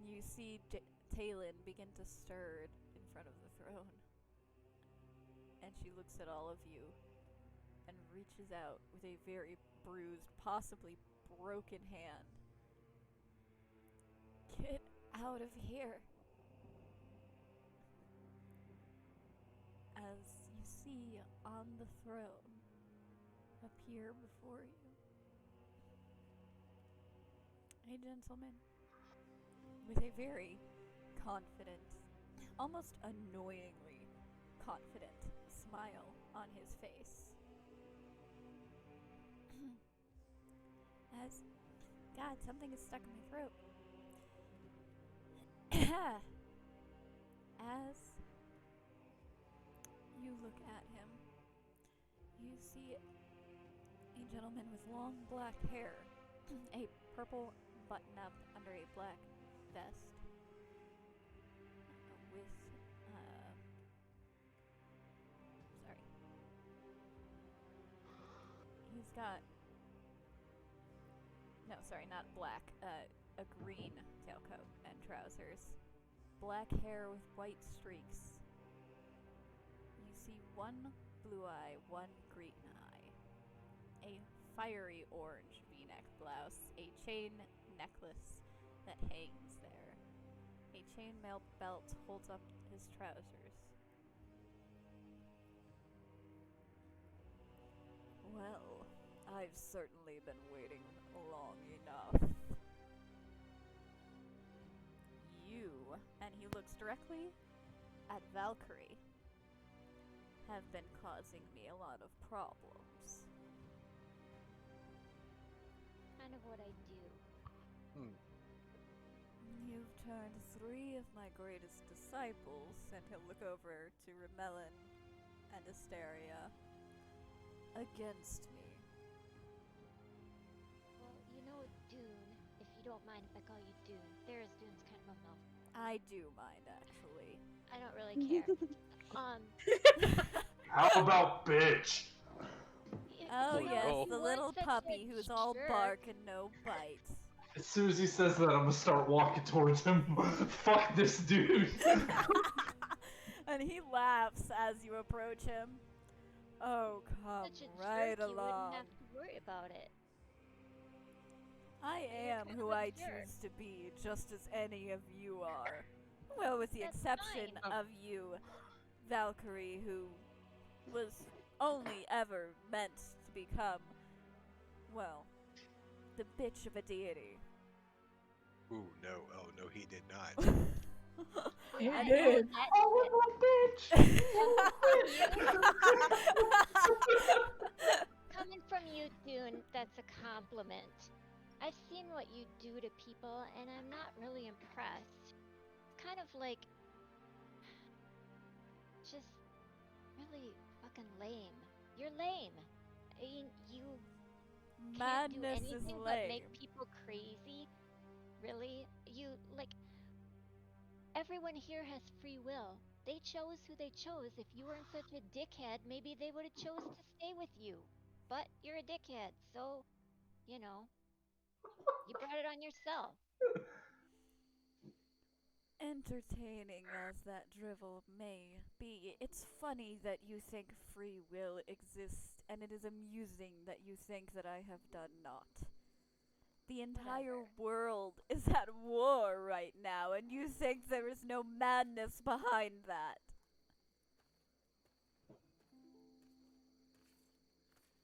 You see Talon begin to stir in front of the throne. And she looks at all of you and reaches out with a very bruised, possibly broken hand. Get out of here. As you see on the throne appear before you a gentleman with a very confident, almost annoyingly confident smile on his face. As, God, something is stuck in my throat. As you look at him, you see a gentleman with long black hair, a purple button up under a black vest, with, he's got, no, sorry, not black, a green tailcoat and trousers, black hair with white streaks. You see one blue eye, one green eye, a fiery orange v-neck blouse, a chain necklace, that hangs there. A chainmail belt holds up his trousers. Well, I've certainly been waiting long enough. You, and he looks directly at Valkyrie, have been causing me a lot of problems. Kind of what I do. You've turned 3 of my greatest disciples, and he'll look over to Remelin and Asteria, against me. Well, you know, Dune, if you don't mind if I call you Dune, Tharizdun's kind of a mouthful. I do mind, actually. I don't really care. How about bitch? Oh you know, yes, no. the you little weren't such puppy a who's all jerk. bark and no bite. As soon as he says that, I'm gonna start walking towards him. Fuck this dude. And he laughs as you approach him. Oh, come Such a right jerk, you wouldn't along. have to worry about it. I You're am kind who of a I jerk. choose to be, just as any of you are. Well, with the That's exception fine. of you, Valkyrie, who was only ever meant to become, well, the bitch of a deity. Ooh, no. Oh, no, he did not. He I did. know that Oh, bitch. coming from you, Dune, that's a compliment. I've seen what you do to people, and I'm not really impressed. It's kind of like just really fucking lame. You're lame. I mean, you can't do Madness is anything but make lame. people crazy. Really? You, like, everyone here has free will. They chose who they chose. If you weren't such a dickhead, maybe they would have chose to stay with you. But you're a dickhead, so, you know, you brought it on yourself. Entertaining as that drivel may be, it's funny that you think free will exists, and it is amusing that you think that I have done not. The entire world is at war right now, and you think there is no madness behind that.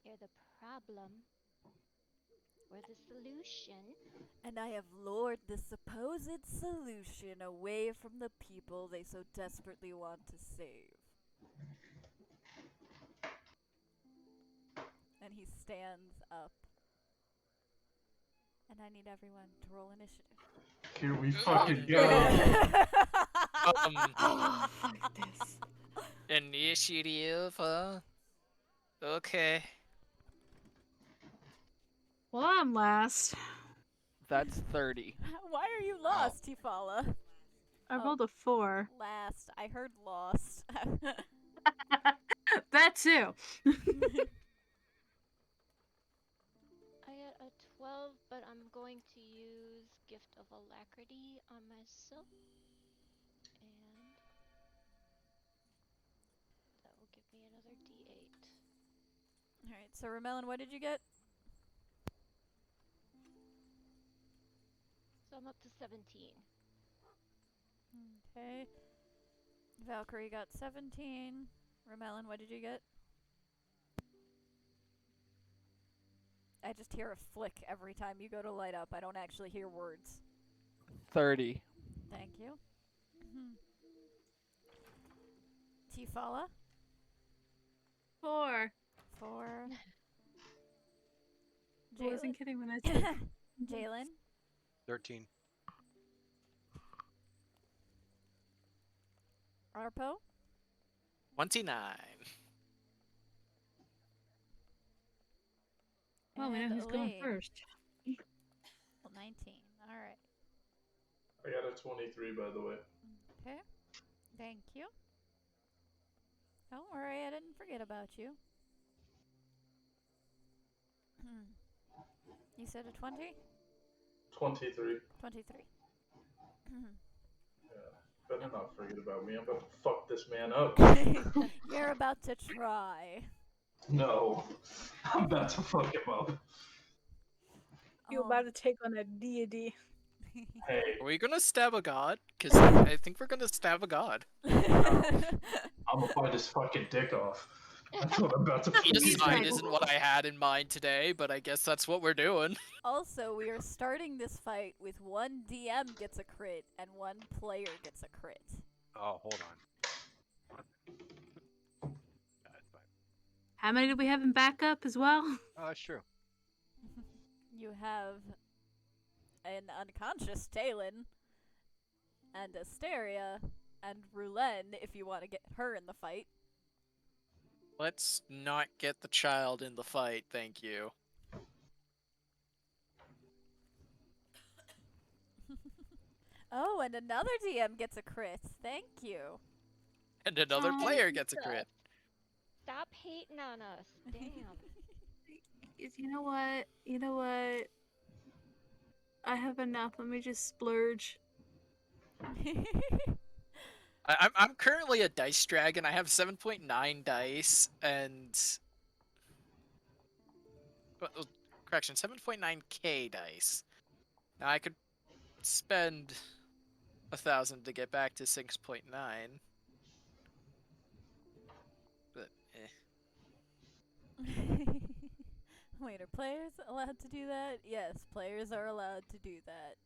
You're the problem. We're the solution. And I have lured the supposed solution away from the people they so desperately want to save. And he stands up. And I need everyone to roll initiative. Here we fucking go. Oh, fuck this. Initiative, huh? Okay. Well, I'm last. That's 30. Why are you lost, Tifala? I Oh. rolled a 4. Last. I heard lost. That too. I got a 12, but I'm going to use Gift of Alacrity on myself. And that will give me another d8. Alright, so Remelin, what did you get? So I'm up to 17. Okay. Valkyrie got 17. Remelin, what did you get? I just hear a flick every time you go to light up. I don't actually hear words. 30. Thank you. Tifala? 4. 4. I wasn't kidding when I said Jalen? 13. Arpo? 29. Well, we know And who's going Elaine. first. Well, 19. Alright. I got a 23, by the way. Okay. Thank you. Don't worry, I didn't forget about you. You said a 20? 23. 23. Better not forget about me. I'm about to fuck this man up. You're about to try. No. I'm about to fuck him up. You're about to take on a deity. Hey, Are we gonna stab a god? Because I think we're gonna stab a god. I'm gonna bite his fucking dick off. That's what I'm about to Each He's side like- isn't what I had in mind today, but I guess that's what we're doing. Also, we are starting this fight with one DM gets a crit and one player gets a crit. Oh, hold on. That's fine. How many do we have in backup as well? Oh, that's true. You have an unconscious Talon and Asteria and Rulen if you want to get her in the fight. Let's not get the child in the fight, thank you. Oh, and another DM gets a crit. Thank you. And another Oh. player gets a crit. Stop hating on us. Damn. You know what? You know what? I have enough. Let me just splurge. I'm currently a dice dragon. I have 7.9 dice and correction, 7.9k dice. Now I could spend 1,000 to get back to 6.9. But Wait, are players allowed to do that? Yes, players are allowed to do that.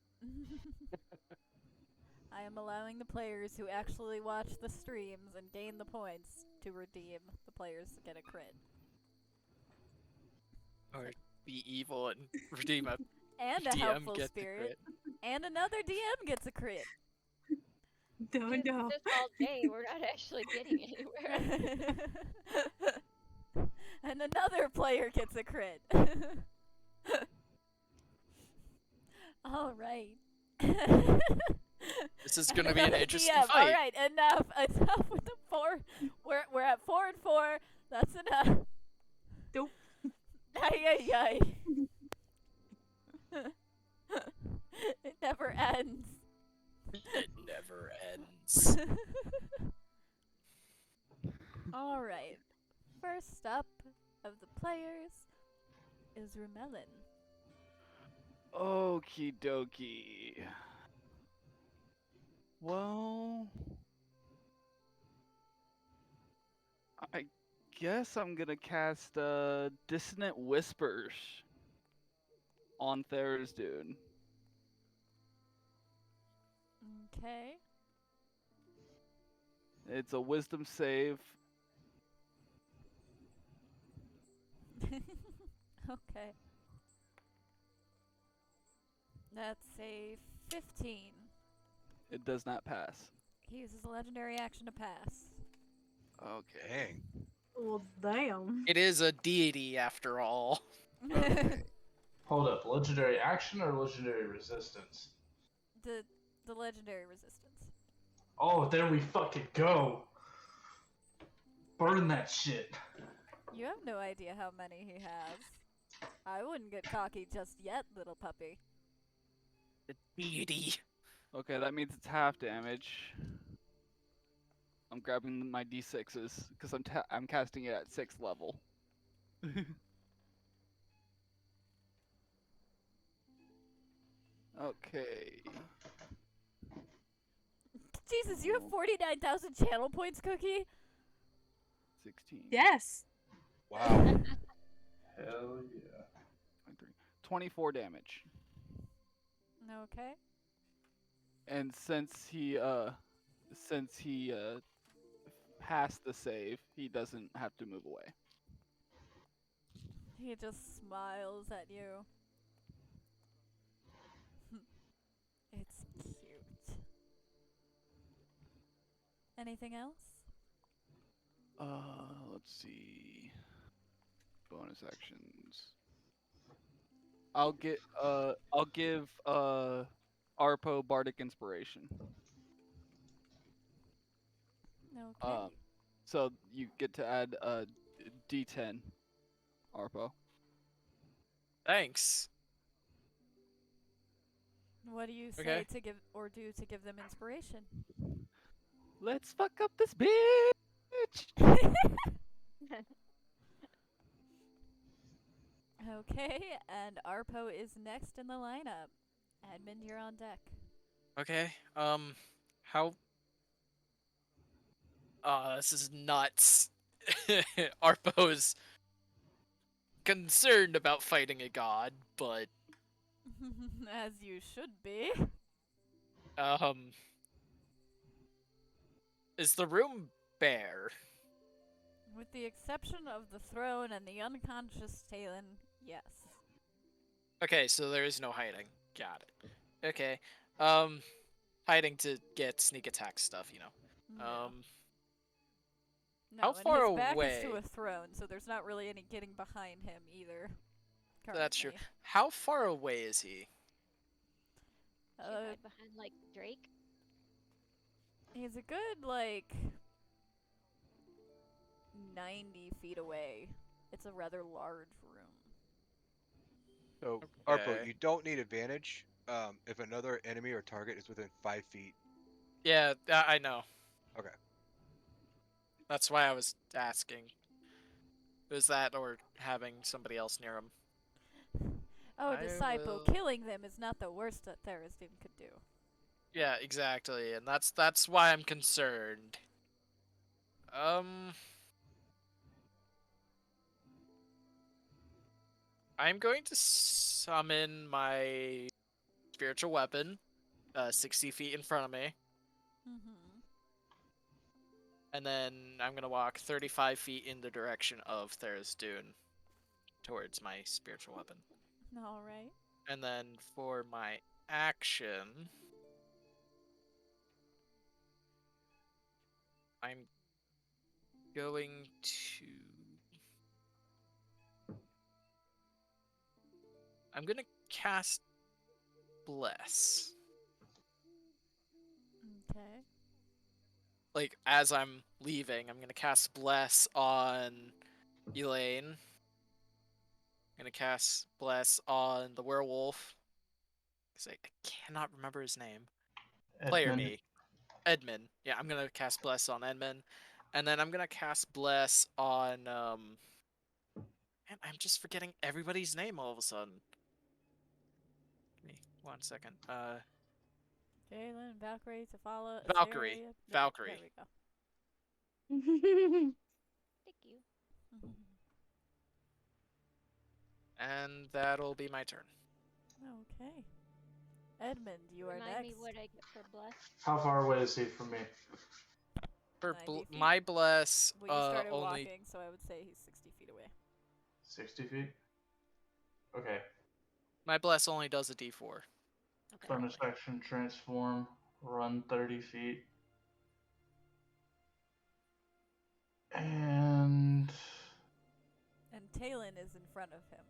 I am allowing the players who actually watch the streams and gain the points to redeem the players to get a crit. or be evil and redeem a And a DM helpful gets a spirit. crit. And another DM gets a crit. No, We do no. this all day. We're not actually getting anywhere. And another player gets a crit. Alright. This is gonna be an Another interesting DM. fight. Alright, enough. Enough with the 4. We're at 4 and 4. That's enough. Nope. Ay, ay, ay. It never ends. It never ends. Alright. First up of the players is Rumelin. Okie dokie. Well, I guess I'm gonna cast Dissonant Whispers on Tharizdun. Okay. It's a Wisdom save. Okay. That's a 15. It does not pass. He uses a legendary action to pass. Okay. Dang. Well, damn. It is a deity after all. Okay. hold up. Legendary action or legendary resistance? the legendary resistance. Oh, there we fucking go. Burn that shit. You have no idea how many he has. I wouldn't get cocky just yet, little puppy. The deity. Okay, that means it's half damage. I'm grabbing my d6s because I'm casting it at 6th level. Okay. Jesus, you have 49,000 channel points, Cookie? 16. Yes. Wow. Hell yeah. 23. 24 damage. Okay. And since he passed the save, he doesn't have to move away. He just smiles at you. It's cute. Anything else? Let's see. Bonus actions. I'll give Arpo Bardic Inspiration. Okay. So you get to add a D10, Arpo. Thanks. What do you say Okay. to give or do to give them inspiration? Let's fuck up this bitch! Okay, and Arpo is next in the lineup. Edmund, you're on deck. Okay. How? This is nuts. Arpo's concerned about fighting a god, but As you should be. um, is the room bare? With the exception of the throne and the unconscious Talon, yes. Okay, so there is no hiding. Got it. Okay. Hiding to get sneak attack stuff, you know. Yeah. How No, and far his back is to away? a throne, so there's not really any getting behind him either. Currently. That's true. How far away is he? Should hide behind like Drake. He's a good, like, 90 feet away. It's a rather large room. So, Arpo, Okay. you don't need advantage if another enemy or target is within 5 feet. Yeah, I know. Okay. That's why I was asking. Was that or having somebody else near him? Oh, I Disciple, will- killing them is not the worst that Tharizdun could do. Yeah, exactly, and that's why I'm concerned. I'm going to summon my spiritual weapon, 60 feet in front of me, Mm-hmm. and then I'm gonna walk 35 feet in the direction of Tharizdun towards my spiritual weapon. Alright. And then for my action, I'm going to... I'm gonna cast Bless. Okay. Like, as I'm leaving, I'm gonna cast Bless on Elaine. I'm gonna cast Bless on the werewolf. Because I cannot remember his name. Player Edmund. me. Edmund. Yeah, I'm gonna cast Bless on Edmund. And then I'm gonna cast Bless on, Man, I'm just forgetting everybody's name all of a sudden. Give me 1 second. Jalen, Valkyrie, Tafala, Valkyrie. Asteria. Valkyrie. There we go. Thank you. And that'll be my turn. Okay. Edmund, you are Remind next. me what I get for bless. How far away is he from me? For 90 feet. my Bless, Well, you started only... walking, so I would say he's 60 feet away. 60 feet? Okay. My Bless only does a D4. Okay. Bonus action, transform, run 30 feet. And And Talon is in front of him.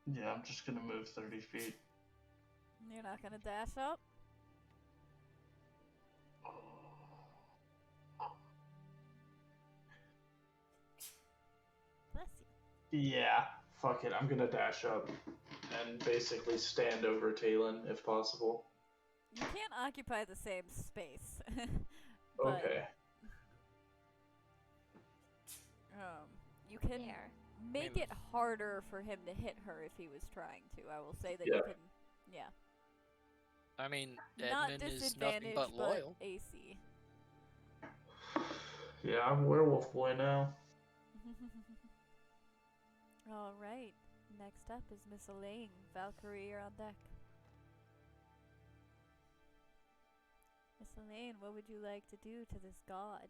yeah, I'm just gonna move 30 feet. You're not gonna dash up? Bless you. Yeah, fuck it. I'm gonna dash up and basically stand over Talon if possible. You can't occupy the same space. but, Okay. You can There. make it harder for him to hit her if he was trying to. I will say that Yeah. you can, yeah. I mean, Not Edmund is disadvantage, nothing but loyal. AC. Yeah, I'm a werewolf boy now. Alright. Next up is Miss Elaine. Valkyrie, you're on deck. Miss Elaine, what would you like to do to this god?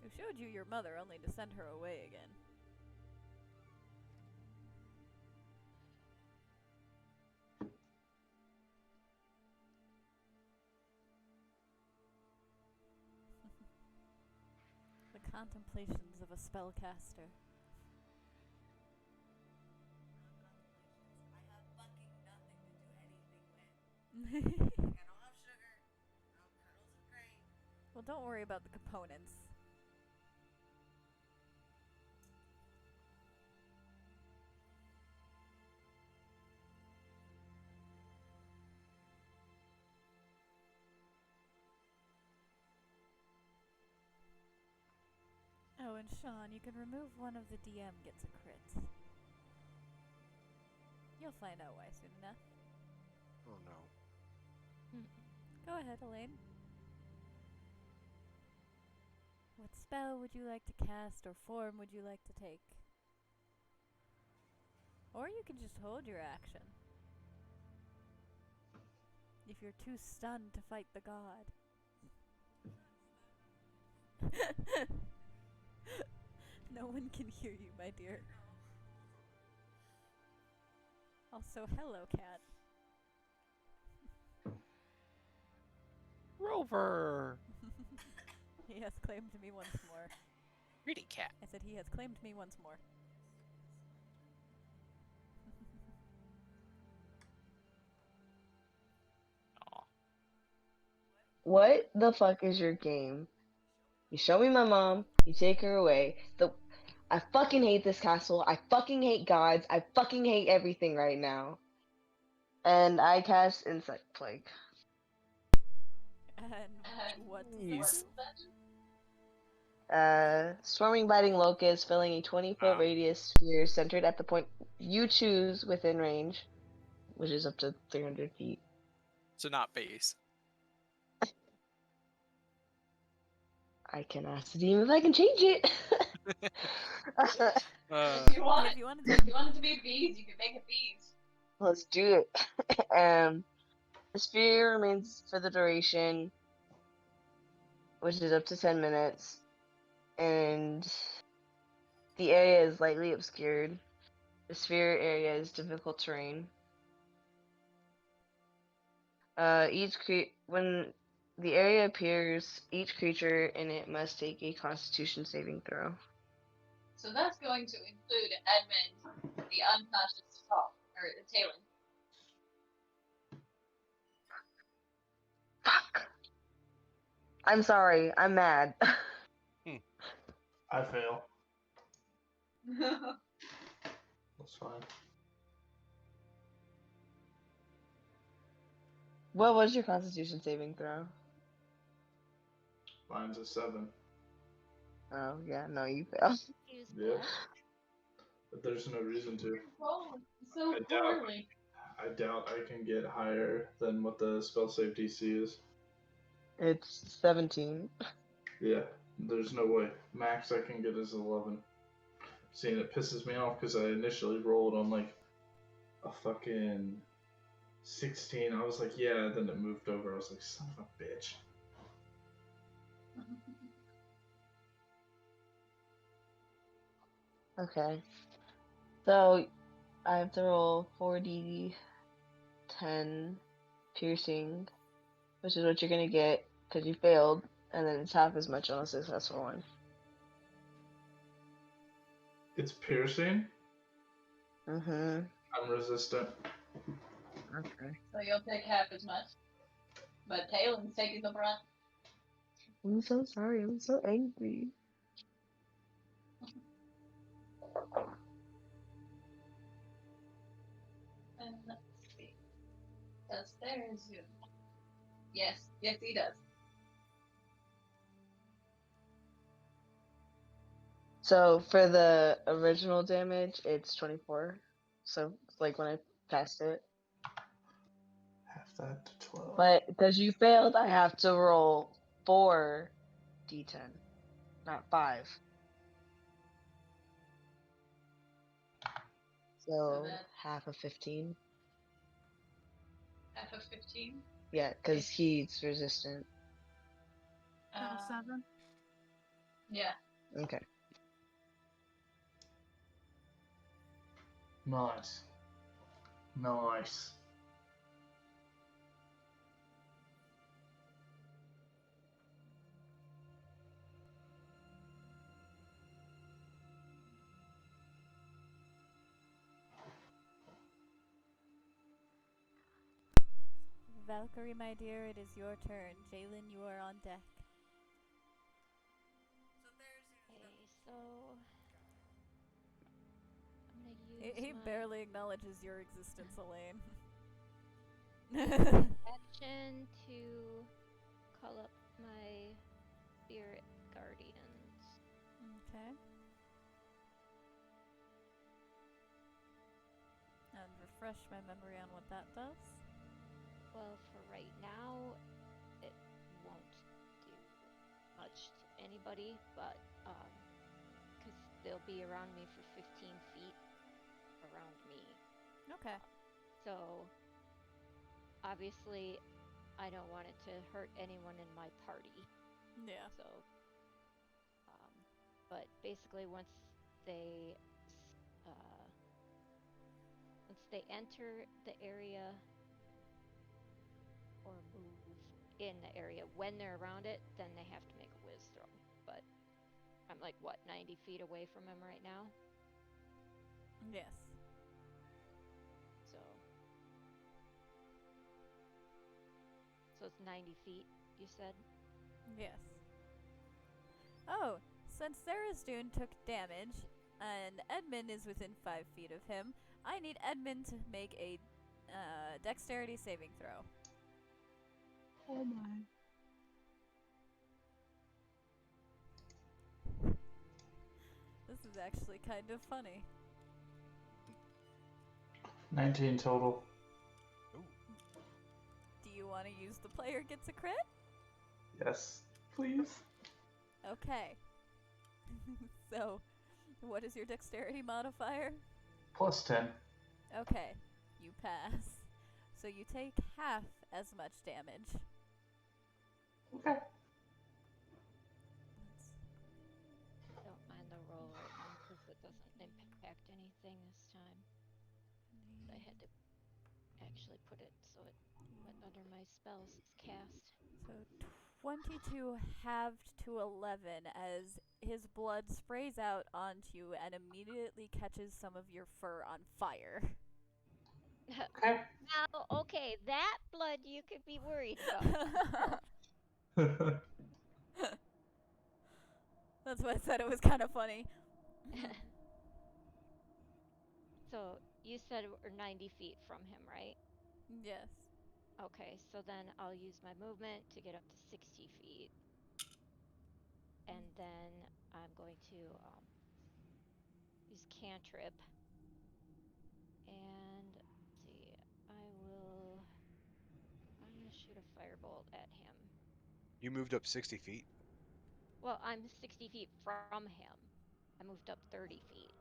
Who showed you your mother only to send her away again? The contemplations of a spellcaster. I have fucking nothing to do anything with. I don't have sugar. I don't have kernels of grain. Well, don't worry about the components. Oh, and Sean, you can remove one of the DM gets a crit. You'll find out why soon enough. Oh no. Go ahead, Elaine. What spell would you like to cast or form would you like to take? Or you can just hold your action. If you're too stunned to fight the god. No one can hear you, my dear. Also, hello, cat. Rover. He has claimed me once more. Pretty cat. I said he has claimed me once more. Aw. What the fuck is your game? You show me my mom, you take her away. I fucking hate this castle. I fucking hate gods. I fucking hate everything right now. And I cast Insect Plague. And what does Jeez. that do? Swarming biting locust filling a 20-foot Wow. radius sphere centered at the point you choose within range, which is up to 300 feet. So not base. I can ask the demon if I can change it. If you want it to be bees, you can make it bees. Let's do it. The sphere remains for the duration, which is up to 10 minutes, and the area is lightly obscured. The sphere area is difficult terrain. When the area appears, each creature in it must take a Constitution saving throw. So that's going to include Edmund, the unconscious top, or Talon. Fuck! I'm sorry. I'm mad. I fail. That's fine. What was your Constitution saving throw? Mine's a 7. Oh, yeah, no, you failed. Use Yep. bless. But there's no reason to. Rolling so I doubt- poorly. I doubt I can get higher than what the spell save DC is. It's 17. Yeah, there's no way. Max I can get is 11. See, and it pisses me off because I initially rolled on like a fucking 16. I was like, yeah, then it moved over. I was like, son of a bitch. Okay. So, I have to roll 4d10 piercing, which is what you're gonna get because you failed, and then it's half as much on a successful one. It's piercing. Mm-hmm. I'm resistant. Okay. So you'll take half as much. But Talon's taking the brunt. I'm so sorry. I'm so angry. And let's see. Does Tharizdun? Yes, he does. So for the original damage, it's 24. So like when I passed it. Half that to 12. But because you failed, I have to roll 4d10, not 5. So that's half of 15. half of 15. Yeah, because he's resistant. Oh, 7. Yeah. Okay. Nice. Nice. Valkyrie, my dear, it is your turn. Jalen, you are on deck. Okay, so I'm gonna use He my barely acknowledges your existence, Elaine. action to call up my spirit guardians. Okay. And refresh my memory on what that does. Well, for right now, it won't do much to anybody, but because they'll be around me for 15 feet around me. Okay. So obviously, I don't want it to hurt anyone in my party. Yeah. So, but basically, once they enter the area or move in the area, when they're around it, then they have to make a whiz throw. But I'm like, what, 90 feet away from him right now? Yes. So it's 90 feet, you said? Yes. Oh, since Tharizdun took damage, and Edmund is within 5 feet of him, I need Edmund to make a dexterity saving throw. Oh my. This is actually kind of funny. 19 total. Do you want to use the player gets a crit? Yes, please. Okay. So, what is your dexterity modifier? Plus 10. Okay, you pass. So you take half as much damage. Okay. Don't mind the roll right now because it doesn't impact anything this time. But I had to actually put it so it went under my spells cast. So 22 halved to 11 as his blood sprays out onto you and immediately catches some of your fur on fire. Okay. Now, okay, that blood you could be worried about. That's why I said it was kind of funny. So you said we're 90 feet from him, right? Yes. Okay, so then I'll use my movement to get up to 60 feet. And then I'm going to use cantrip. And let's see, I'm going to shoot a firebolt at him. You moved up 60 feet. Well, I'm 60 feet from him. I moved up 30 feet.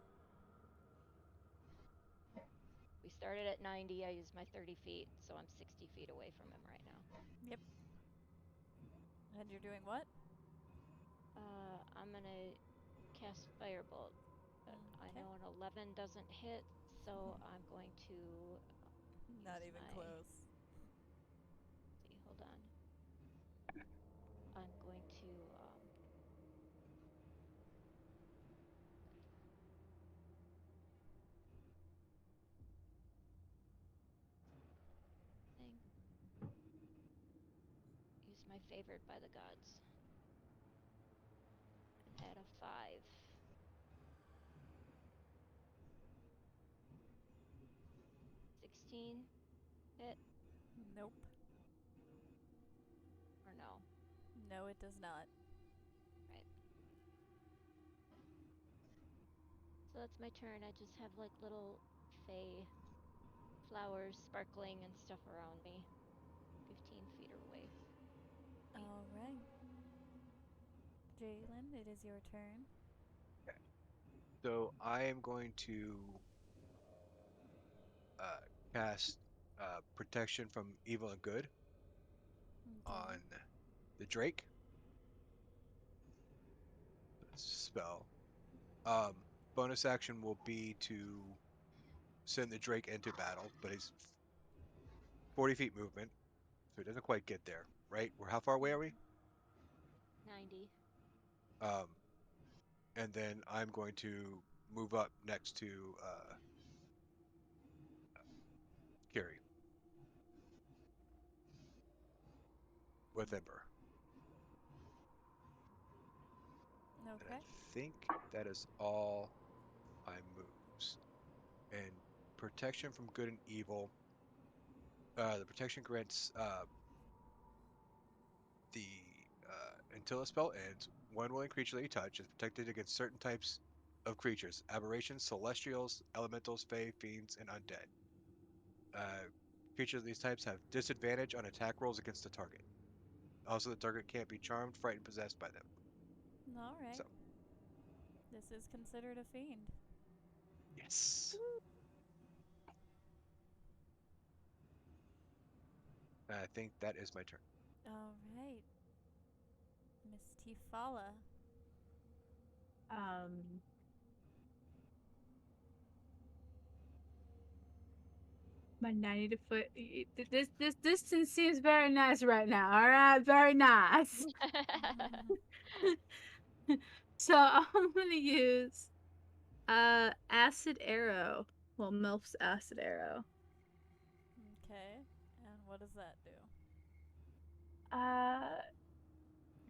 We started at 90, I used my 30 feet, so I'm 60 feet away from him right now. Yep. And you're doing what? I'm gonna cast Firebolt. But I know an 11 doesn't hit, so I'm going to Not use even my... close. See, hold on. I'm going to use my favored by the gods. And add a 5. 16 hit? Nope. Or no? No, it does not. Right. So that's my turn. I just have like little fey flowers sparkling and stuff around me. 15 feet away. All right. Jalen, it is your turn. Okay. So I am going to cast protection from evil and good on the Drake. Spell. Bonus action will be to send the Drake into battle, but he's 40 feet movement, so he doesn't quite get there, right? How far away are we? 90. And then I'm going to move up next to Kiri with Ember. Okay. And I think that is all my moves. And protection from good and evil. The protection grants the until the spell ends, One willing creature that you touch is protected against certain types of creatures: aberrations, celestials, elementals, fae, fiends, and undead. Creatures of these types have disadvantage on attack rolls against the target. Also, the target can't be charmed, frightened, possessed by them. All right. So, This is considered a fiend. yes. I think that is my turn. All right. Miss Tifala. My 90 foot. This distance seems very nice right now. All right, very nice. So I'm gonna use acid arrow. Well, Milf's acid arrow. Okay. And what does that do?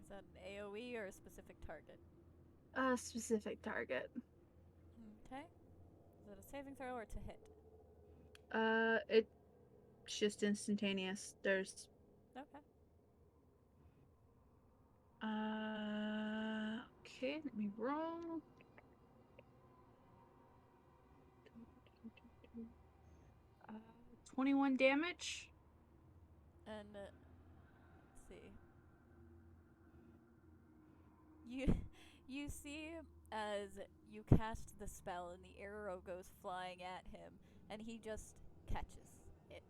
Is that an AoE or a specific target? A specific target. Okay. Is it a saving throw or to hit? It's just instantaneous. There's Okay. okay, let me roll. 21 damage. And let's see. You see as you cast the spell and the arrow goes flying at him and he just catches it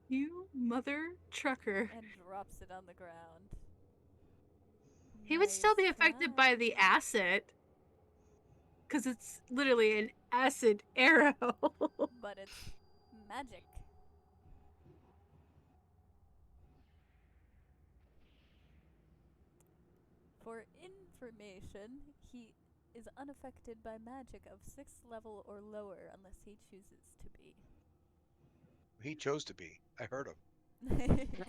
You mother trucker. and drops it on the ground. He would still be Nice affected by the try. acid. Because it's literally an acid arrow. But it's magic. For information, he is unaffected by magic of 6th level or lower unless he chooses to be. He chose to be. I heard him.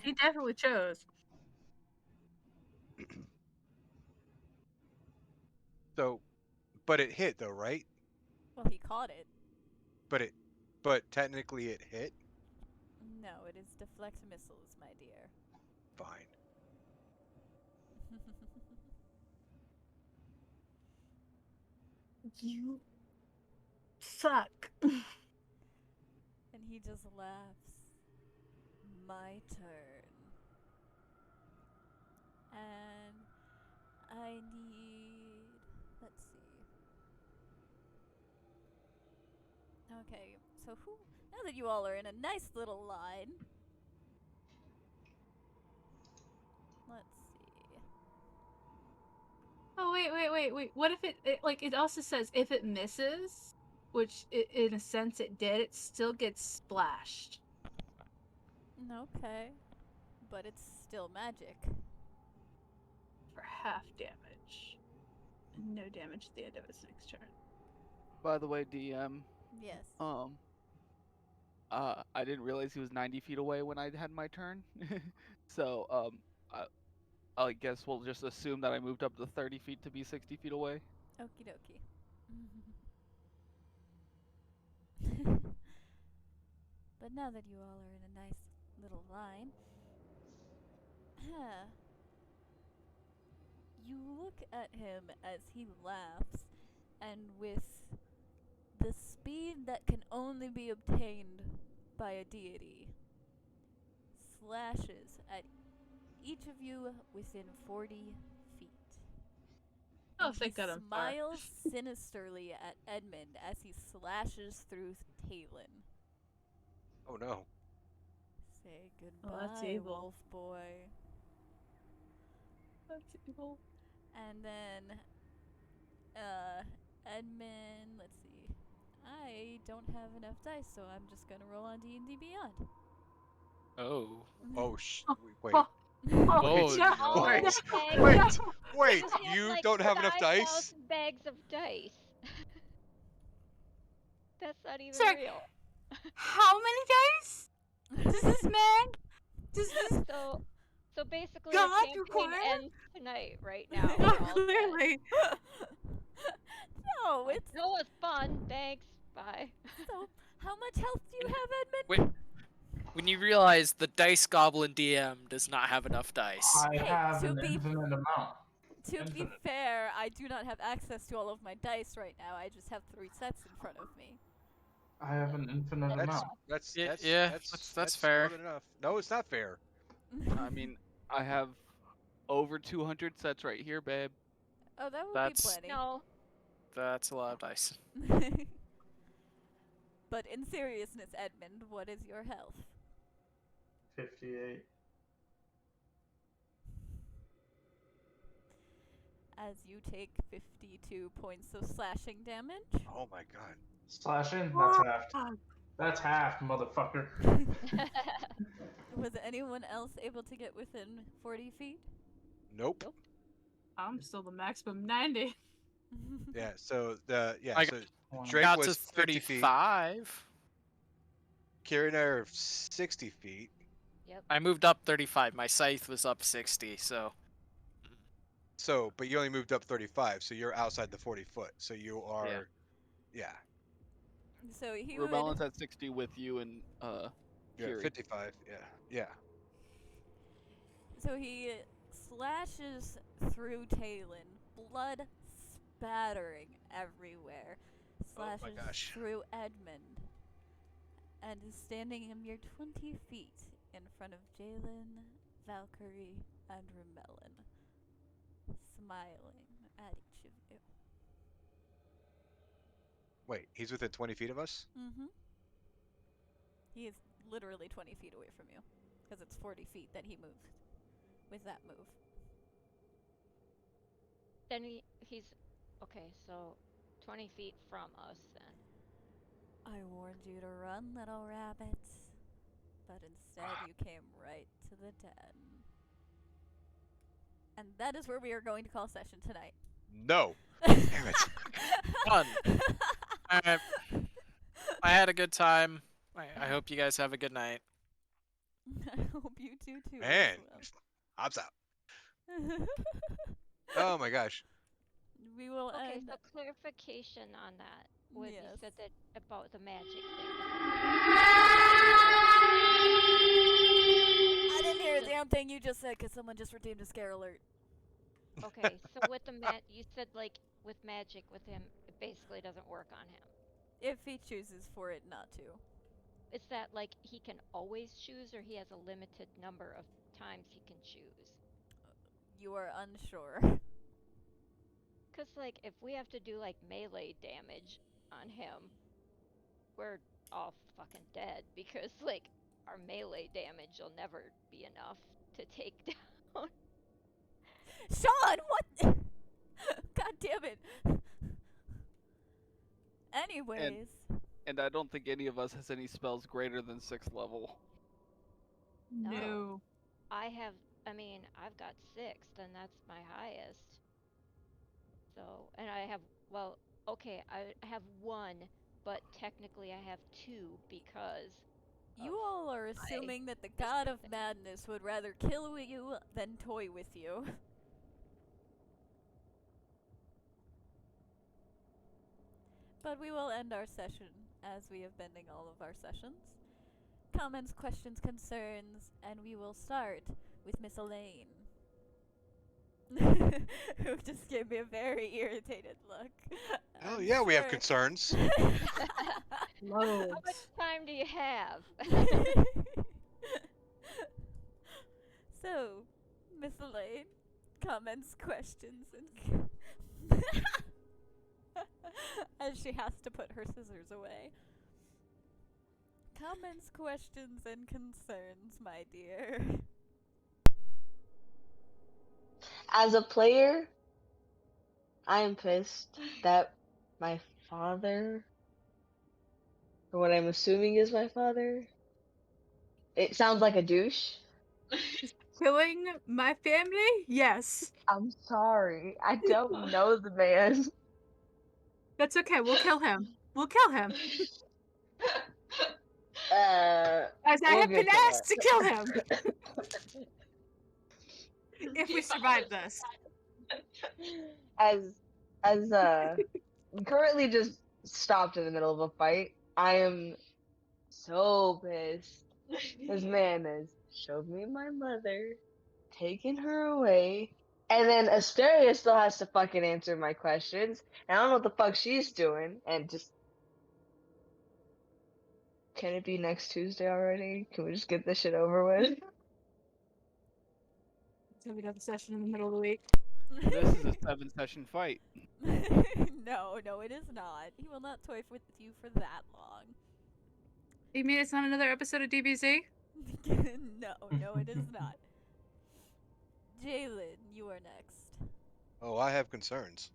He definitely chose. So, but it hit though, right? Well, he caught it. But technically it hit. No, it is deflect missiles, my dear. Fine. You suck. And he just laughs. My turn. And I need. Let's see. Okay, so who. Now that you all are in a nice little line. Let's see. Oh, wait. What if it also says if it misses, which in a sense it did, it still gets splashed. Okay. But it's still magic. For half damage. And no damage at the end of its next turn. By the way, DM. Yes. I didn't realize he was 90 feet away when I had my turn. So, I guess we'll just assume that I moved up to 30 feet to be 60 feet away. Okie dokie. But now that you all are in a nice little line, you look at him as he laughs, and with the speed that can only be obtained by a deity, slashes at each of you within 40 feet. Oh, And thank God I'm far. smiles sinisterly at Edmund as he slashes through Talon. Oh no. Say Oh, that's goodbye, evil. wolf boy. That's evil. And then, Edmund, let's see. I don't have enough dice, so I'm just gonna roll on D&D Beyond. Oh. Oh wait. Oh, Oh, no. no. Wait. Okay. Wait. You have, You like, don't have enough dice? 5,000 bags of dice. That's not even Sir, real. how many dice does this man? Does this So basically, God the campaign require? ends tonight, right now. We're all set. Clearly. No, it's It was fun. Thanks. Bye. so. How much health do you have, Edmund? Wait. When you realize the Dice Goblin DM does not have enough dice. I Hey, have to an be- infinite amount. To be Infinite. fair, I do not have access to all of my dice right now. I just have 3 sets in front of me. I have an infinite That's amount. That's fair. more than enough. No, it's not fair. I mean, I have over 200 sets right here, babe. Oh, that would That's- be plenty. No. That's a lot of dice. But in seriousness, Edmund, what is your health? 58. As you take 52 points of slashing damage. Oh my god. Slashing? That's half. That's half, motherfucker. Was anyone else able to get within 40 feet? Nope. I'm still the maximum 90. Yeah. So I so One. Drake got was to 50 feet. 35. Kira and I are 60 feet. Yep. I moved up 35. My scythe was up 60, so So, but you only moved up 35, so you're outside the 40 foot. So you are, yeah. So he Rubelin's would. at 60 with you and You're at Kiri. 55. Yeah. So he slashes through Talon, blood spattering everywhere. Oh my Slashes gosh. through Edmund, and is standing a mere 20 feet in front of Jalen, Valkyrie, and Rumelin, smiling at each of you. Wait, he's within 20 feet of us? Mm-hmm. He is literally 20 feet away from you, because it's 40 feet that he moved with that move. Then he's okay. So 20 feet from us then. I warned you to run, little rabbits, but instead you came right to the den. And that is where we are going to call session tonight. No. Damn it. fun. Alright. I had a good time. I hope you guys have a good night. I hope you do too. Man. As Hops out. well. Oh my gosh. We will Okay, end. so clarification on that. When you Yes. said that about the magic thing. I didn't hear a damn thing you just said because someone just redeemed a scare alert. Okay, so with the you said like with magic with him, it basically doesn't work on him. If he chooses for it not to. Is that like he can always choose, or he has a limited number of times he can choose? You are unsure. Cause like if we have to do like melee damage on him, we're all fucking dead because like our melee damage will never be enough to take down. Sean, what? God damn it. Anyways. And I don't think any of us has any spells greater than 6th level. No. I mean, I've got 6, and that's my highest. So, and I have, well, okay, I have 1, but technically I have 2 because You all are assuming that the god of madness would rather kill you than toy with you. But we will end our session as we have been ending all of our sessions. Comments, questions, concerns, and we will start with Miss Elaine. Who just gave me a very irritated look. Oh I'm yeah, we have sure- concerns. Loads. how much time do you have? So, Miss Elaine, comments, questions, and as she has to put her scissors away. Comments, questions, and concerns, my dear. As a player, I am pissed that my father, or what I'm assuming is my father, it sounds like a douche. Killing my family? Yes. I'm sorry. I don't know the man. That's okay. We'll kill him. We'll kill him. As I We'll have been get to asked to kill him. If we survive this. as currently just stopped in the middle of a fight. I am so pissed. This man has showed me my mother, taken her away, And then Asteria still has to fucking answer my questions. And I don't know what the fuck she's doing. And just. Can it be next Tuesday already? Can we just get this shit over with? So we got the session in the middle of the week. This is a 7-session fight. No, it is not. He will not toy with you for that long. You mean it's not another episode of DBZ? No, it is not. Jalen, you are next. Oh, I have concerns.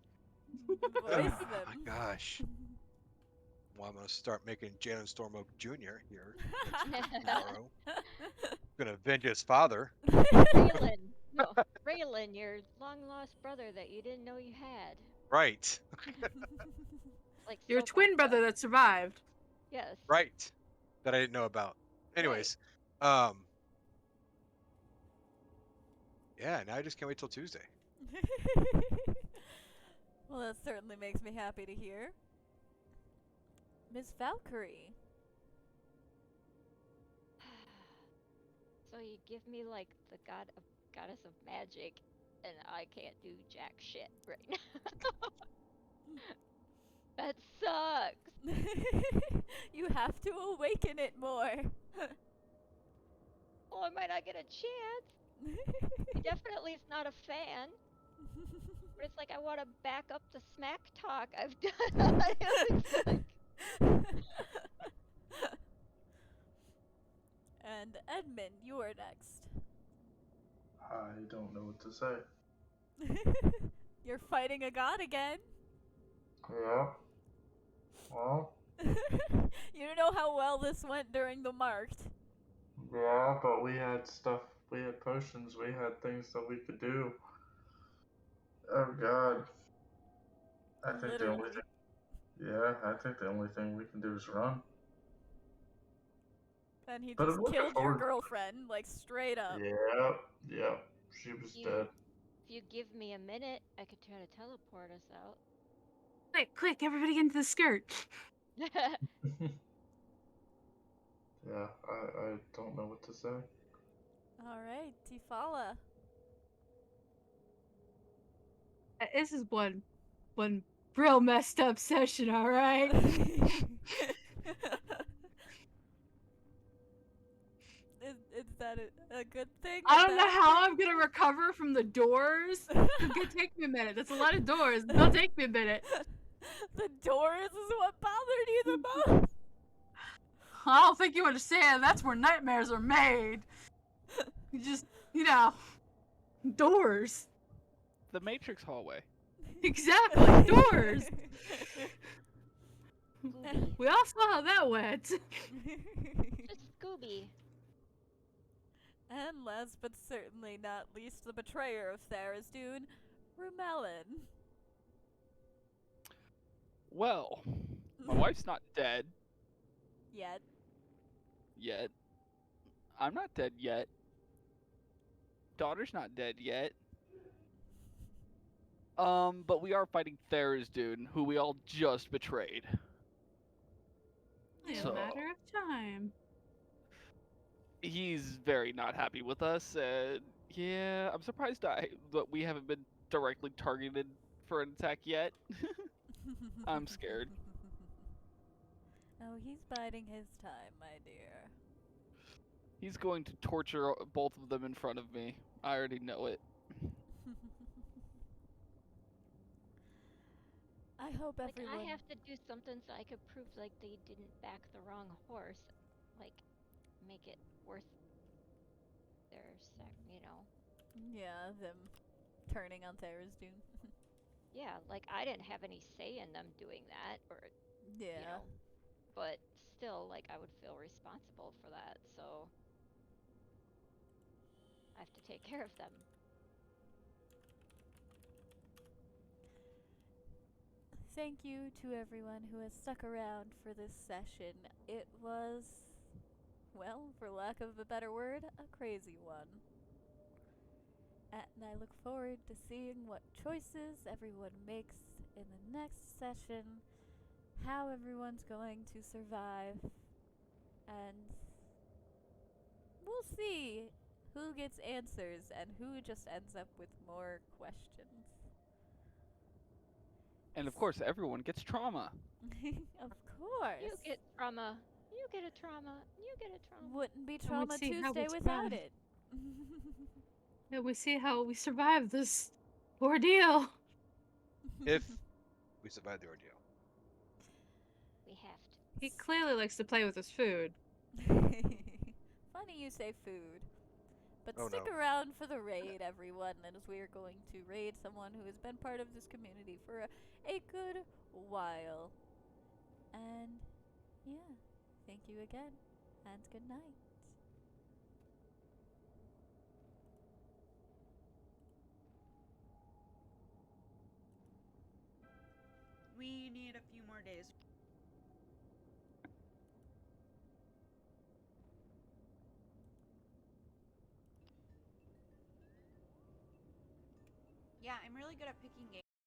Voice Oh them. my gosh. Well, I'm gonna start making Jalen Stormoak Jr. here tomorrow. Gonna avenge his father. Raylan, your long lost brother that you didn't know you had. Right. Like Your soap twin opera. brother that survived. Yes. Right. That I didn't know about. Anyways, yeah, now I just can't wait till Tuesday. Well, that certainly makes me happy to hear. Miss Valkyrie. So you give me like the goddess of magic, and I can't do jack shit right now. That sucks. You have to awaken it more. Well, I might not get a chance. He definitely is not a fan. But it's like I want to back up the smack talk I've done. It's like... And Edmund, you are next. I don't know what to say. You're fighting a god again. Yeah. Well. You don't know how well this went during the marked. Yeah, but we had stuff. We had potions. We had things that we could do. Oh God. I think the only thing. Yeah, I think the only thing we can do is run. And he But just I'm looking killed your forward- girlfriend, like straight up. Yeah. She was dead. If you give me a minute, I could try to teleport us out. Quick, everybody get into the skirt. Yeah, I don't know what to say. Alright, Tifala. This is one real messed up session, alright? Is that a good thing? I don't know how I'm gonna recover from the doors. It's gonna take me a minute. That's a lot of doors. It'll take me a minute. The doors is what bothered you the most? I don't think you understand. That's where nightmares are made. You just, doors. The Matrix hallway. Exactly, doors. We all saw how that went. Just Scooby. And last but certainly not least, the betrayer of Tharizdun, Rumelin. Well, my wife's not dead Yet. I'm not dead yet. Daughter's not dead yet. But we are fighting Tharizdun, who we all just betrayed. It's a matter of time. He's very not happy with us, and yeah, I'm surprised that we haven't been directly targeted for an attack yet. I'm scared. Oh, he's biding his time, my dear. He's going to torture both of them in front of me. I already know it. I hope everyone... I have to do something so I could prove like they didn't back the wrong horse. Like, make it worth their Yeah, them turning on Tharizdun. Yeah, like I didn't have any say in them doing that, or Yeah. But still, like I would feel responsible for that, so I have to take care of them. Thank you to everyone who has stuck around for this session. It was, well, for lack of a better word, a crazy one. And I look forward to seeing what choices everyone makes in the next session, how everyone's going to survive, and we'll see who gets answers and who just ends up with more questions. And of course, everyone gets trauma. Of course. You get trauma. You get a trauma. You get a trauma. Wouldn't be And we Trauma see how we Tuesday without survive. it. Yeah, we see how we survive this ordeal. If we survive the ordeal. We have to. He clearly likes to play with his food. Funny you say food. But Oh, stick no. around for the raid, everyone, as we are going to raid someone who has been part of this community for a good while. And yeah, thank you again, and good night. We need a few more days. Yeah, I'm really good at picking games.